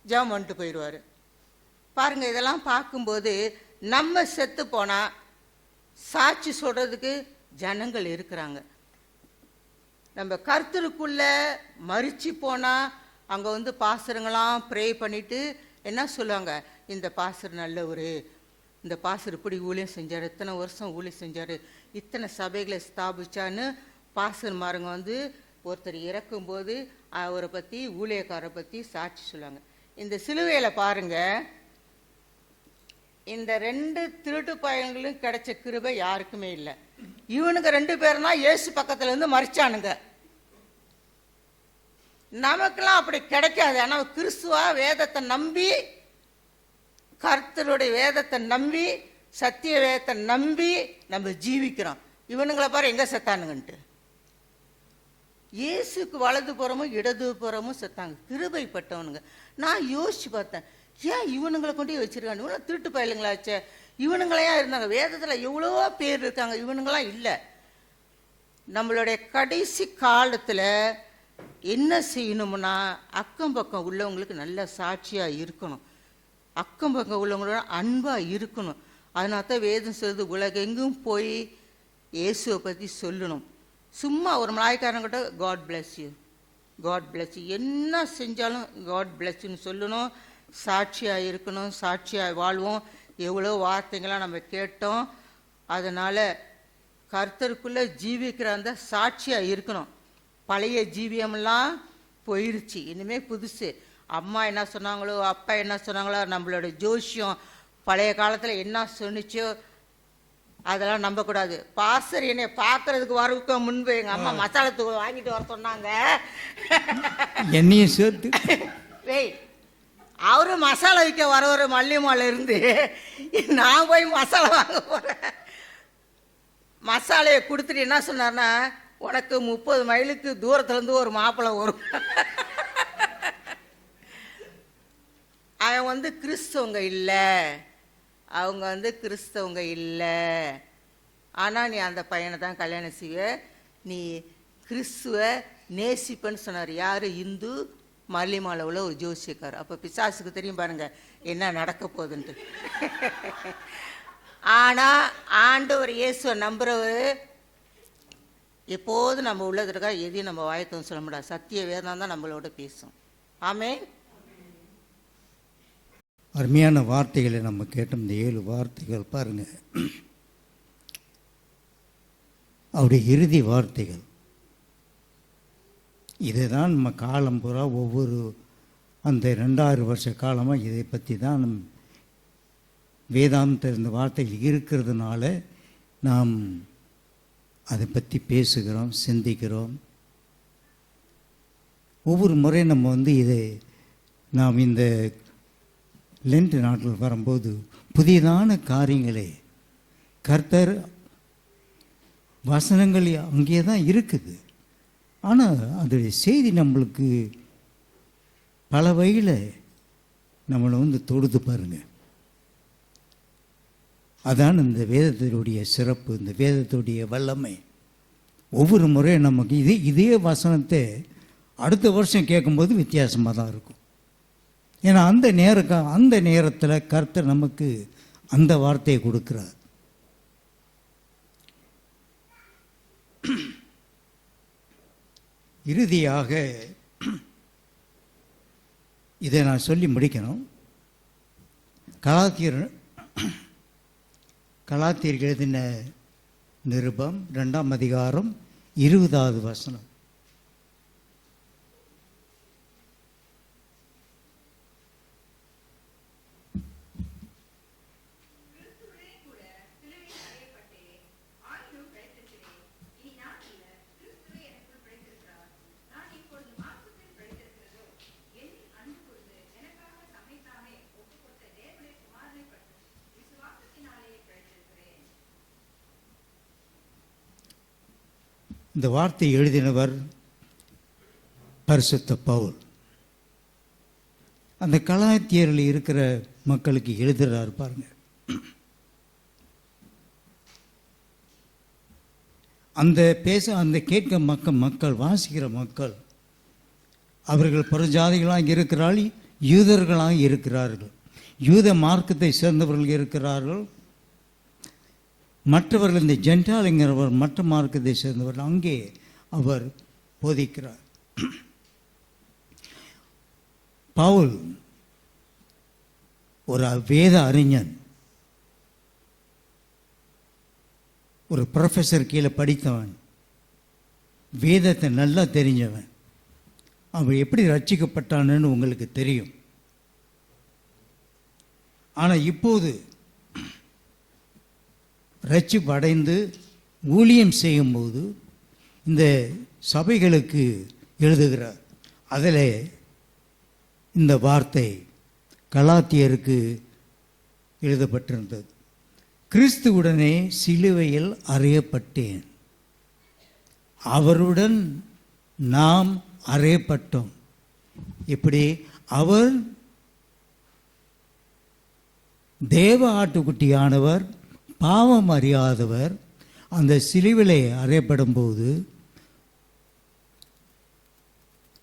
ஜெபம் பண்ணிட்டு போயிடுவார். பாருங்க, இதெல்லாம் பார்க்கும்போது நம்ம செத்து போனால் சாட்சி சொல்றதுக்கு ஜனங்கள் இருக்கிறாங்க. நம்ம கர்த்தருக்குள்ள மரிச்சு போனால் அங்கே பாசருங்களாம் ப்ரே பண்ணிட்டு என்ன சொல்லுவாங்க, இந்த பாசர் நல்லவர், இந்த பாசர் இப்படி ஊழியம் செஞ்சார், இத்தனை வருஷம் ஊழியம் செஞ்சார், இத்தனை சபைகளை ஸ்தாபிச்சான்னு பாசர்மாருங்க ஒருத்தர் இறக்கும்போது அவரை பற்றி ஊழியக்காரரை பற்றி சாட்சி சொல்லுவாங்க. இந்த சிலுவையில் பாருங்க, இந்த 2 திருட்டு பயன்களும் கிடைச்ச கிருபை யாருக்குமே இல்லை. இவனுங்க 2 பேரும் தான் இயேசு பக்கத்துல இருந்து மறிச்சானுங்க. நமக்கெல்லாம் அப்படி கிடைக்காது. ஆனால் கிறிஸ்துவா வேதத்தை நம்பி, கர்த்தருடைய வேதத்தை நம்பி, சத்திய வேதத்தை நம்பி நம்ம ஜீவிக்கிறோம். இவனுங்களை பாரு எங்க செத்தானுங்கன்ட்டு. இயேசுக்கு வலது புறமும் இடது புறமும் செத்தாங்க, கிருபைப்பட்டவனுங்க. நான் யோசிச்சு பார்த்தேன், ஏன் இவனுங்களை கொண்டு வச்சிருக்காங்க? இவனும் திருட்டு பயலுங்களாச்சே, இவனுங்களையா இருந்தாங்க? வேதத்தில் எவ்வளவோ பேர் இருக்காங்க, இவனுங்களாம் இல்லை. நம்மளுடைய கடைசி காலத்தில் என்ன செய்யணும்னா, அக்கம் பக்கம் உள்ளவங்களுக்கு நல்ல சாட்சியாக இருக்கணும், அக்கம் பக்கம் உள்ளவங்களோட அன்பாக இருக்கணும். அதனால தான் வேதம் சொல்லுது, உலகெங்கும் போய் இயேசுவை பற்றி சொல்லணும். சும்மா ஒரு மலாய்க்காரங்கிட்ட God bless you, God bless you, என்ன செஞ்சாலும் காட் பிளஸ் யூன்னு சொல்லணும். சாட்சியாக இருக்கணும், சாட்சியாக வாழ்வோம். எவ்வளோ வார்த்தைங்களாம் நம்ம கேட்டோம். அதனால் கர்த்தருக்குள்ளே ஜீவிக்கிற அந்த சாட்சியாக இருக்கணும். பழைய ஜீவியமெல்லாம் போயிருச்சு, இனிமேல் புதுசு. அம்மா என்ன சொன்னாங்களோ, அப்பா என்ன சொன்னாங்களோ, நம்மளோட ஜோசியம் பழைய காலத்தில் என்ன சொன்னிச்சோ அதெல்லாம் நம்பக்கூடாது. பாஸ்டர் என்னை பார்க்கறதுக்கு வரவுக்கு முன்பு எங்கள் அம்மா மசாலாத்தூள் வாங்கிட்டு வர சொன்னாங்க, என்னையும் சேர்த்து. வெய், அவரு மசாலா விற்க வரவர் மல்லியம்மாவில் இருந்து நான் போய் மசாலா வாங்க போகிறேன். மசாலையை கொடுத்துட்டு என்ன சொன்னார்னா, உனக்கு 30 மைலுக்கு தூரத்துலேருந்து ஒரு மாப்பிள்ளை வரும். அவன் கிறிஸ்தவங்க இல்லை, அவங்க கிறிஸ்தவங்க இல்லை. ஆனால் நீ அந்த பையனை தான் கல்யாணம் செய்வ, நீ கிறிஸ்துவ நேசிப்பன்னு சொன்னார். யார்? இந்து மல்லிமாலவில் ஒரு ஜோசியக்கார். அப்போ பிசாசுக்கு தெரியும் பாருங்க என்ன நடக்க போகுதுன்ட்டு. ஆனால் ஆண்டவர் இயேசுவை நம்புறவர் எப்போதும் நம்ம உள்ளதுக்கா எதையும் நம்ம வாயத்தம் சொல்ல முடியாது. சத்திய வேதம் தான் நம்மளோட பேசும். ஆமென். அருமையான வார்த்தைகளை நம்ம கேட்டோம். இந்த 7 வார்த்தைகள் பாருங்க, அவருடைய இறுதி வார்த்தைகள். இதை தான் நம்ம காலம் பூரா ஒவ்வொரு அந்த 2000 வருஷ காலமாக இதை பற்றி தான் நம் வேதாந்த இந்த வார்த்தைகள் இருக்கிறதுனால நாம் அதை பற்றி பேசுகிறோம், சிந்திக்கிறோம். ஒவ்வொரு முறை நம்ம இதை நாம் இந்த லென்ட் நாட்கள் வரும்போது புதிதான காரியங்களே கர்த்தர் வசனங்கள் அங்கே தான் இருக்குது. ஆனால் அதோடைய செய்தி நம்மளுக்கு பல வகையில் நம்மளை தொடுத்து பாருங்க. அதான் இந்த வேதத்தினுடைய சிறப்பு, இந்த வேதத்துடைய வல்லமை. ஒவ்வொரு முறையும் நமக்கு இதே வசனத்தை அடுத்த வருஷம் கேட்கும்போது வித்தியாசமாக தான் இருக்கும். ஏன்னா அந்த நேரத்தில் கர்த்தர் நமக்கு அந்த வார்த்தையை கொடுக்கிறார். இறுதியாக இதை நான் சொல்லி முடிக்கணும். கலாத்தியர் எழுதின நிருபம் 2ஆம் அதிகாரம் 20வது வசனம். இந்த வார்த்தை எழுதினவர் பரிசுத்த பவுல். அந்த கலாத்தியரில் இருக்கிற மக்களுக்கு எழுதுகிறார் பாருங்க. அந்த கேட்க மக்கள் வாசிக்கிற மக்கள் அவர்கள் புறஜாதிகளாக இருக்கிறார்கள், யூதர்களாக இருக்கிறார்கள், யூத மார்க்கத்தை சேர்ந்தவர்கள் இருக்கிறார்கள், மற்றவர்கள் இந்த ஜென்டாலுங்கிறவர் மற்ற மார்க்கத்தை சேர்ந்தவர்கள். அங்கே அவர் போதிக்கிறார். பவுல் ஒரு வேத அறிஞன், ஒரு ப்ரொஃபஸர் கீழே படித்தவன், வேதத்தை நல்லா தெரிஞ்சவன். அவன் எப்படி ரட்சிக்கப்பட்டான்னு உங்களுக்கு தெரியும். ஆனால் இப்போது ரட்சிப்படைந்து ஊழியம் செய்யும்போது இந்த சபைகளுக்கு எழுதுகிறார். அதில் இந்த வார்த்தை கலாத்தியருக்கு எழுதப்பட்டிருந்தது. கிறிஸ்துவுடனே சிலுவையில் அறையப்பட்டேன், அவருடன் நாம் அறையப்பட்டோம். இப்படி அவர் தேவ ஆட்டுக்குட்டியானவர், பாவம் அறியாதவர், அந்த சிலுவிலே அறையப்படும் போது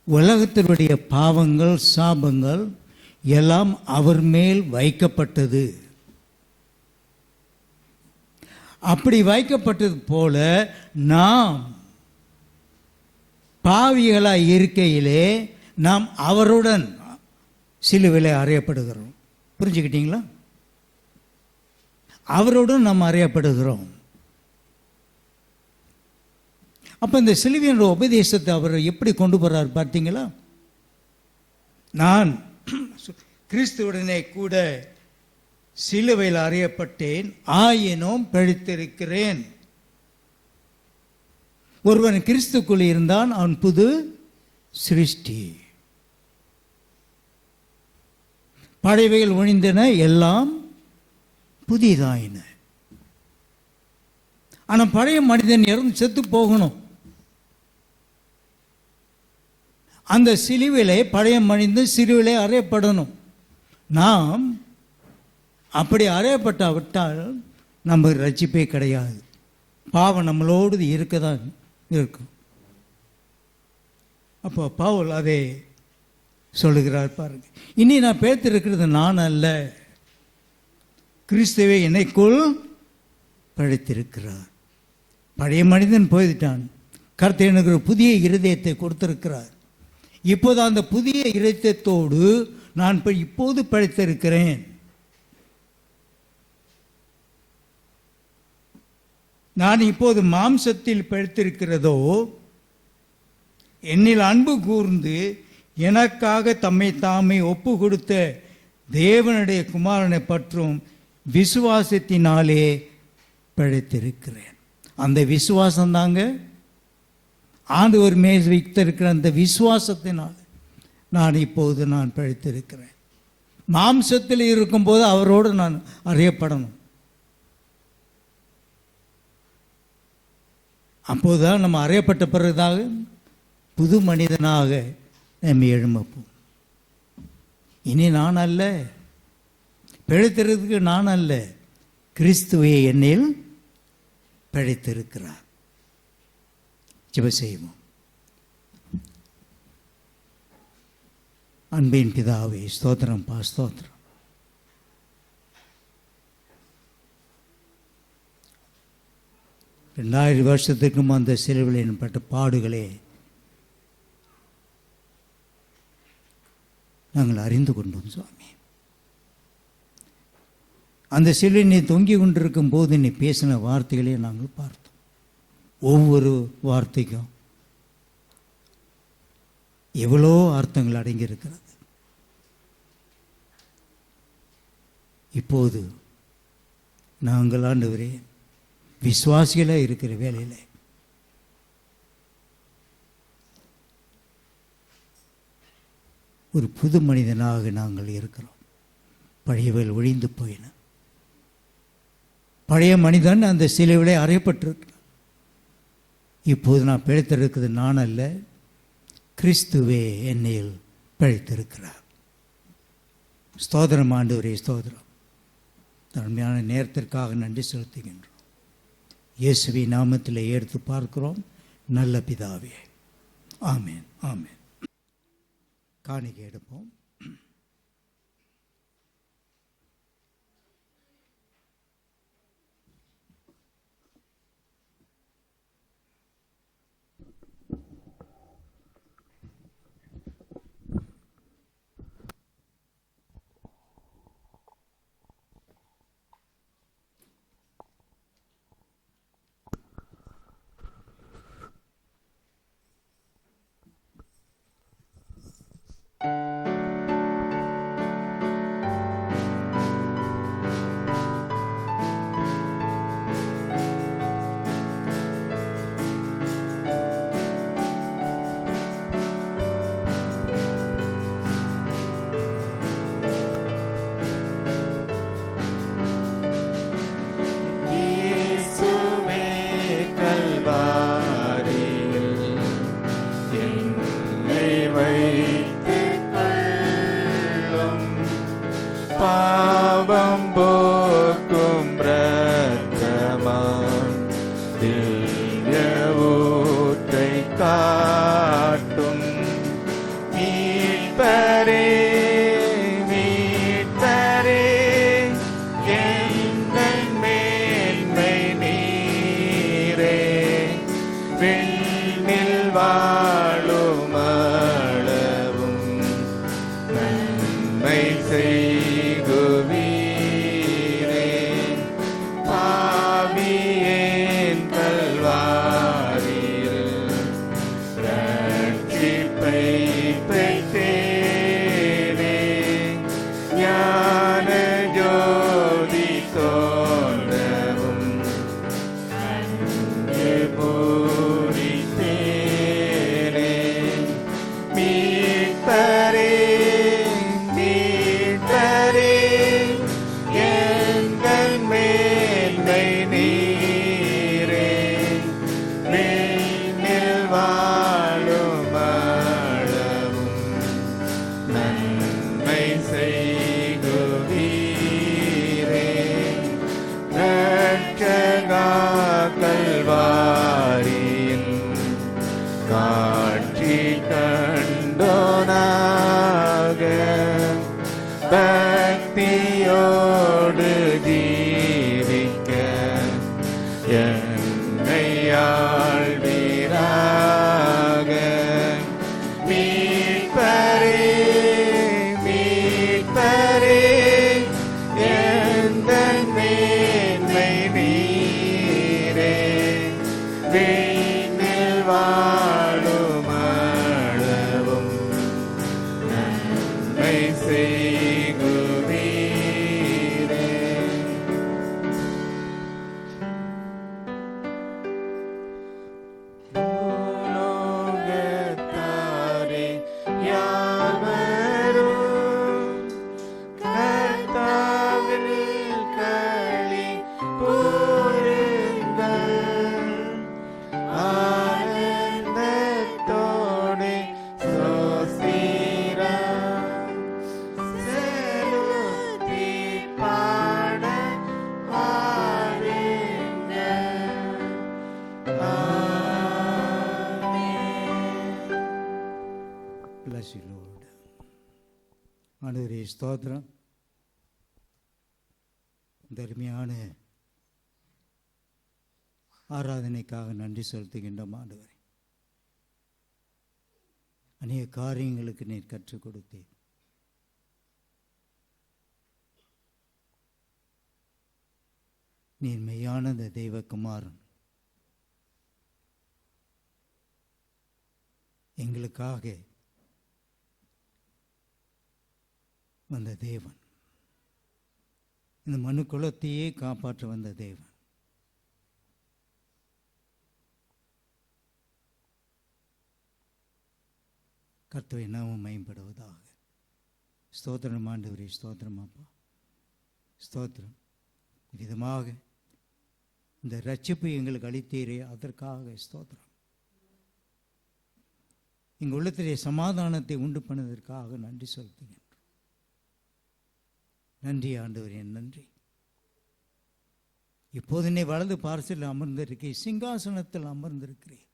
உலகத்தினுடைய பாவங்கள் சாபங்கள் எல்லாம் அவர் மேல் வைக்கப்பட்டது. அப்படி வைக்கப்பட்டது போல நாம் பாவிகளாய் இருக்கையிலே நாம் அவருடன் சிலுவிலே அறையப்படுகிறோம். புரிஞ்சுக்கிட்டீங்களா? அவருடன் நாம் அறையப்படுகிறோம். அப்போ இந்த சிலுவையின் உபதேசத்தை அவர் எப்படி கொண்டு போறார் பார்த்தீங்களா? நான் கிறிஸ்துவுடனே கூட சிலுவையில் அறையப்பட்டேன், ஆயினும் பிழைத்திருக்கிறேன். ஒருவன் கிறிஸ்துக்குள் இருந்தான், அவன் புது சிருஷ்டி. பழையவைகள் ஒழிந்தன, எல்லாம் புதிதாயின. ஆனால் பழைய மனிதன் இறந்து செத்து போகணும். அந்த சிலுவிலே பழைய மனிதன் சிலுவிலே அறையப்படணும். நாம் அப்படி அறையப்பட்டாவிட்டால் நம்ம ரட்சிப்பே கிடையாது. பாவம் நம்மளோடு இருக்க தான் இருக்கும். அப்போ பவுல் அதை சொல்லுகிறார் பாருங்க. இனி நான் பேர்த்திருக்கிறது நான் அல்ல, கிறிஸ்துவே என்னைக்குள் படைத்திருக்கிறார். பழைய மனிதன் போய்விட்டான், கர்த்தர் எனக்கு ஒரு புதிய இருதயத்தை கொடுத்திருக்கிறார். இப்போது அந்த புதிய இருதயத்தோடு நான் இப்போது படைத்திருக்கிறேன். நான் இப்போது மாம்சத்தில் படைத்திருக்கிறதோ, என்னில் அன்பு கூர்ந்து எனக்காக தம்மை தாமே ஒப்பு கொடுத்த தேவனுடைய குமாரனை பற்றும் விசுவாசத்தினாலே படைத்திருக்கிறேன். அந்த விசுவாசம் தாங்க ஆண்டவர் மேல் வைத்திருக்கிற அந்த விசுவாசத்தினால் நான் இப்போது நான் படைத்திருக்கிறேன். மாம்சத்தில் இருக்கும்போது அவரோடு நான் அறியப்படணும். அப்போதுதான் நம்ம அறியப்பட்ட பிறகுதாக புது மனிதனாக நம்ம எழும்பப்போம். இனி நான் அல்ல, பிழைத்திருக்கிறதுக்கு நான் அல்ல, கிறிஸ்துவே என்னில் பிழைத்திருக்கிறார். ஜெபம் செய்வோம். அன்பின் பிதாவே, ஸ்தோத்திரம் பா, ஸ்தோத்திரம். ரெண்டாயிரம் வருஷத்துக்கும் அந்த சிலுவையில் பட்ட பாடுகளே நாங்கள் அறிந்து கொண்டோம் சுவாமி. அந்த சிலுவை நீ தொங்கி கொண்டிருக்கும் போது நீ பேசின வார்த்தைகளே நாங்கள் பார்த்தோம். ஒவ்வொரு வார்த்தைக்கும் எவ்வளோ அர்த்தங்கள் அடங்கியிருக்கிறது. இப்போது நாங்கள் ஆண்டவரே விசுவாசிகளாக இருக்கிற வேலையில் ஒரு புது மனிதனாக நாங்கள் இருக்கிறோம். பழையவர்கள் ஒழிந்து போயின. பழைய மனிதன் அந்த சிலுவையிலே அறையப்பட்டிருக்கிறான். இப்போது நான் பிழைத்திருக்கிறது நான் அல்ல, கிறிஸ்துவே என்னையில் பிழைத்திருக்கிறார். ஸ்தோத்திரம் ஆண்டவரே, ஸ்தோத்திரம். தன்மையான நேரத்திற்காக நன்றி செலுத்துகின்றோம். இயேசுவின் நாமத்தில் எடுத்து பார்க்கிறோம் நல்ல பிதாவே. ஆமேன், ஆமேன். காணிக்கை எடுப்போம். பாவம் போக்கும் இரத்தமாம் திவ்ய ஊற்றை காட்டும் மீட்பரே மீட்பரே எந்தன் மேன்மை நீரே விண்ணில் வாழும் அளவும் நன்மை செய்குவீரே பாவியேன் கல்வாரியில் ரட்சிப்பை பெற்றேனே ஞான ஜோதி தோன்றவும் அன்பு பூரித்தேனே மீட்பரே மீட்பரே எங்கள் மேன்மை நீரே விண்ணில் வாழும் அளவும் நன்மை செய்குவீரே ரட்சகா கல்வாரியின் காட்சி கண்டோனாக பக்தியோடு ஜீவிக்க என்னை ஆள்வீராக மீட்பரே மீட்பரே எந்தன் மேன்மை நீரே விண்ணில் வாழும் அளவும் நன்மை செய்குவீரே பூலோகத்தாரே யாவரும் கர்த்தாவில் களி கூறுங்கள் ஆனந்தத்தோடு சோசிரம் செலுத்தி பாட வாருங்கள். Bless you, Lord. ஆண்டவரே ஸ்தோத்திரம். இந்த அருமையான ஆராதனைக்காக நன்றி செலுத்துகின்றோம் ஆண்டவரே. அநேக காரியங்களுக்கு நீர் கற்றுக் கொடுத்தீர். நீர் மெய்யான இந்த தெய்வகுமாரன் எங்களுக்காக வந்த தேவன், இந்த மனு குலத்தையே காப்பாற்ற வந்த தேவன். கர்த்தரை நாமம் மயம்படுவதாக. ஸ்தோத்திரம் ஆண்டவரே, ஸ்தோத்திரம் அப்பா, ஸ்தோத்திரம். விதமாக இந்த ரட்சிப்பு எங்களுக்கு அளித்தீரே, அதற்காக ஸ்தோத்திரம். எங்கள் உள்ளத்திலே சமாதானத்தை உண்டு பண்ணதற்காக நன்றி செலுத்துகின்றோம். நன்றி ஆண்டவரே, நன்றி. இப்போது நீ வலது பார்சலில் அமர்ந்திருக்கே, சிங்காசனத்தில் அமர்ந்திருக்கிறேன்.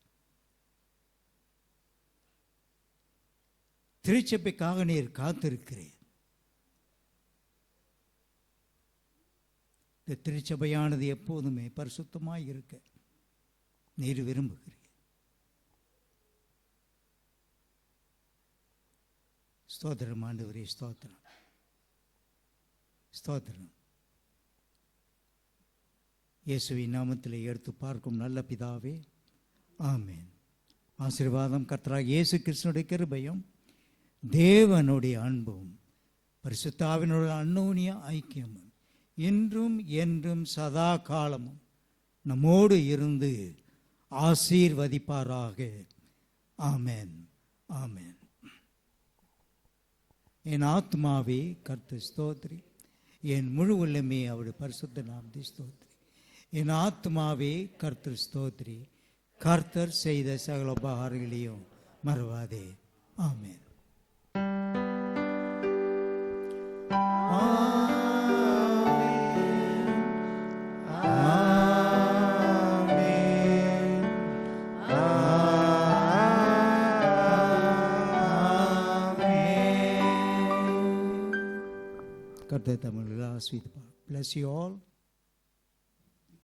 திருச்சபைக்காக நீர் காத்திருக்கிறேன். இந்த திருச்சபையானது எப்போதுமே பரிசுத்தமாய் இருக்க நீர் விரும்புகிறீர். ஸ்தோத்திரம் ஆண்டவரே, ஸ்தோத்திரம், ஸ்தோத்திரம். இயேசுவின் நாமத்தில் எடுத்து பார்க்கும் நல்ல பிதாவே, ஆமென். ஆசீர்வாதம் கர்த்தராகிய இயேசு கிறிஸ்துவினுடைய கிருபையும் தேவனுடைய அன்பும் பரிசுத்தாவினுடைய அந்யோன்ய ஐக்கியமும் இன்றும் என்றும் சதா காலமும் நம்மோடு இருந்து ஆசீர்வதிப்பாராக. ஆமென், ஆமென். என் ஆத்மாவே கர்த்தர் ஸ்தோத்திரி, என் முழு உள்ளமே அவருடைய பரிசுத்த நாமத்தை ஸ்தோத்திரி. என் ஆத்மாவே கர்த்தர் ஸ்தோத்திரி, கர்த்தர் செய்த சகல உபகாரங்களையும் மறவாதே. ஆமென். கர்த்தர் தமிழில் ஆஸ்வதிப்பார். Bless you all.